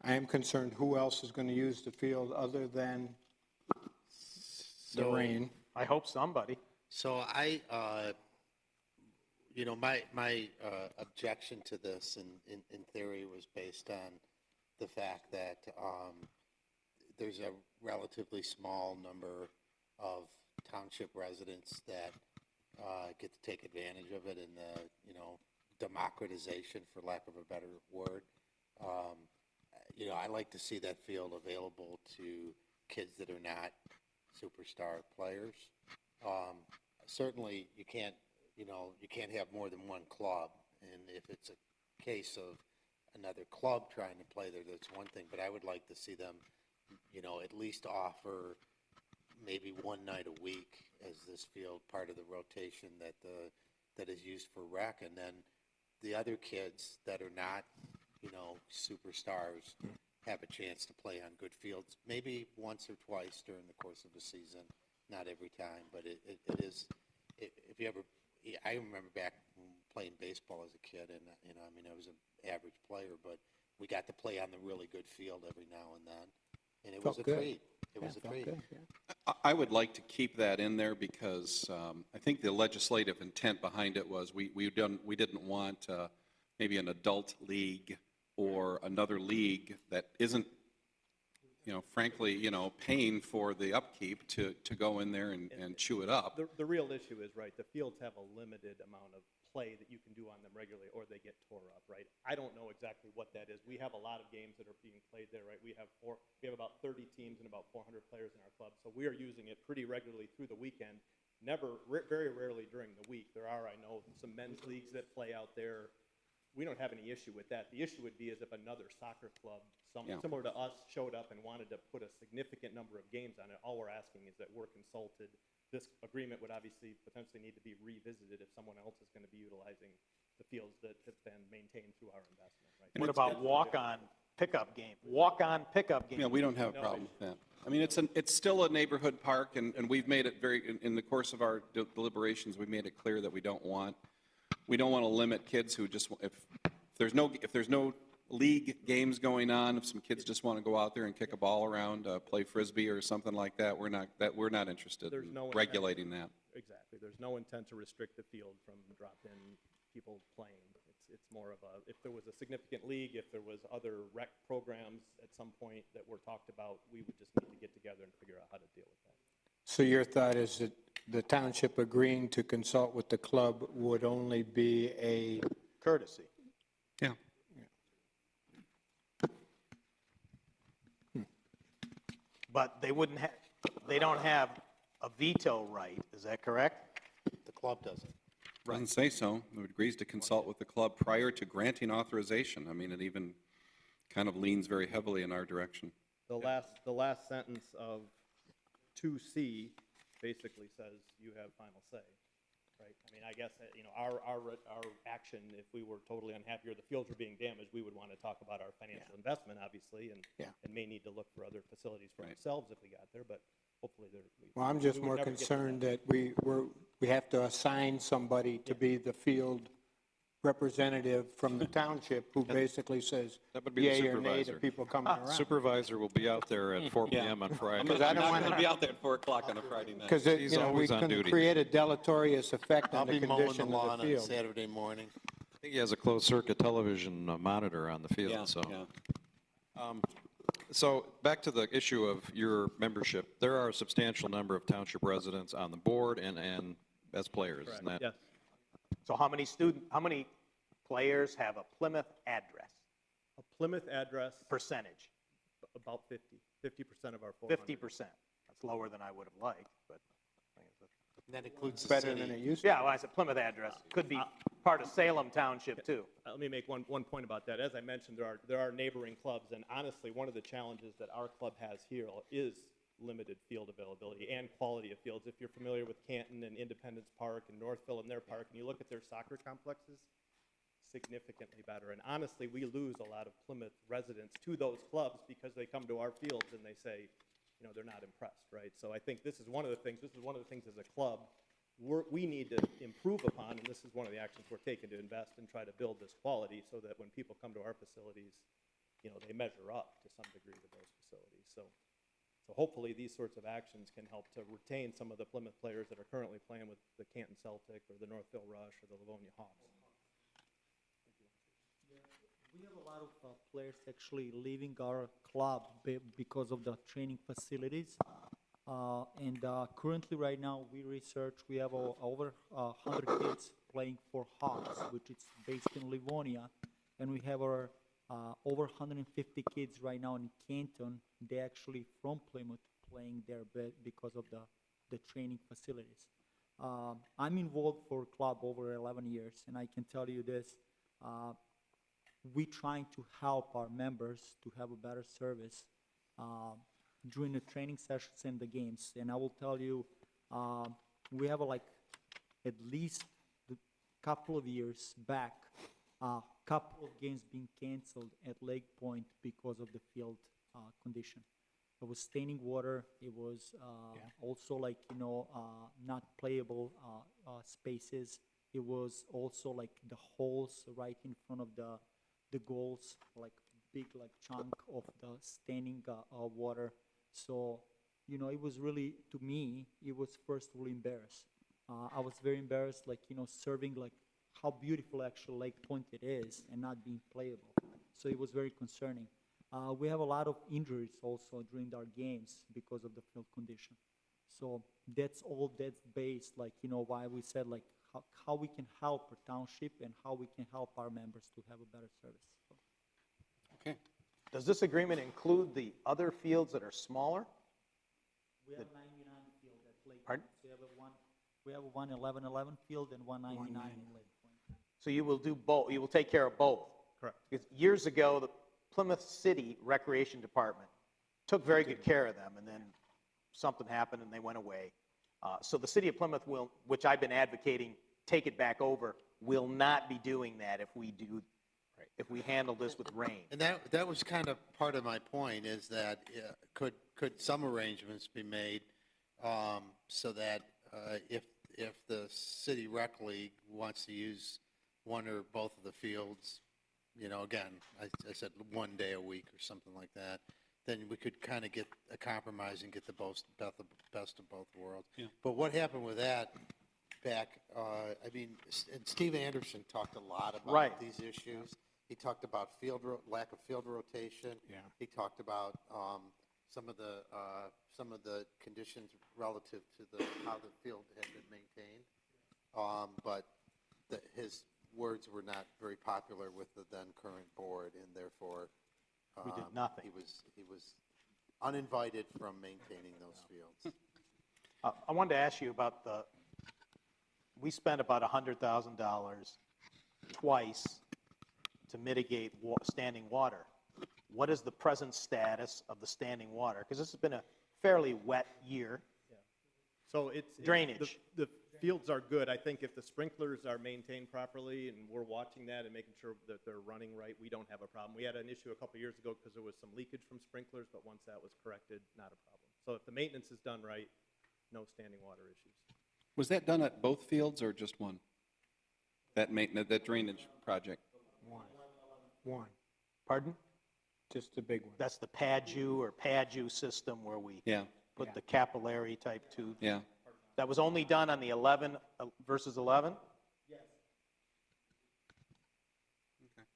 I am concerned who else is going to use the field other than the rain. I hope somebody. So my objection to this in theory was based on the fact that there's a relatively small number of township residents that get to take advantage of it in the, democratization, for lack of a better word. I like to see that field available to kids that are not superstar players. Certainly, you can't have more than one club, and if it's a case of another club trying to play there, that's one thing. But I would like to see them, at least offer maybe one night a week as this field part of the rotation that is used for rec, and then the other kids that are not, superstars have a chance to play on good fields, maybe once or twice during the course of a season, not every time, but it is, if you ever, I remember back playing baseball as a kid, and, I was an average player, but we got to play on the really good field every now and then, and it was a treat. It was a treat. I would like to keep that in there because I think the legislative intent behind it was we didn't want maybe an adult league or another league that isn't, frankly, paying for the upkeep to go in there and chew it up. The real issue is, right, the fields have a limited amount of play that you can do on them regularly, or they get tore up, right? I don't know exactly what that is. We have a lot of games that are being played there, right? We have about 30 teams and about 400 players in our club, so we are using it pretty regularly through the weekend. Very rarely during the week. There are, I know, some men's leagues that play out there. We don't have any issue with that. The issue would be is if another soccer club, similar to us, showed up and wanted to put a significant number of games on it. All we're asking is that we're consulted. This agreement would obviously potentially need to be revisited if someone else is going to be utilizing the fields that have been maintained through our investment. Right? What about walk-on pickup game? Walk-on pickup game. Yeah, we don't have a problem with that. I mean, it's still a neighborhood park, and we've made it in the course of our deliberations, we've made it clear that we don't want to limit kids who just, if there's no league games going on, if some kids just want to go out there and kick a ball around, play frisbee or something like that, we're not interested in regulating that. Exactly. There's no intent to restrict the field from drop-in people playing. It's more of a, if there was a significant league, if there was other rec programs at some point that were talked about, we would just need to get together and figure out how to deal with that. So your thought is that the township agreeing to consult with the club would only be a Courtesy. Yeah. But they wouldn't have, they don't have a veto right, is that correct? The club doesn't. Doesn't say so. It agrees to consult with the club prior to granting authorization. I mean, it even kind of leans very heavily in our direction. The last sentence of 2C basically says you have final say, right? I mean, I guess, our action, if we were totally unhappy or the fields were being damaged, we would want to talk about our financial investment, obviously, and may need to look for other facilities for ourselves if we got there, but hopefully there. Well, I'm just more concerned that we have to assign somebody to be the field representative from the township who basically says That would be the yay or nay to supervisor. people coming around. Supervisor will be out there at 4 p.m. on Friday. Because I don't I'm want going to be out there at 4 o'clock on a Friday night. Because, He's we always on can duty. create a deleterious effect I'll on the be mowing the condition lawn of the on field. Saturday morning. I think he has a closed-circuit television monitor on the field, Yeah, so. yeah. So back to the issue of your membership, there are a substantial number of township residents on the board and as players, isn't that? Yes. So how many players have a Plymouth address? A Plymouth address, Percentage? about 50% of our 400. 50%. That's lower than I would have liked, but. That includes the Better city. than it used to. Yeah, well, I said Plymouth address. Could be part of Salem Township, too. Let me make one point about that. As I mentioned, there are neighboring clubs, and honestly, one of the challenges that our club has here is limited field availability and quality of fields. If you're familiar with Canton and Independence Park and Northville and their park, and you look at their soccer complexes, significantly better. And honestly, we lose a lot of Plymouth residents to those clubs because they come to our fields and they say, they're not impressed, right? So I think this is one of the things as a club we need to improve upon, and this is one of the actions we're taking to invest and try to build this quality so that when people come to our facilities, they measure up to some degree to those facilities. So hopefully these sorts of actions can help to retain some of the Plymouth players that are currently playing with the Canton Celtic or the Northville Rush or the Livonia Hawks. We have a lot of players actually leaving our club because of the training facilities. And currently right now we have over 100 kids playing for Hawks, which is based in Livonia. And we have our over 150 kids right now in Canton. They actually from Plymouth playing there because of the training facilities. I'm involved for club over 11 years, and I can tell you this. We're trying to help our members to have a better service during the training sessions and the games. And I will tell you, we have at least a couple of years back, couple of games being canceled at Lake Point because of the field condition. It was staining water. It was also not playable spaces. It was also the holes right in front of the goals, big chunk of the staining water. So, it was really, to me, it was first really embarrassed. I was very embarrassed, serving how beautiful actually Lake Point it is and not being playable. So it was very concerning. We have a lot of injuries also during our games because of the field condition. So that's based, why we said, how we can help our township and how we can help our members to have a better service. Okay. Does this agreement include the other fields that are smaller? We have 99 field at Lake Pardon? Point. So we have one 11-11 field and 199 in Lake Point. So you will do both, you will take care of both? Correct. Because years ago, the Plymouth City Recreation Department took very good care of them, and then something happened and they went away. So the city of Plymouth will, which I've been advocating, take it back over, will not be doing that if we handle this with rain. And that was kind of part of my point, is that could some arrangements be made so that if the city rec league wants to use one or both of the fields, again, I said one day a week or something like that, then we could kind of get a compromise and get the best of both worlds. Yeah. But what happened with that back, I mean, and Steve Anderson talked a lot about Right. these issues. He talked about lack of field rotation. Yeah. He talked about some of the conditions relative to how the field had been maintained. But his words were not very popular with the then current board, and therefore We did nothing. He was uninvited from maintaining those fields. I wanted to ask you about we spent about $100,000 twice to mitigate standing water. What is the present status of the standing water? Because this has been a fairly wet year. So Drainage. The fields are good. I think if the sprinklers are maintained properly and we're watching that and making sure that they're running right, we don't have a problem. We had an issue a couple years ago because there was some leakage from sprinklers, but once that was corrected, not a problem. So if the maintenance is done right, no standing water issues. Was that done at both fields or just one? That drainage project? One, Pardon? just a big one. That's the PADU system where we Yeah, put the capillary type tube. yeah. That was only done on the 11 versus 11? Yes. Okay.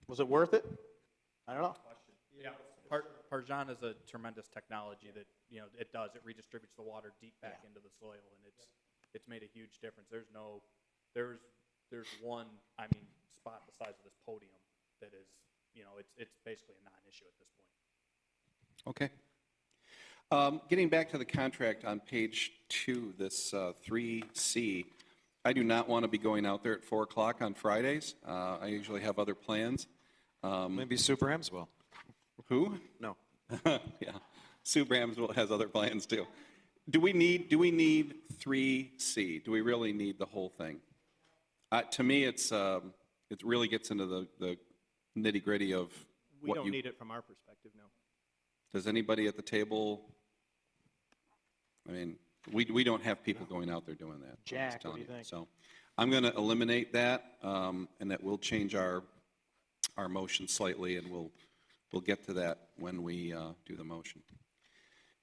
Was it worth it? I don't know. Yeah, Parjan is a tremendous technology that, it redistributes the water deep back into the soil, and it's made a huge difference. There's one, spot the size of this podium that is, it's basically a non-issue at this point. Okay. Getting back to the contract on page 2, this 3C, I do not want to be going out there at 4 o'clock on Fridays. I usually have other plans. Maybe Sue Brams will. Who? No. Yeah, Sue Brams has other plans too. Do we need 3C? Do we really need the whole thing? To me, it really gets into the nitty gritty of We what don't you. need it from our perspective, no. Does anybody at the table? I mean, we don't have people going out there doing that. I'm just Jack, what do telling you think? So, I'm going to eliminate that, and that will change our motion slightly, and we'll get to that when we do the motion.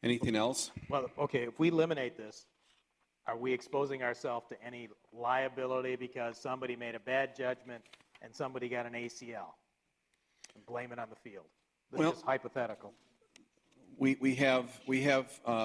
Anything else? Well, okay, if we eliminate this, are we exposing ourselves to any liability because somebody made a bad judgment and somebody got an ACL? And blame it on the field. This Well- is hypothetical. We have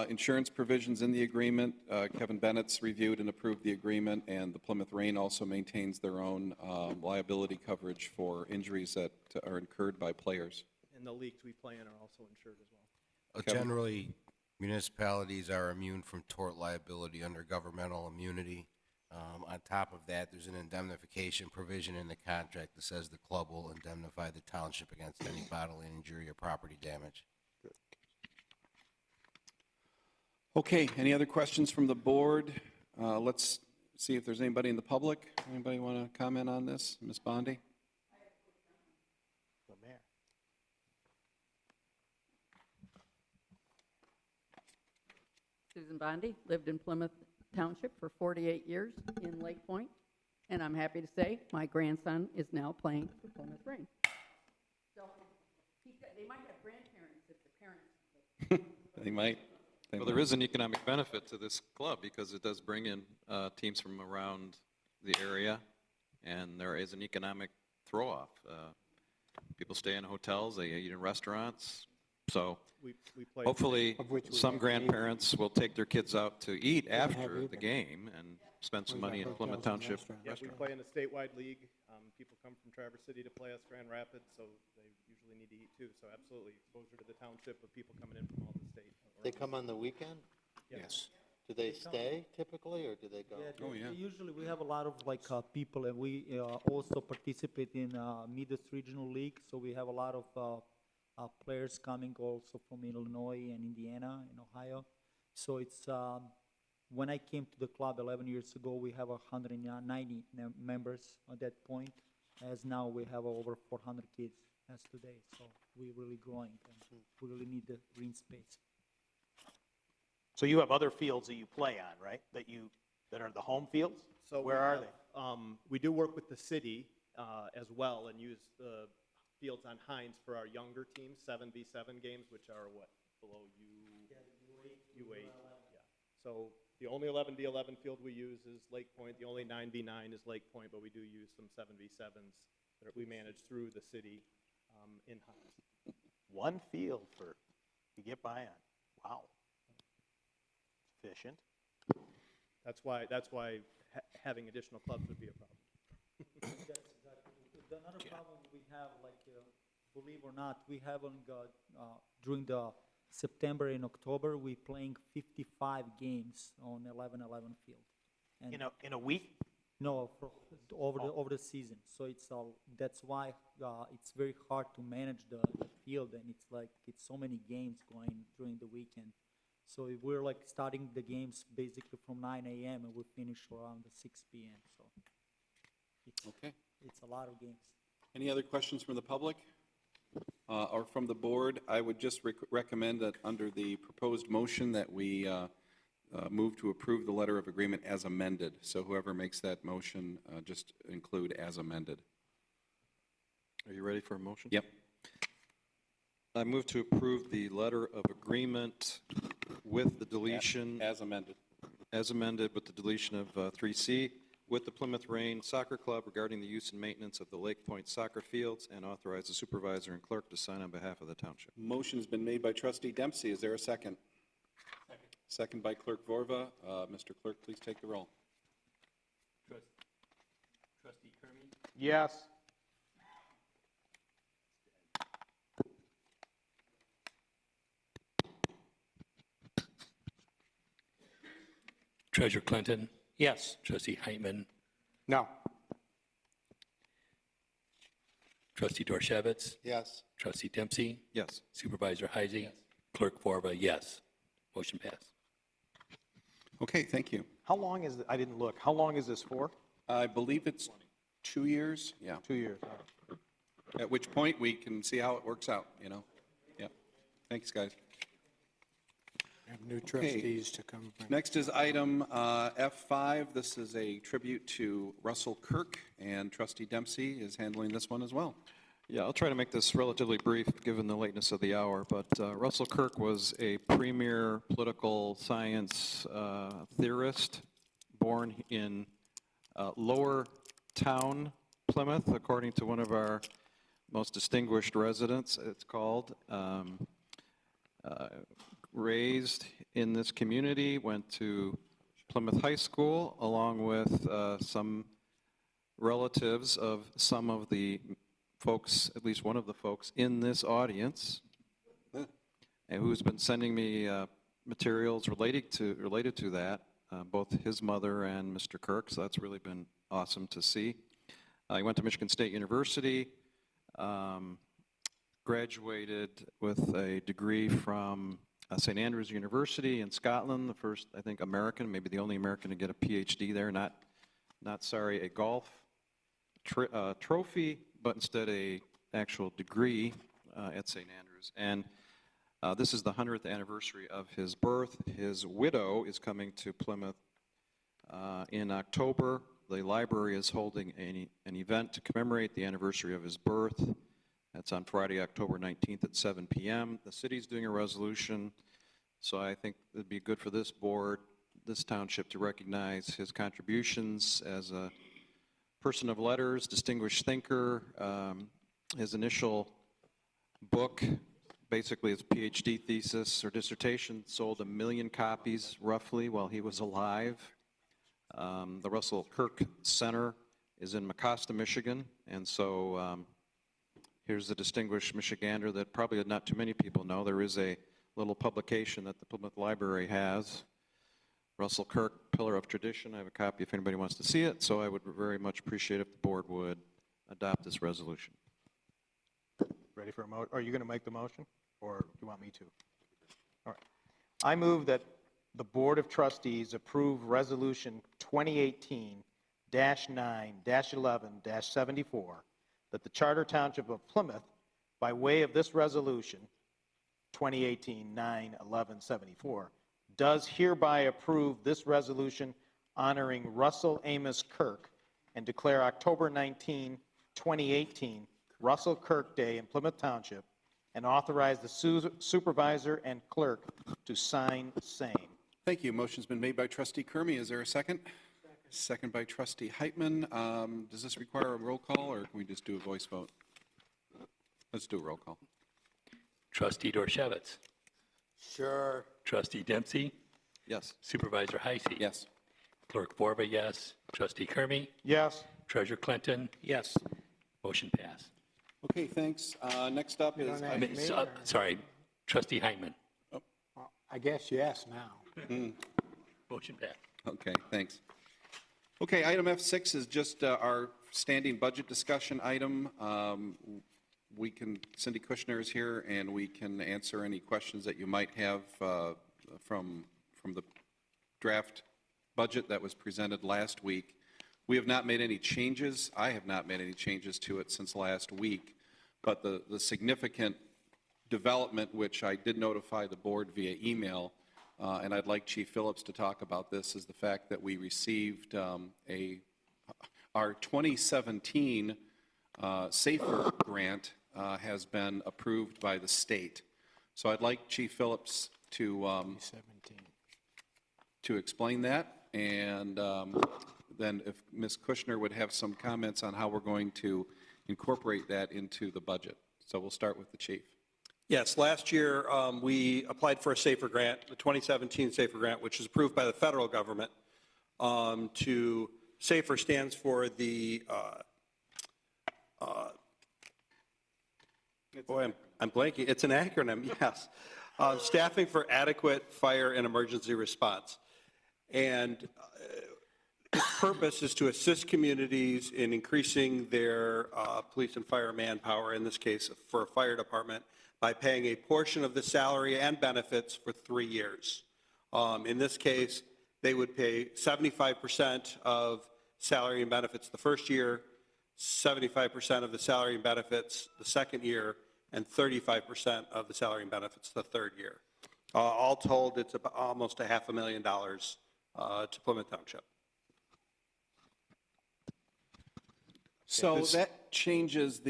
insurance provisions in the agreement. Kevin Bennett's reviewed and approved the agreement, and the Plymouth Rain also maintains their own liability coverage for injuries that are incurred by players. And the leagues we play in are also insured as well. Kevin? Generally, municipalities are immune from tort liability under governmental immunity. On top of that, there's an indemnification provision in the contract that says the club will indemnify the township against any bodily injury or property damage. Okay, any other questions from the board? Let's see if there's anybody in the public. Anybody want to comment on this? Ms. Bondi? The mayor. Susan Bondi, lived in Plymouth Township for 48 years in Lake Point, and I'm happy to say my grandson is now playing for Plymouth Rain. So they might have grandparents if the parents. They might. Well, there is an economic benefit to this club because it does bring in teams from around the area, and there is an economic throw-off. People stay in hotels, they eat in restaurants, so We play. hopefully Of which we some have grandparents will take their kids out to eat after the game and spend some money in Plymouth Township Yeah, we restaurant. play in a statewide league. People come from Traverse City to play us Grand Rapids, so they usually need to eat too. So absolutely, exposure to the township of people coming in from all the state. They come on the weekend? Yes. Do they stay typically, or do they go? Oh, yeah. Usually we have a lot of people, and we also participate in Midwest Regional League, so we have a lot of players coming also from Illinois and Indiana and Ohio. So it's, when I came to the club 11 years ago, we have 190 members at that point, as now we have over 400 kids as today. So we're really growing, and we really need the green space. So you have other fields that you play on, right? That are the home fields? So Where are they? We do work with the city as well and use the fields on Hines for our younger teams, 7v7 games, which are what, below U8? Yeah. So the only 11v11 field we use is Lake Point. The only 9v9 is Lake Point, but we do use some 7v7s that we manage through the city in Hines. One field to get by on. Wow. Efficient. That's why having additional clubs would be a problem. Another problem we have, like, believe or not, we haven't got, during the September and October, we playing 55 games on 11-11 field. And In a week? No, over the season. So that's why it's very hard to manage the field, and it's so many games going during the weekend. So we're like starting the games basically from 9 a.m. and we finish around 6 p.m. So it's a lot of games. Any other questions from the public or from the board? I would just recommend that under the proposed motion that we move to approve the letter of agreement as amended. So whoever makes that motion, just include as amended. Are you ready for a motion? Yep. I move to approve the letter of agreement with the deletion. As amended. As amended with the deletion of 3C with the Plymouth Rain Soccer Club regarding the use and maintenance of the Lake Point soccer fields, and authorize the supervisor and clerk to sign on behalf of the township. Motion's been made by Trustee Dempsey. Is there a second? Second by Clerk Vorva. Mr. Clerk, please take the roll. Trustee Kermy? Yes. Treasurer Clinton? Yes. Trustee Heitman? No. Trustee Dorshevitz? Yes. Trustee Dempsey? Yes. Supervisor Heisey? Clerk Forba, yes. Motion passed. Okay, thank you. How long is I didn't look. How long is this for? I believe it's 2 years. Yeah. 2 years. At which point we can see how it works out, you know? Yeah. Thanks, guys. We have new trustees to come. Next is item F5. This is a tribute to Russell Kirk, and Trustee Dempsey is handling this one as well. Yeah, I'll try to make this relatively brief given the lateness of the hour, but Russell Kirk was a premier political science theorist born in Lower Town, Plymouth, according to one of our most distinguished residents, it's called. Raised in this community, went to Plymouth High School along with some relatives of some of the folks, at least one of the folks in this audience, and who's been sending me materials related to that, both his mother and Mr. Kirk, so that's really been awesome to see. He went to Michigan State University, graduated with a degree from St. Andrews University in Scotland, the first, I think, American, maybe the only American to get a PhD there, not a golf trophy, but instead a actual degree at St. Andrews. And this is the 100th anniversary of his birth. His widow is coming to Plymouth in October. The library is holding an event to commemorate the anniversary of his birth. That's on Friday, October 19th at 7 p.m. The city's doing a resolution, so I think it'd be good for this board, this township, to recognize his contributions as a person of letters, distinguished thinker. His initial book, basically his PhD thesis or dissertation, sold 1 million copies roughly while he was alive. The Russell Kirk Center is in Mecosta, Michigan, and so here's a distinguished Michigander that probably not too many people know. There is a little publication that the Plymouth Library has, Russell Kirk, Pillar of Tradition. I have a copy if anybody wants to see it, so I would very much appreciate if the board would adopt this resolution. Ready for a motion? Are you going to make the motion, or do you want me to? All right. I move that the Board of Trustees approve Resolution 2018-9-11-74, that the Charter Township of Plymouth, by way of this resolution, 2018-9-11-74, does hereby approve this resolution honoring Russell Amos Kirk and declare October 19, 2018 Russell Kirk Day in Plymouth Township, and authorize the supervisor and clerk to sign same. Thank you. Motion's been made by trustee Kermy. Is there a second? Second by trustee Heitman. Does this require a roll call, or can we just do a voice vote? Let's do a roll call. Trustee Dorchevitz. Sure. Trustee Dempsey. Yes. Supervisor Heisey. Yes. Clerk Borba, yes. Trustee Kermy. Yes. Treasurer Clinton. Yes. Motion passed. Okay, thanks. Next up is... don't ask me, or- Sorry, Trustee Heitman. I guess yes now. Motion passed. Okay, thanks. Okay, item F6 is just our standing budget discussion item. Cindy Kushner is here, and we can answer any questions that you might have from the draft budget that was presented last week. We have not made any changes. I have not made any changes to it since last week, but the significant development, which I did notify the board via email, and I'd like Chief Phillips to talk about this, is the fact that we received our 2017 SAFER grant has been approved by the state. So I'd like Chief Phillips to explain that, and then if Ms. Kushner would have some comments on how we're going to incorporate that into the budget. So we'll start with the chief. Yes, last year we applied for a SAFER grant, the 2017 SAFER grant, which is approved by the federal government. SAFER stands for the, I'm blanking, it's an acronym, yes. Staffing for Adequate Fire and Emergency Response. And its purpose is to assist communities in increasing their police and fire manpower, in this case for a fire department, by paying a portion of the salary and benefits for 3 years. In this case, they would pay 75% of salary and benefits the first year, 75% of the salary and benefits the second year, and 35% of the salary and benefits the third year. All told, it's about almost $500,000 to Plymouth Township. So that changes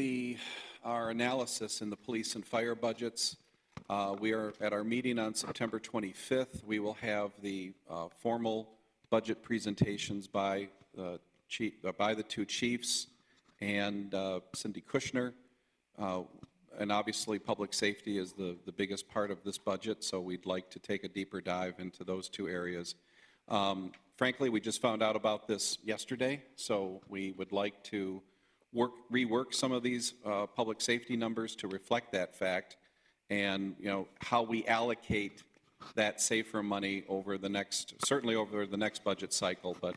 our analysis in the police and fire budgets. We are at our meeting on September 25th. We will have the formal budget presentations by the two chiefs and Cindy Kushner. And obviously, public safety is the biggest part of this budget, so we'd like to take a deeper dive into those two areas. Frankly, we just found out about this yesterday, so we would like to rework some of these public safety numbers to reflect that fact, and how we allocate that SAFER money certainly over the next budget cycle, but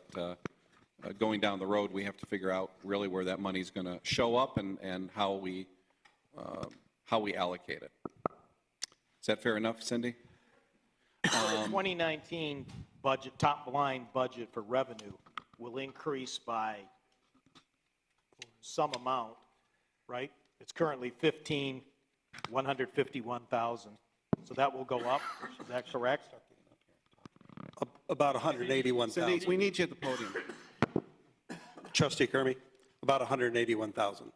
going down the road, we have to figure out really where that money is going to show up and how we allocate it. Is that fair enough, Cindy? The 2019 budget, top line budget for revenue will increase by some amount, right? It's currently $151,000. So that will go up. Is that correct? About $181,000. Cindy, we need you at the podium. Trustee Kermy, about $181,000.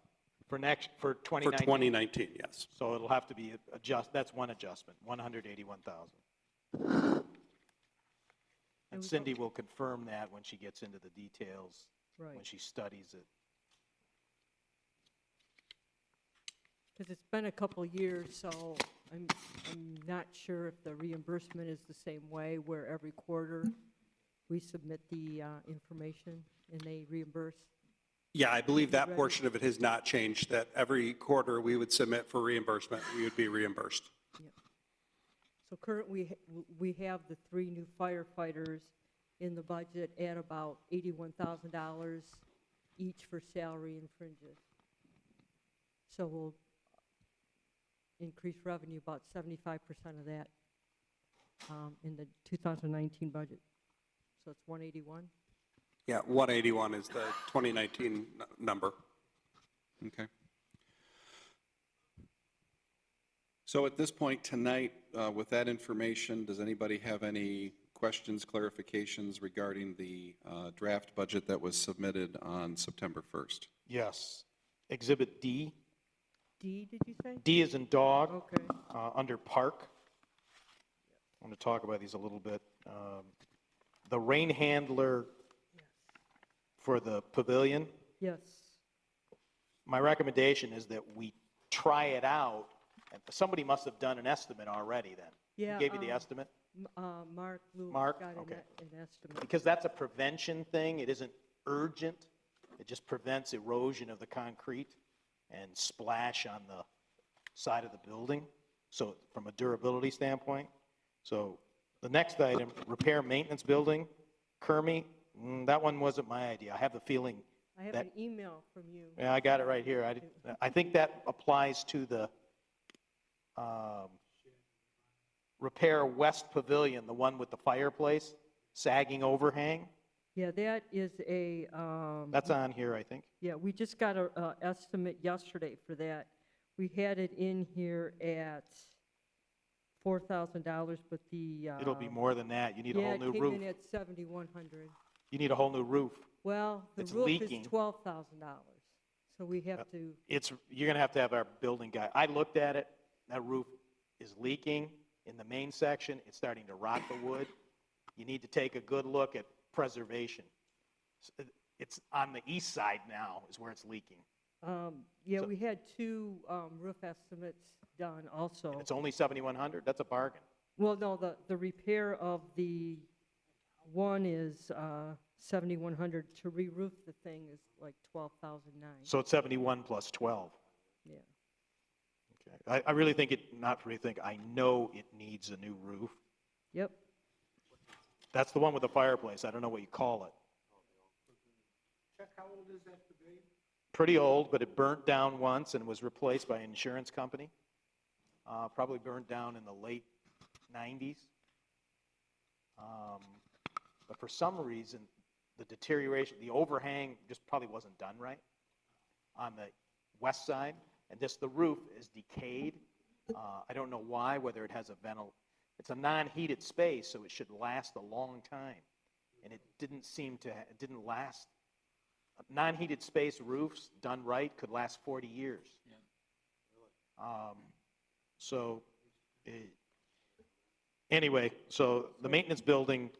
For 2019? For 2019, yes. So it'll have to be that's one adjustment, $181,000. And Cindy will confirm that when she gets into the details, when she studies it. Because it's been a couple years, so I'm not sure if the reimbursement is the same way, where every quarter we submit the information and they reimburse. Yeah, I believe that portion of it has not changed, that every quarter we would submit for reimbursement, we would be reimbursed. Yep. So currently, we have the 3 new firefighters in the budget at about $81,000 each for salary and fringes. So we'll increase revenue about 75% of that in the 2019 budget. So it's 181. Yeah, 181 is the 2019 number. Okay. So at this point tonight, with that information, does anybody have any questions, clarifications regarding the draft budget that was submitted on September 1st? Yes. Exhibit D, D, did you say? D is in dog. Okay. Under park. I want to talk about these a little bit. The rain handler for the pavilion, Yes. my recommendation is that we try it out. And somebody must have done an estimate already then. Yeah. Who gave you the estimate? Mark Lewis Mark? got Okay. an estimate. Because that's a prevention thing. It isn't urgent. It just prevents erosion of the concrete and splash on the side of the building. So from a durability standpoint. So the next item, repair maintenance building, Kermie, that one wasn't my idea. I have the feeling I have that, an email from you. yeah, I got it right here. I think that applies to the repair West Pavilion, the one with the fireplace, sagging overhang. Yeah, that is a, That's on here, I think. yeah, we just got a estimate yesterday for that. We had it in here at $4,000, but the. It'll be more than that. You need a yeah, whole new it roof. came in at 7,100. You need a whole new roof. Well, the It's roof leaking. is $12,000, so we have to, You're going to have our building guy. I looked at it. That roof is leaking in the main section. It's starting to rot the wood. You need to take a good look at preservation. It's on the east side now is where it's leaking. yeah, So- we had two roof estimates done also. And it's only 7,100? That's a bargain. Well, no, the repair of the one is 7,100. To re-roof the thing is like 12,009. So it's 71 plus 12. Yeah. Okay. I really think I know it needs a new roof. Yep. That's the one with the fireplace. I don't know what you call it. Chuck, how old is that pavilion? Pretty old, but it burnt down once and was replaced by an insurance company. Probably burned down in the late 90s. But for some reason, the deterioration, the overhang just probably wasn't done right on the west side. And just the roof is decayed. I don't know why, whether it has a it's a non-heated space, so it should last a long time. And it didn't last. Non-heated space roofs done right could last 40 years. Anyway, so the maintenance building,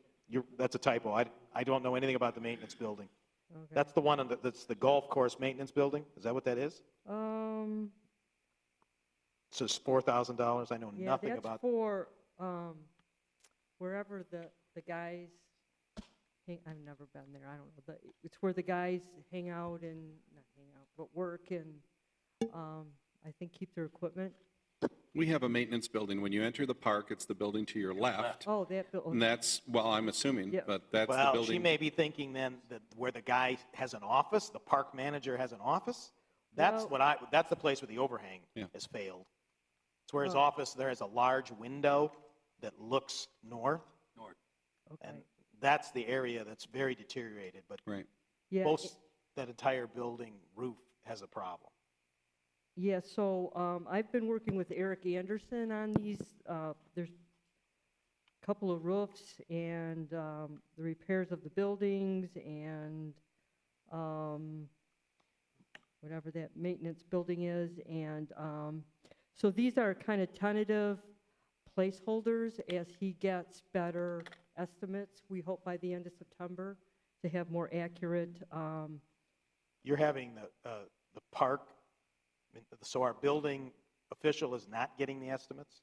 that's a typo. I don't know anything about the maintenance building. Okay. That's the one that's the golf course maintenance building? Is that what that is? So it's $4,000? I know Yeah, nothing that's about. for wherever the guys, I've never been there, I don't know. It's where the guys hang out and, not hang out, but work and I think keep their equipment. We have a maintenance building. When you enter the park, it's the building to your left. Oh, that building. And that's, well, I'm assuming, Yeah. but that's the Well, building. she may be thinking then that where the guy has an office, the park manager has an office. That's Well- that's the place where the overhang Yeah. has failed. It's where his Oh. office, there is a large window that looks north. Okay. And that's the area that's very deteriorated, but Right. Yeah, most, that entire building roof has a problem. Yeah, so I've been working with Eric Anderson on these. There's a couple of roofs and the repairs of the buildings and whatever that maintenance building is. And so these are kind of tentative placeholders as he gets better estimates. We hope by the end of September to have more accurate. You're having the park, so our building official is not getting the estimates?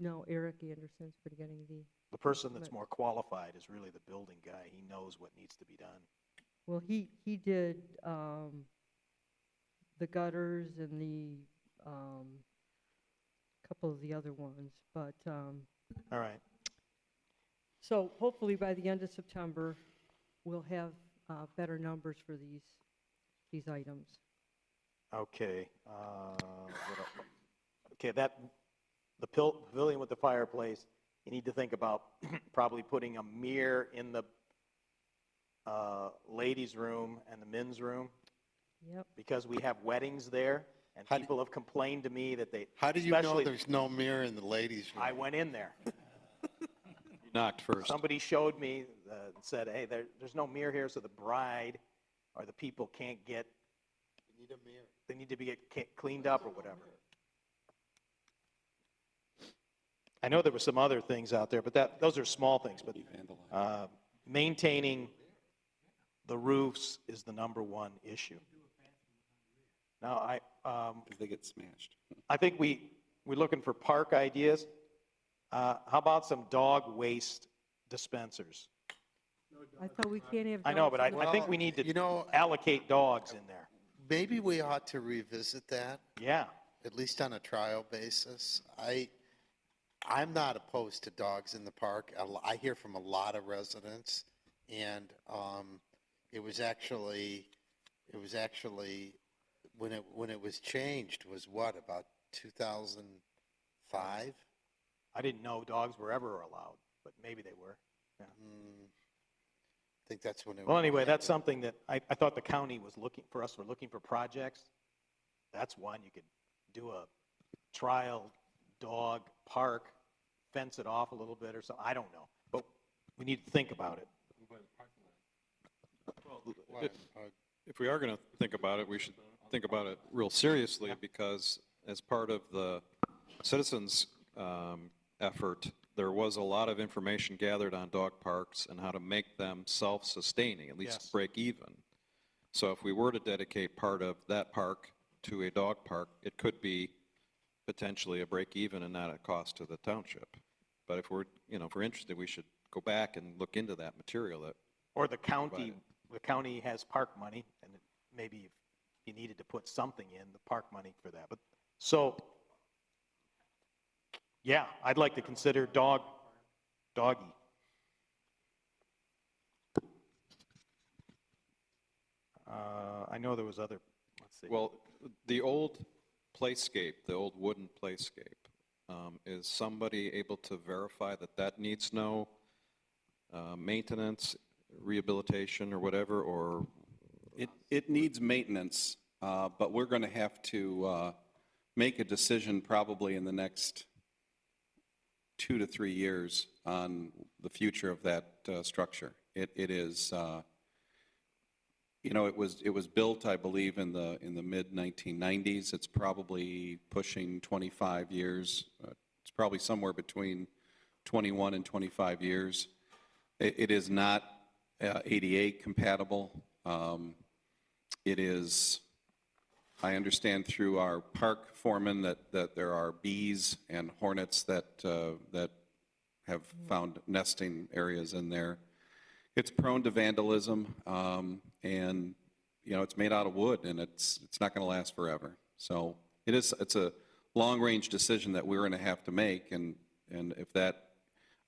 No, Eric Anderson's been getting The person that's But- more qualified is really the building guy. He knows what needs to be done. Well, he did the gutters and the couple of the other ones, but All right. so hopefully by the end of September we'll have better numbers for these items. Okay. Okay, the pavilion with the fireplace, you need to think about probably putting a mirror in the ladies' room and the men's room. Yep. Because we have weddings there, and people have complained to me that they. How do you know especially- there's no mirror in the ladies' room? I went in there. You knocked first. Somebody showed me, said, hey, there's no mirror here, so the bride or the people can't get They need to be cleaned up or whatever. I know there were some other things out there, but those are small things, but maintaining the roofs is the number one issue. Now, Because they get smashed. I think we're looking for park ideas. How about some dog waste dispensers? I thought we can't have. I know, but dogs in the I think park. we need to allocate dogs in there. Maybe we ought to revisit that, Yeah. at least on a trial basis. I'm not opposed to dogs in the park. I hear from a lot of residents, and it was actually when it was changed was what, about 2005? I didn't know dogs were ever allowed, but maybe they were. Yeah. I think that's when it. Well, anyway, that's something that I thought the county was looking for us. We're looking for projects. That's one. You could do a trial dog park, fence it off a little bit or something. I don't know, but we need to think about it. If we are going to think about it, we should think about it real seriously, because as part of the citizens' effort, there was a lot of information gathered on dog parks and how to make them self-sustaining, at least Yes. break even. So if we were to dedicate part of that park to a dog park, it could be potentially a break even and not a cost to the township. But if we're interested, we should go back and look into that material that. Or the county has park money, and maybe if you needed to put something in, the park money for that. But so, yeah, I'd like to consider doggy. I know there was other, let's see. Well, the old playscape, the old wooden playscape, is somebody able to verify that that needs no maintenance, rehabilitation, or whatever, or? It needs maintenance, but we're going to have to make a decision probably in the next 2 to 3 years on the future of that structure. It is, it was built, I believe, in the mid-1990s. It's probably pushing 25 years. It's probably somewhere between 21 and 25 years. It is not ADA compatible. It is, I understand through our park foreman that there are bees and hornets that have found nesting areas in there. It's prone to vandalism, and it's made out of wood, and it's not going to last forever. So it's a long-range decision that we're going to have to make, and if that,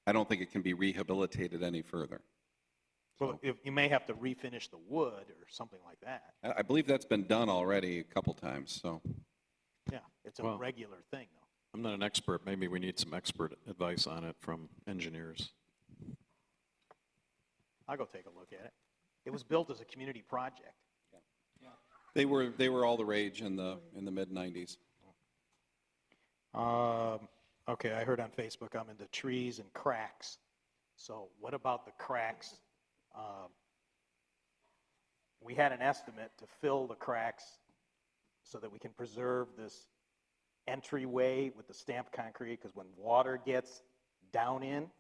I don't think it can be rehabilitated any further. Well, you may have to refinish the wood or something like that. I believe that's been done already a couple times, so. Yeah, it's a regular thing, though. I'm not an expert. Maybe we need some expert advice on it from engineers. I'll go take a look at it. It was built as a community project. They were all the rage in the mid-90s. Okay, I heard on Facebook I'm into trees and cracks. So what about the cracks? We had an estimate to fill the cracks so that we can preserve this entryway with the stamped concrete, because when water gets down in,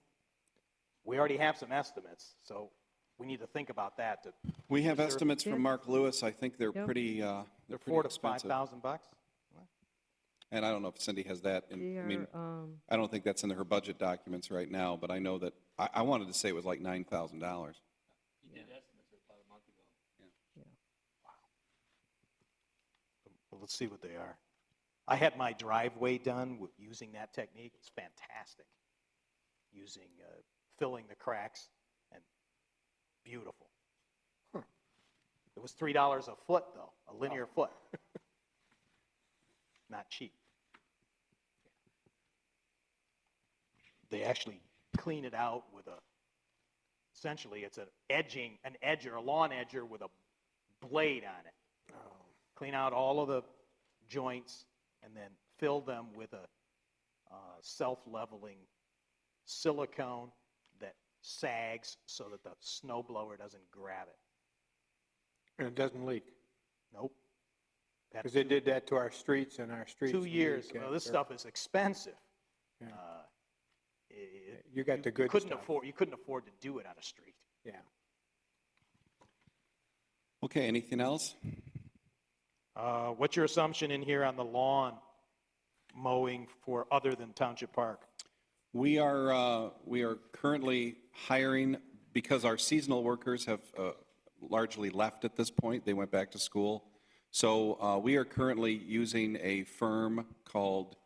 we already have some estimates, so we need to think about that. We have estimates from Mark Lewis. I think they're pretty They're pretty $4,000 to expensive. $5,000. And I don't know if Cindy has that. I don't think that's in her budget documents right now, but I know that, I wanted to say it was like $9,000. You did estimates about a month ago. Well, let's see what they are. I had my driveway done using that technique. It's fantastic. Using, filling the cracks, and beautiful. It was $3 a foot, though, a linear foot. Not cheap. They actually clean it out with essentially it's an edger, a lawn edger with a blade on it. Clean out all of the joints and then fill them with a self-leveling silicone that sags so that the snow blower doesn't grab it. And it doesn't leak. Nope. Because they did that to our streets, and our streets. 2 years. leak Well, this after. stuff is expensive. Yeah. It- You got the good couldn't stuff. afford. You couldn't afford to do it on a street. Yeah. Okay, anything else? What's your assumption in here on the lawn mowing for other than Township Park? We are currently hiring, because our seasonal workers have largely left at this point. They went back to school. So we are currently using a firm called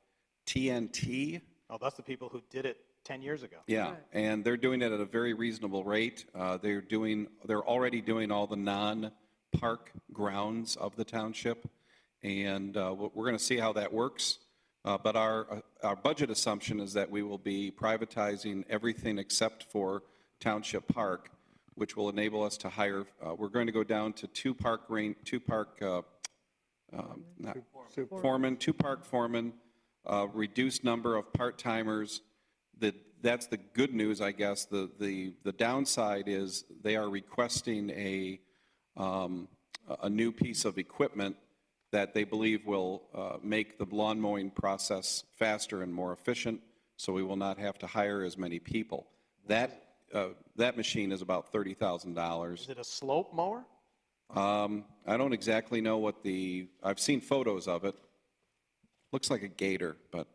TNT. Oh, that's the people who did it 10 years ago. Yeah, and they're doing it at a very reasonable rate. They're already doing all the non-park grounds of the township, and we're going to see how that works. But our budget assumption is that we will be privatizing everything except for Township Park, which will enable us to hire. We're going to go down to two park foremen, reduced number of part-timers. That's the good news, I guess. The downside is they are requesting a new piece of equipment that they believe will make the lawn mowing process faster and more efficient, so we will not have to hire as many people. That machine is about $30,000. Is it a slope mower? I don't exactly know what I've seen photos of it. Looks like a gator, but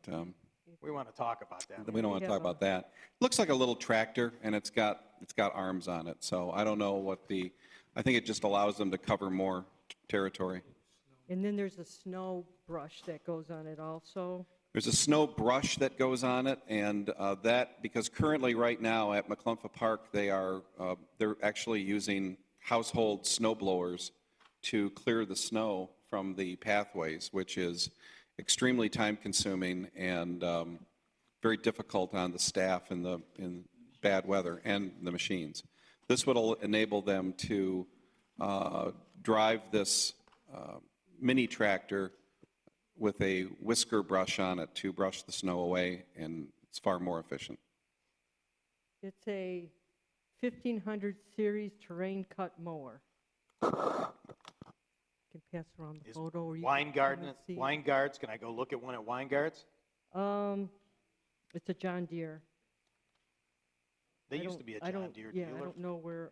We want to talk about that. we don't want to talk about that. Looks like a little tractor, and it's got arms on it. So I don't know I think it just allows them to cover more territory. And then there's a snow brush that goes on it also. There's a snow brush that goes on it, and because currently right now at McClumpha Park, they're actually using household snow blowers to clear the snow from the pathways, which is extremely time-consuming and very difficult on the staff in bad weather and the machines. This would enable them to drive this mini tractor with a whisker brush on it to brush the snow away, and it's far more efficient. It's a 1500 series terrain cut mower. You can pass around the photo. Or you Wine can see. Guards, can I go look at one at Wine Guards? It's a John Deere. They used to be a John Deere dealer. Yeah, I don't know where.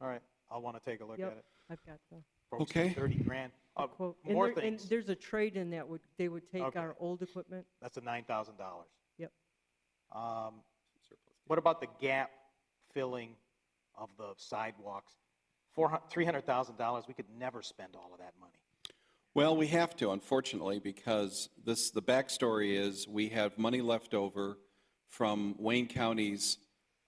All right, I'll want to take a look Yep, at it. I've got the. Folks, Okay. 30 grand. quote. More And things. there's a trade-in that they would take Okay. our old equipment. That's a $9,000. Yep. What about the gap filling of the sidewalks? $300,000, we could never spend all of that money. Well, we have to, unfortunately, because the backstory is we have money left over from Wayne County's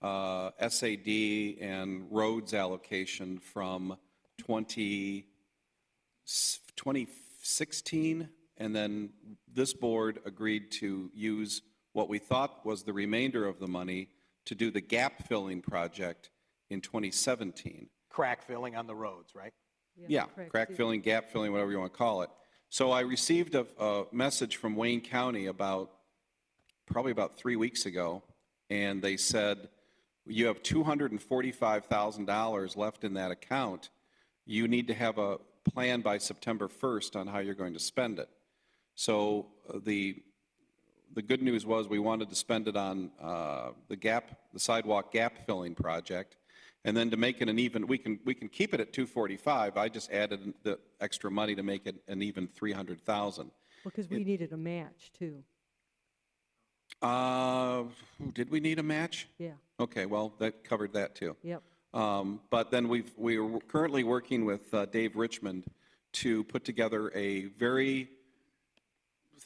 SAD and roads allocation from 2016, and then this board agreed to use what we thought was the remainder of the money to do the gap filling project in 2017. Crack filling on the roads, right? Yeah, crack filling, gap filling, whatever you want to call it. So I received a message from Wayne County probably about 3 weeks ago, and they said, you have $245,000 left in that account. You need to have a plan by September 1st on how you're going to spend it. So the good news was we wanted to spend it on the sidewalk gap filling project. And then to make it an even, we can keep it at 245. I just added the extra money to make it an even 300,000. Because we needed a match too. Did we need a match? Yeah. Okay, well, that covered that too. Yep. But then we're currently working with Dave Richmond to put together a very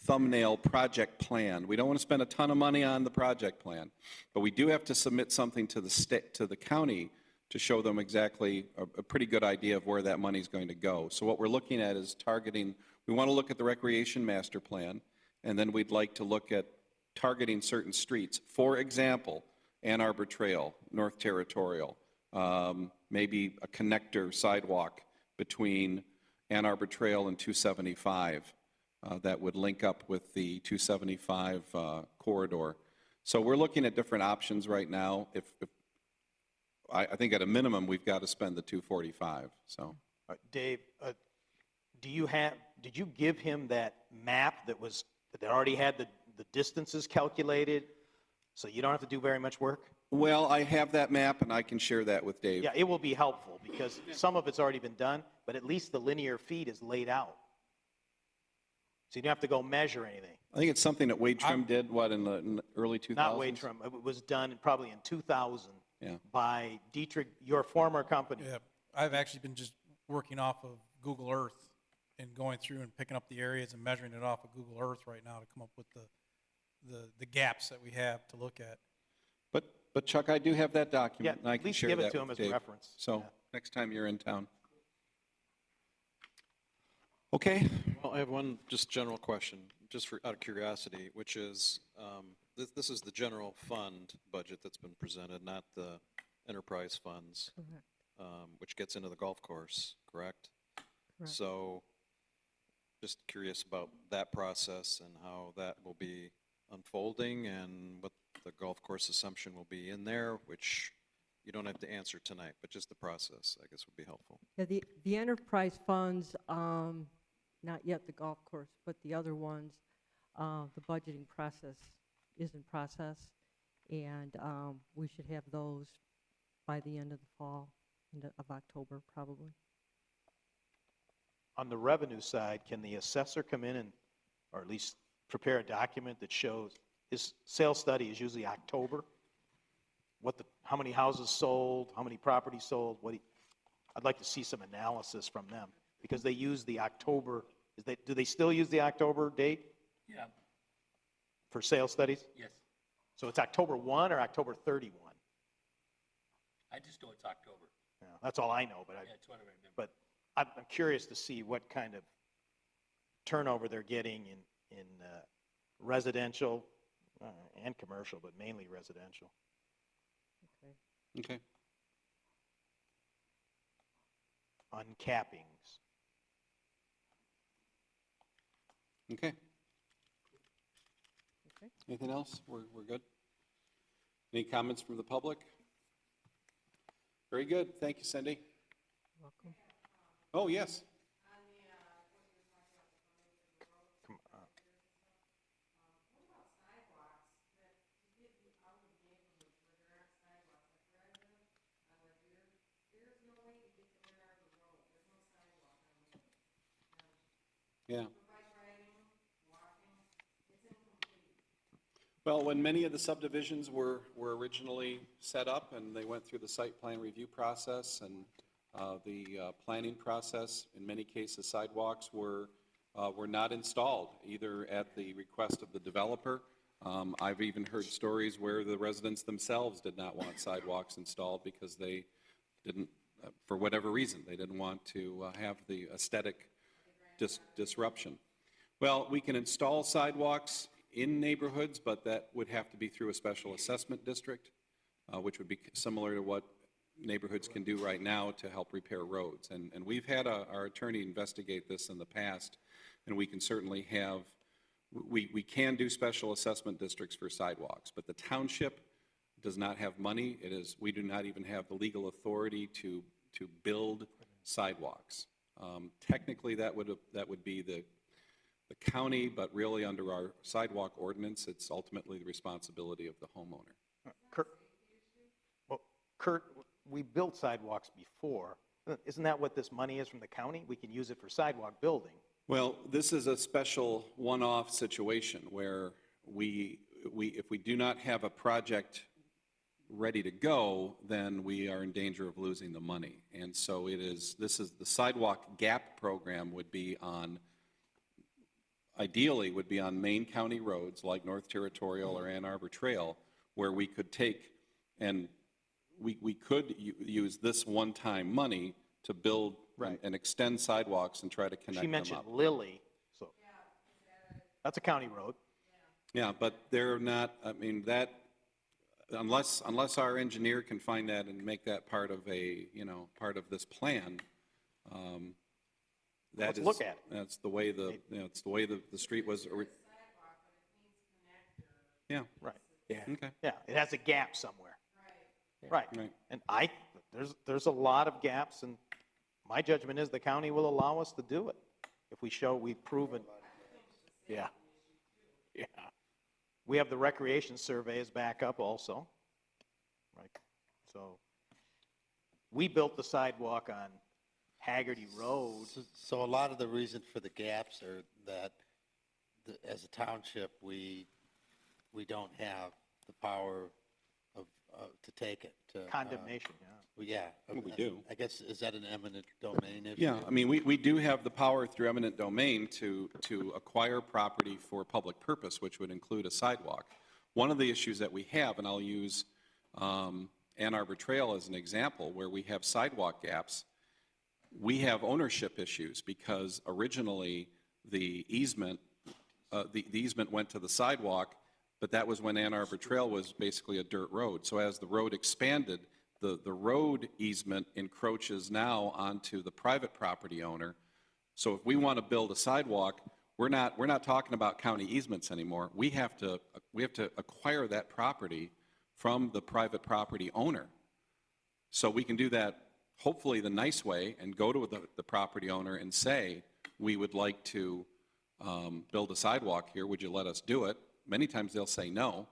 thumbnail project plan. We don't want to spend a ton of money on the project plan, but we do have to submit something to the county to show them exactly a pretty good idea of where that money is going to go. So what we're looking at is targeting. We want to look at the recreation master plan, and then we'd like to look at targeting certain streets. For example, Ann Arbor Trail, North Territorial, maybe a connector sidewalk between Ann Arbor Trail and 275 that would link up with the 275 corridor. So we're looking at different options right now. I think at a minimum we've got to spend the 245. So, Dave, did you give him that map that already had the distances calculated, so you don't have to do very much work? Well, I have that map, and I can share that with Dave. Yeah, it will be helpful, because some of it's already been done, but at least the linear feet is laid out. So you don't have to go measure anything. I think it's something that Wade Trim did, in the early 2000s? Not Wade Trim. It was done probably in 2000 Yeah. by Dietrich, your former company. Yeah, I've actually been just working off of Google Earth and going through and picking up the areas and measuring it off of Google Earth right now to come up with the gaps that we have to look at. But Chuck, I do have that document, Yeah, and I at can least share give it that to him with as a Dave. reference. So Yeah. next time you're in town. Okay. Well, I have one just general question, just out of curiosity, which is, this is the general fund budget that's been presented, not the enterprise funds, which gets into the golf course, correct? Correct. So just curious about that process and how that will be unfolding and what the golf course assumption will be in there, which you don't have to answer tonight, but just the process, I guess, would be helpful. Yeah, the enterprise funds, not yet the golf course, but the other ones, the budgeting process is in process, and we should have those by the end of the fall, end of October, probably. On the revenue side, can the assessor come in and, or at least prepare a document that shows, his sales study is usually October, how many houses sold, how many properties sold, I'd like to see some analysis from them, because they use the October, do they still use the October date Yeah, for sales studies? yes. So it's October 1 or October 31? I just know it's October. Yeah, that's all I know, Yeah, it's what I remember. but I'm curious to see what kind of turnover they're getting in residential and commercial, but mainly residential. Okay. Uncappings. Okay. Anything else? We're good? Any comments from the public? Very good. Thank you, Cindy. Welcome. Oh, yes. Yeah. Well, when many of the subdivisions were originally set up and they went through the site plan review process and the planning process, in many cases sidewalks were not installed, either at the request of the developer. I've even heard stories where the residents themselves did not want sidewalks installed because they didn't, for whatever reason, they didn't want to have the aesthetic disruption. Well, we can install sidewalks in neighborhoods, but that would have to be through a special assessment district, which would be similar to what neighborhoods can do right now to help repair roads. And we've had our attorney investigate this in the past, and we can certainly have, we can do special assessment districts for sidewalks, but the township does not have money. We do not even have the legal authority to build sidewalks. Technically, that would be the county, but really under our sidewalk ordinance, it's ultimately the responsibility of the homeowner. Kurt, we built sidewalks before. Isn't that what this money is from the county? We can use it for sidewalk building. Well, this is a special one-off situation where if we do not have a project ready to go, then we are in danger of losing the money. And so this is the sidewalk gap program ideally would be on main county roads like North Territorial or Ann Arbor Trail, where we could take and we could use this one-time money to build and extend sidewalks and try to connect them up. She mentioned Lily, so that's a county road. Yeah, but they're not, I mean, that, unless our engineer can find that and make that part of part of this plan, Let's look at it. That's the way it's the way the street was. Yeah. Right. Yeah. Okay. Yeah, it has a gap somewhere. Right. And there's a lot of gaps, and my judgment is the county will allow us to do it. If we show we've proven, yeah, yeah. We have the recreation surveys back up also, right? So we built the sidewalk on Haggerty Road. So a lot of the reason for the gaps are that as a township, we don't have the power of, to take it. Condemnation, yeah. Well, yeah. We do. I guess, is that an eminent domain issue? Yeah, I mean, we do have the power through eminent domain to acquire property for public purpose, which would include a sidewalk. One of the issues that we have, and I'll use Ann Arbor Trail as an example, where we have sidewalk gaps, we have ownership issues because originally the easement, the easement went to the sidewalk, but that was when Ann Arbor Trail was basically a dirt road. So as the road expanded, the road easement encroaches now onto the private property owner. So if we want to build a sidewalk, we're not talking about county easements anymore. We have to acquire that property from the private property owner. So we can do that hopefully the nice way and go to the property owner and say, we would like to build a sidewalk here, would you let us do it? Many times they'll say no.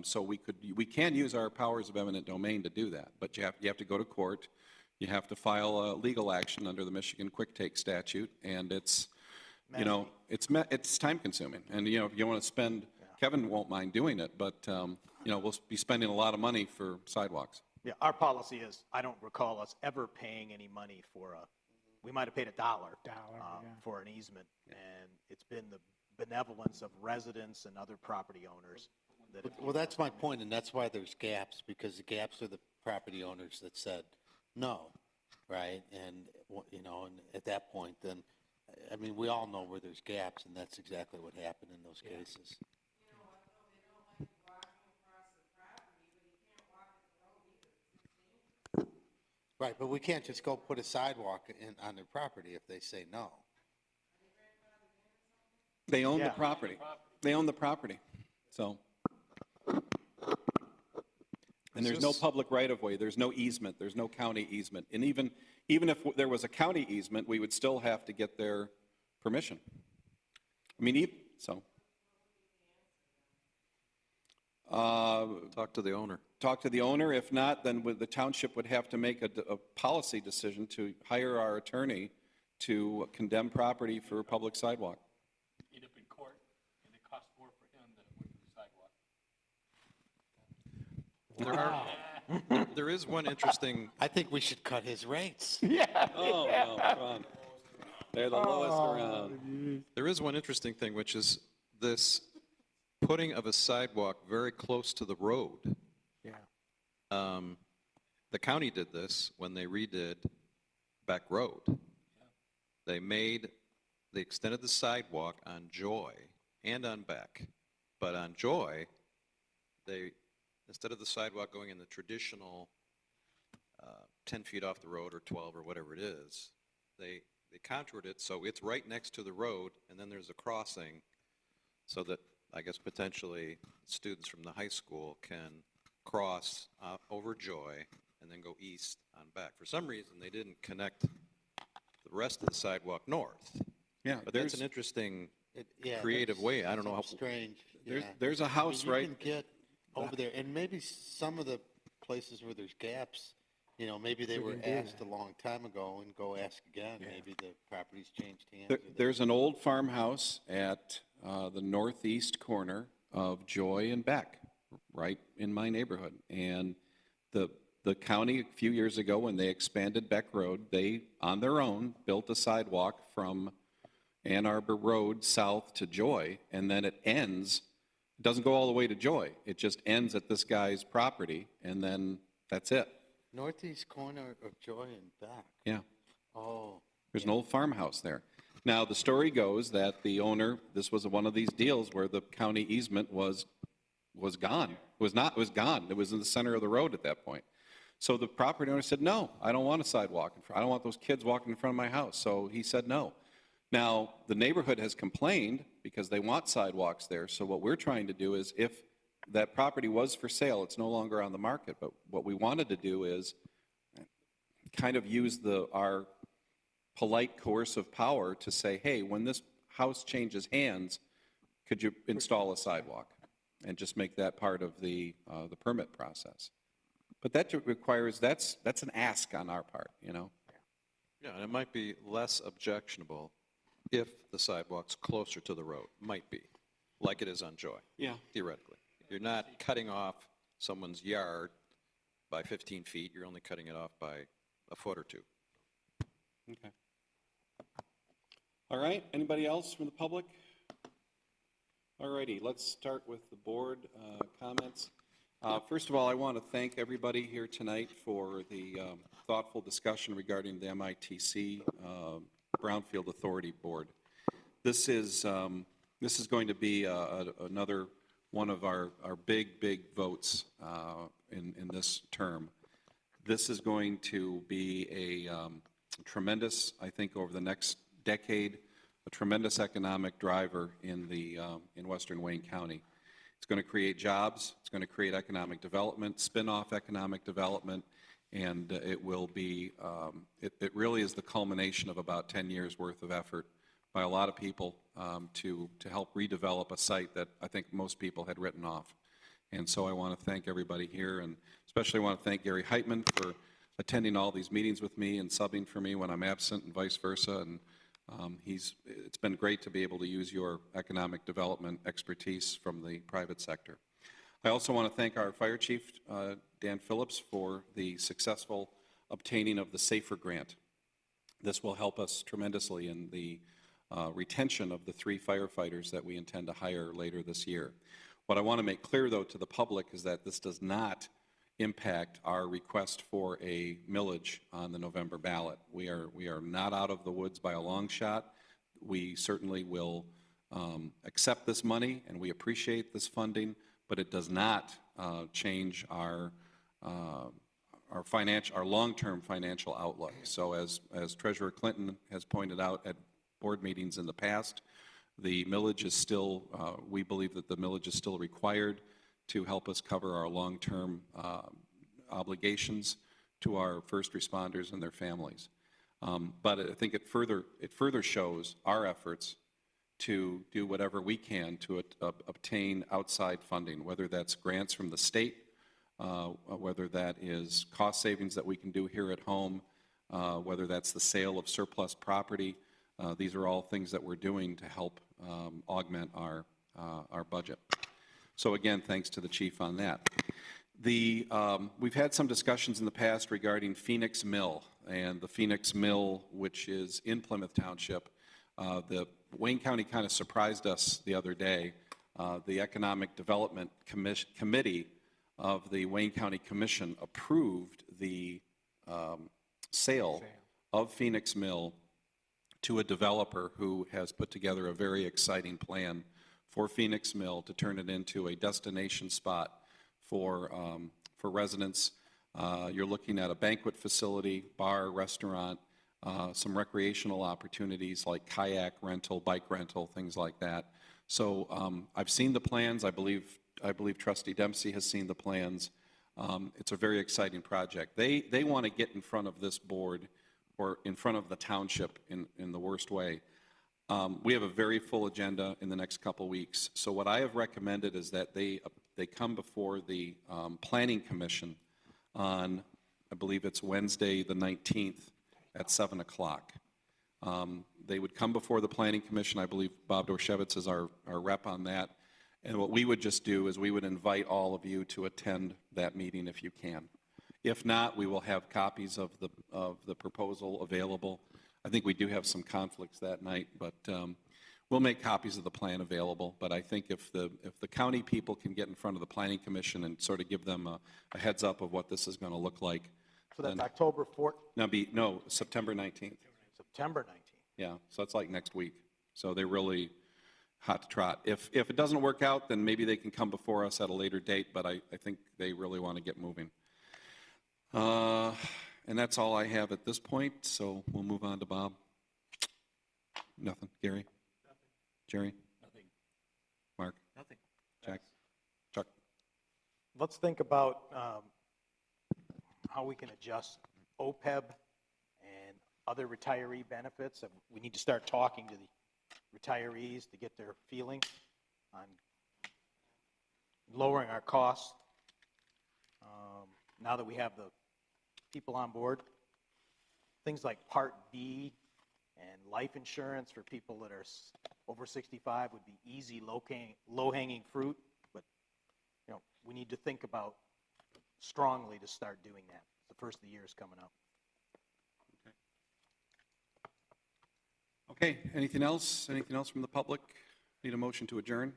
So we can use our powers of eminent domain to do that, but you have to go to court. You have to file a legal action under the Michigan Quick Take statute, and it's, you know, it's time consuming. And, you know, if you want to spend, Kevin won't mind doing it, but, you know, we'll be spending a lot of money for sidewalks. Yeah, our policy is, I don't recall us ever paying any money for we might have paid $1 for an easement, and it's been the benevolence of residents and other property owners. Well, that's my point, and that's why there's gaps, because the gaps are the property owners that said no, right? And, you know, and at that point, then, I mean, we all know where there's gaps, and that's exactly what happened in those cases. Right, but we can't just go put a sidewalk on their property if they say no. They own the property. They own the property, so. And there's no public right-of-way, there's no easement, there's no county easement. And even if there was a county easement, we would still have to get their permission. I mean, so. Talk to the owner. Talk to the owner. If not, then the township would have to make a policy decision to hire our attorney to condemn property for a public sidewalk. End up in court, and it costs more for him than it would for the sidewalk. There is one interesting. I think we should cut his rates. Yeah. Oh, no, come on. They're the lowest around. There is one interesting thing, which is this putting of a sidewalk very close to the road. Yeah. The county did this when they redid Beck Road. They extended the sidewalk on Joy and on Beck, but on Joy, instead of the sidewalk going in the traditional 10 feet off the road or 12 or whatever it is, they contoured it so it's right next to the road, and then there's a crossing so that I guess potentially students from the high school can cross over Joy and then go east on Beck. For some reason, they didn't connect the rest of the sidewalk north. Yeah, but that's an interesting, creative way. I don't know how strange. There's a house, right? You can get over there, and maybe some of the places where there's gaps, you know, maybe they were asked a long time ago, and go ask again. Yeah. Maybe the property's changed hands. There's an old farmhouse at the northeast corner of Joy and Beck, right in my neighborhood. And the county, a few years ago, when they expanded Beck Road, they, on their own, built a sidewalk from Ann Arbor Road south to Joy, and then it ends. It doesn't go all the way to Joy. It just ends at this guy's property, and then that's it. Northeast corner of Joy and Beck. Yeah. Oh. There's an old farmhouse there. Now, the story goes that the owner, this was one of these deals where the county easement was gone. It was gone. It was in the center of the road at that point. So the property owner said, no, I don't want a sidewalk. I don't want those kids walking in front of my house. So he said no. Now, the neighborhood has complained because they want sidewalks there. So what we're trying to do is, if that property was for sale, it's no longer on the market. But what we wanted to do is kind of use our polite coercive power to say, hey, when this house changes hands, could you install a sidewalk? And just make that part of the permit process. But that requires, that's an ask on our part, you know? Yeah, and it might be less objectionable if the sidewalk's closer to the road, might be, like it is on Joy. Yeah. Theoretically. You're not cutting off someone's yard by 15 feet, you're only cutting it off by a foot or two. Okay. All right, anybody else from the public? All righty, let's start with the board comments. First of all, I want to thank everybody here tonight for the thoughtful discussion regarding the MITC Brownfield Authority Board. This is going to be another one of our big votes in this term. This is going to be a tremendous, I think, over the next decade, a tremendous economic driver in Western Wayne County. It's going to create jobs, it's going to create economic development, spin-off economic development, and it will be, it really is the culmination of about 10 years worth of effort by a lot of people to help redevelop a site that I think most people had written off. And so I want to thank everybody here, and especially want to thank Gary Heitman for attending all these meetings with me and subbing for me when I'm absent and vice versa. And it's been great to be able to use your economic development expertise from the private sector. I also want to thank our fire chief, Dan Phillips, for the successful obtaining of the SAFER grant. This will help us tremendously in the retention of the 3 firefighters that we intend to hire later this year. What I want to make clear, though, to the public is that this does not impact our request for a millage on the November ballot. We are not out of the woods by a long shot. We certainly will accept this money, and we appreciate this funding, but it does not change our long-term financial outlook. So as Treasurer Clinton has pointed out at board meetings in the past, the millage is still, we believe that the millage is still required to help us cover our long-term obligations to our first responders and their families. But I think it further shows our efforts to do whatever we can to obtain outside funding, whether that's grants from the state, whether that is cost savings that we can do here at home, whether that's the sale of surplus property. These are all things that we're doing to help augment our budget. So again, thanks to the chief on that. We've had some discussions in the past regarding Phoenix Mill, and the Phoenix Mill, which is in Plymouth Township. The Wayne County kind of surprised us the other day. The Economic Development Committee of the Wayne County Commission approved the sale of Phoenix Mill to a developer who has put together a very exciting plan for Phoenix Mill to turn it into a destination spot for residents. You're looking at a banquet facility, bar, restaurant, some recreational opportunities like kayak rental, bike rental, things like that. So I've seen the plans. I believe Trustee Dempsey has seen the plans. It's a very exciting project. They want to get in front of this board or in front of the township in the worst way. We have a very full agenda in the next couple weeks. So what I have recommended is that they come before the Planning Commission on, I believe it's Wednesday the 19th at 7 o'clock. They would come before the Planning Commission. I believe Bob Dorshevitz is our rep on that. And what we would just do is we would invite all of you to attend that meeting if you can. If not, we will have copies of the proposal available. I think we do have some conflicts that night, but we'll make copies of the plan available. But I think if the county people can get in front of the Planning Commission and sort of give them a heads up of what this is going to look like. So that's October 4th? No, September 19th. September 19th. Yeah, so that's like next week. So they're really hot to trot. If it doesn't work out, then maybe they can come before us at a later date, but I think they really want to get moving. And that's all I have at this point, so we'll move on to Bob. Nothing. Gary? Nothing. Jerry? Nothing. Mark? Nothing. Jack? Chuck? Let's think about how we can adjust OPEB and other retiree benefits. We need to start talking to the retirees to get their feeling on lowering our costs. Now that we have the people on board, things like Part B and life insurance for people that are over 65 would be easy, low-hanging fruit, but we need to think about strongly to start doing that. The first of the year is coming up. Okay, anything else? Anything else from the public? Need a motion to adjourn?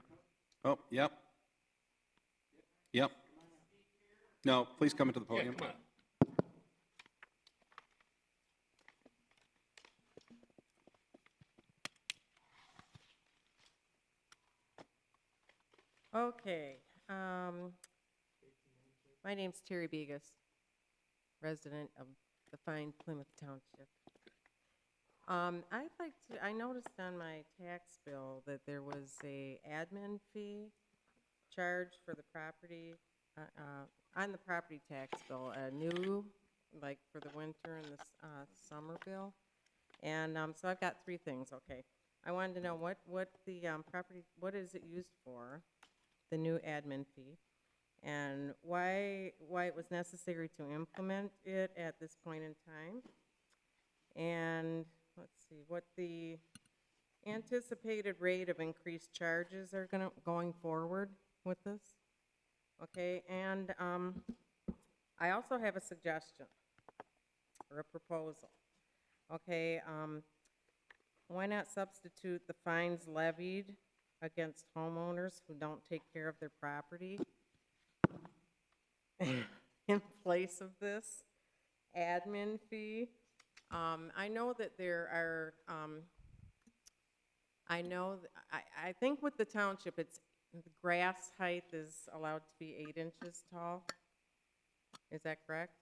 Oh, yep. Yep. No, please come into the podium. Come on. Okay. My name's Terry Begas, resident of the fine Plymouth Township. I noticed on my tax bill that there was a admin fee charged for the property, on the property tax bill, a new, like for the winter and the summer bill. And so I've got three things, okay. I wanted to know what the property, what is it used for, the new admin fee, and why it was necessary to implement it at this point in time. And let's see, what the anticipated rate of increased charges are going forward with this. Okay, and I also have a suggestion or a proposal. Okay, why not substitute the fines levied against homeowners who don't take care of their property in place of this admin fee? I know that there are, I think with the township, the grass height is allowed to be 8 inches tall. Is that correct?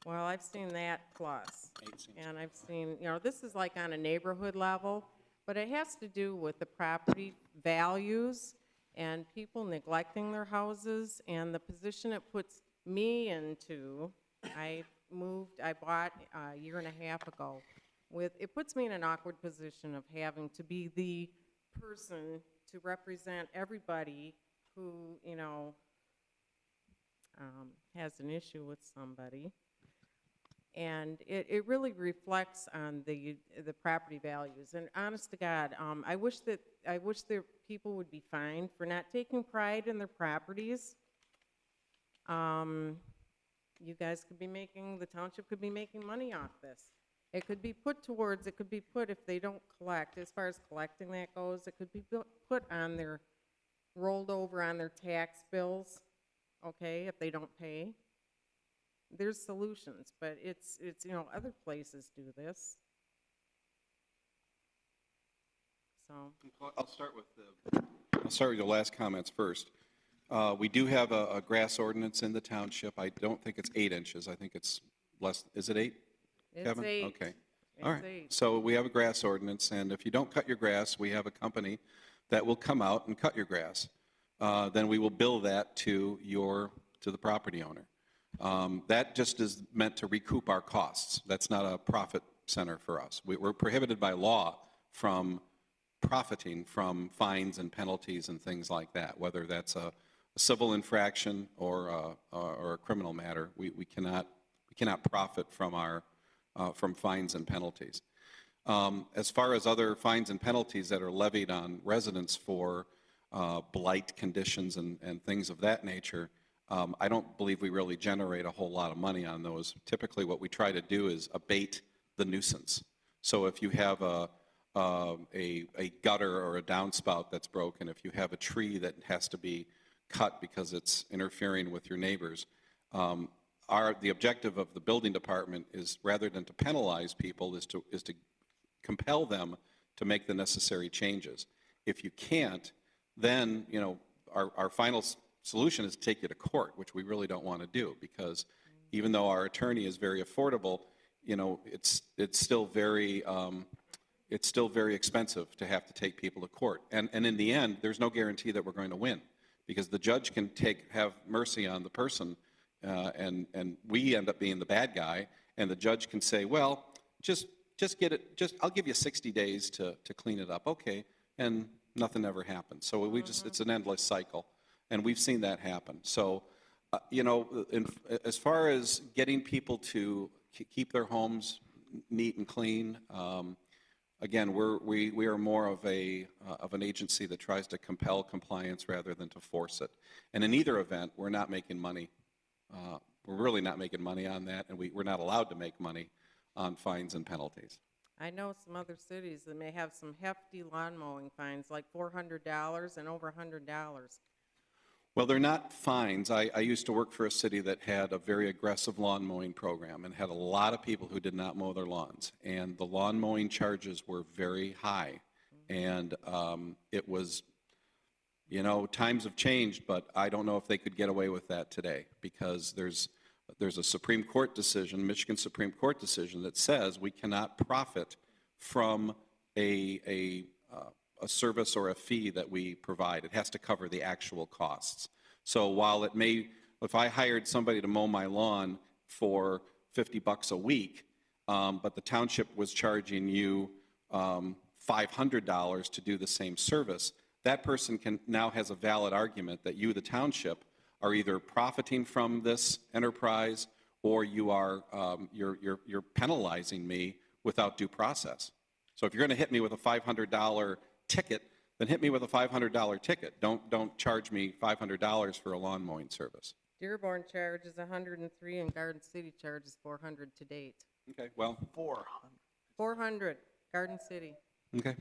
Well, I've seen that plus. And I've seen, this is like on a neighborhood level, but it has to do with the property values and people neglecting their houses and the position it puts me into. I bought a year and a half ago. It puts me in an awkward position of having to be the person to represent everybody who, has an issue with somebody. And it really reflects on the property values. And honest to God, I wish that people would be fined for not taking pride in their properties. You guys could be the township could be making money off this. It could be put, if they don't collect, as far as collecting that goes, it could be put on rolled over on their tax bills, okay, if they don't pay. There's solutions, but it's other places do this. So I'll start with your last comments first. We do have a grass ordinance in the township. I don't think it's 8 inches. I think it's less. Is it 8? It's Kevin? 8. Okay. It's All right. 8. So we have a grass ordinance, and if you don't cut your grass, we have a company that will come out and cut your grass. Then we will bill that to the property owner. That just is meant to recoup our costs. That's not a profit center for us. We're prohibited by law from profiting from fines and penalties and things like that, whether that's a civil infraction or a criminal matter. We cannot profit from fines and penalties. As far as other fines and penalties that are levied on residents for blight conditions and things of that nature, I don't believe we really generate a whole lot of money on those. Typically what we try to do is abate the nuisance. So if you have a gutter or a downspout that's broken, if you have a tree that has to be cut because it's interfering with your neighbors, the objective of the building department is, rather than to penalize people, is to compel them to make the necessary changes. If you can't, then our final solution is to take you to court, which we really don't want to do, because even though our attorney is very affordable, it's still very expensive to have to take people to court. And in the end, there's no guarantee that we're going to win, because the judge can have mercy on the person, and we end up being the bad guy, and the judge can say, well, just get it, I'll give you 60 days to clean it up. Okay, and nothing ever happens. So it's an endless cycle, and we've seen that happen. So, as far as getting people to keep their homes neat and clean, again, we are more of an agency that tries to compel compliance rather than to force it. And in either event, we're not making money. We're really not making money on that, and we're not allowed to make money on fines and penalties. I know some other cities that may have some hefty lawn mowing fines, like $400 and over $100. Well, they're not fines. I used to work for a city that had a very aggressive lawn mowing program and had a lot of people who did not mow their lawns. And the lawn mowing charges were very high. And it was, times have changed, but I don't know if they could get away with that today, because there's a Supreme Court decision, Michigan Supreme Court decision, that says we cannot profit from a service or a fee that we provide. It has to cover the actual costs. So while if I hired somebody to mow my lawn for $50 a week, but the township was charging you $500 to do the same service, that person now has a valid argument that you, the township, are either profiting from this enterprise or you're penalizing me without due process. So if you're going to hit me with a $500 ticket, then hit me with a $500 ticket. Don't charge me $500 for a lawn mowing service. Dearborn charges $103 and Garden City charges $400 to date. Okay, well. 400, Garden City. Okay.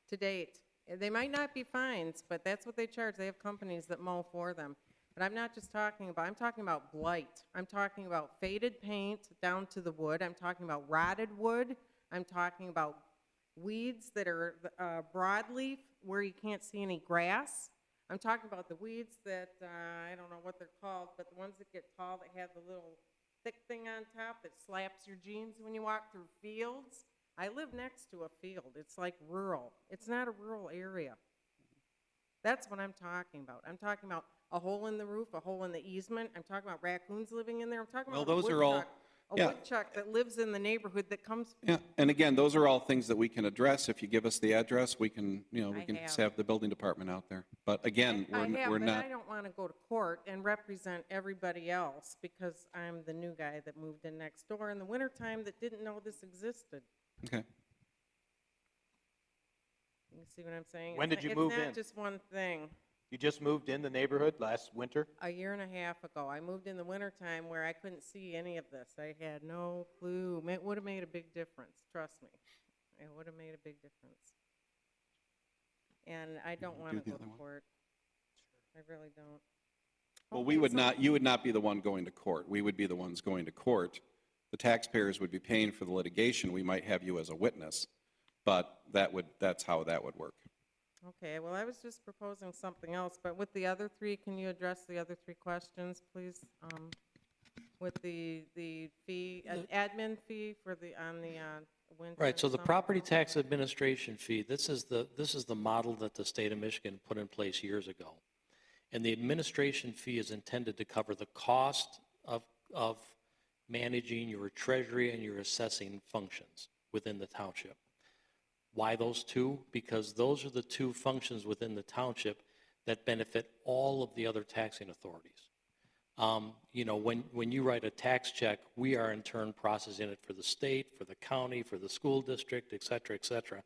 To date. They might not be fines, but that's what they charge. They have companies that mow for them. But I'm talking about blight. I'm talking about faded paint down to the wood. I'm talking about rotted wood. I'm talking about weeds that are broadleaf where you can't see any grass. I'm talking about the weeds that, I don't know what they're called, but the ones that get tall that have the little thick thing on top that slaps your jeans when you walk through fields. I live next to a field. It's like rural. It's not a rural area. That's what I'm talking about. I'm talking about a hole in the roof, a hole in the easement. I'm talking about raccoons living in there. I'm talking about a woodchuck that lives in the neighborhood that comes. Yeah, and again, those are all things that we can address. If you give us the address, we can have the building department out there. But again, we're not. I don't want to go to court and represent everybody else because I'm the new guy that moved in next door in the wintertime that didn't know this existed. Okay. You see what I'm saying? When did you move in? It's not just one thing. You just moved in the neighborhood last winter? A year and a half ago. I moved in the wintertime where I couldn't see any of this. I had no clue. It would have made a big difference. Trust me. It would have made a big difference. And I don't want to go to court. I really don't. Well, you would not be the one going to court. We would be the ones going to court. The taxpayers would be paying for the litigation. We might have you as a witness, but that's how that would work. Okay, well, I was just proposing something else, but with the other three, can you address the other three questions, please? With the fee, admin fee for on the winter. Right, so the property tax administration fee, this is the model that the state of Michigan put in place years ago. And the administration fee is intended to cover the cost of managing your treasury and your assessing functions within the township. Why those two? Because those are the two functions within the township that benefit all of the other taxing authorities. When you write a tax check, we are in turn processing it for the state, for the county, for the school district, et cetera, et cetera.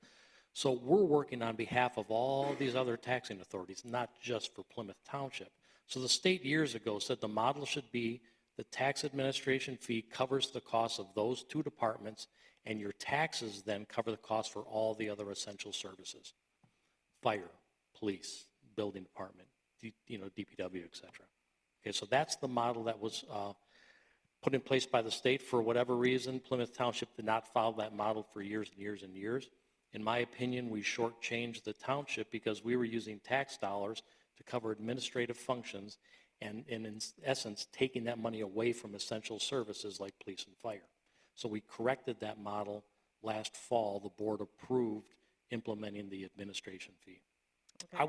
So we're working on behalf of all these other taxing authorities, not just for Plymouth Township. So the state years ago said the model should be the tax administration fee covers the cost of those two departments, and your taxes then cover the cost for all the other essential services, fire, police, building department, DPW, et cetera. Okay, so that's the model that was put in place by the state. For whatever reason, Plymouth Township did not follow that model for years and years and years. In my opinion, we shortchanged the township because we were using tax dollars to cover administrative functions and in essence, taking that money away from essential services like police and fire. So we corrected that model last fall. The board approved implementing the administration fee. Okay. I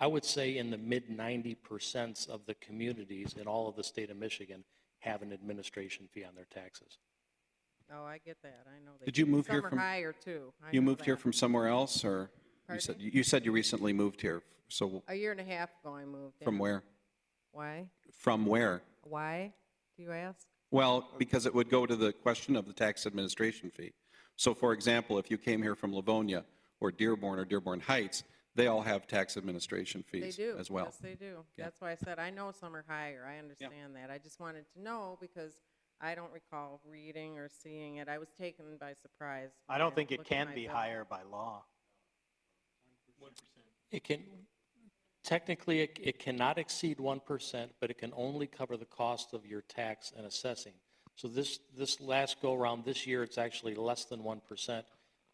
would say in the mid 90% of the communities in all of the state of Michigan have an administration fee on their taxes. Oh, I get that, I know. They Did you do. move here Some from? are higher, too. I You know moved here that. from somewhere else, or? Pardon me? You said you recently moved here, so A year and a half ago I moved in. from where? Why? From where? Why, do you ask? Well, because it would go to the question of the tax administration fee. So for example, if you came here from Livonia or Dearborn Heights, they all have tax administration They fees do. as well. Yes, they do. Yeah. That's why I said, I know some are higher. I understand that. I just wanted to know because I don't recall reading or seeing it. I was taken by surprise. I don't when think it looked at can my be bill. higher by law. It can, technically, it cannot exceed 1%, but it can only cover the cost of your tax and assessing. So this last go-around this year, it's actually less than 1%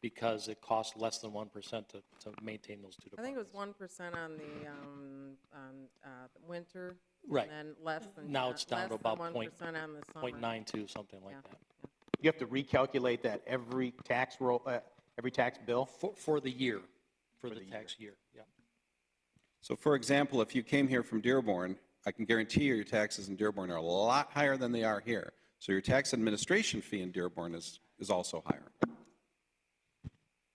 because it costs less than 1% to maintain those two I think departments. it was 1% on the winter. Right. And then less than. Now it's down less to than about 1% on the summer. 0.92, something like Yeah. that. You have to recalculate that every tax every tax bill? For the year, for the tax year, yeah. So for example, if you came here from Dearborn, I can guarantee you your taxes in Dearborn are a lot higher than they are here. So your tax administration fee in Dearborn is also higher.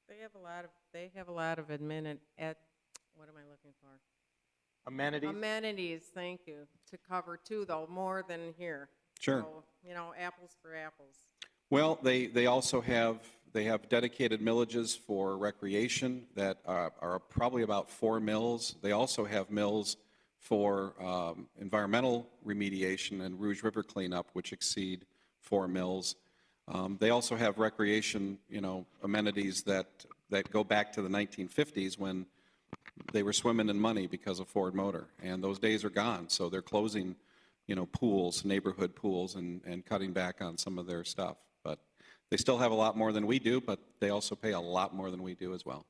They have a lot of what am I looking for? Amenities? Amenities, thank you, to cover too, though, more than here. Sure. So, apples for apples. Well, they also have dedicated millages for recreation that are probably about 4 mills. They also have mills for environmental remediation and Rouge River cleanup, which exceed 4 mills. They also have recreation, amenities that go back to the 1950s when they were swimming in money because of Ford Motor, and those days are gone. So they're closing, pools, neighborhood pools, and cutting back on some of their stuff. But they still have a lot more than we do, but they also pay a lot more than we do as well.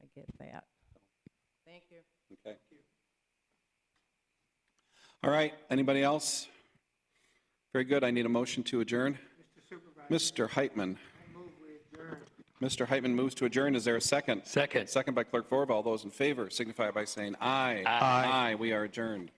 I get that. Thank you. Okay. All right. Anybody else? Very good. I need a motion to adjourn. Mr. Heitman. Mr. Heitman moves to adjourn. Is there a second? Second. Second by Clerk Vorba. All those in favor signify by saying aye. Aye. Aye. We are adjourned.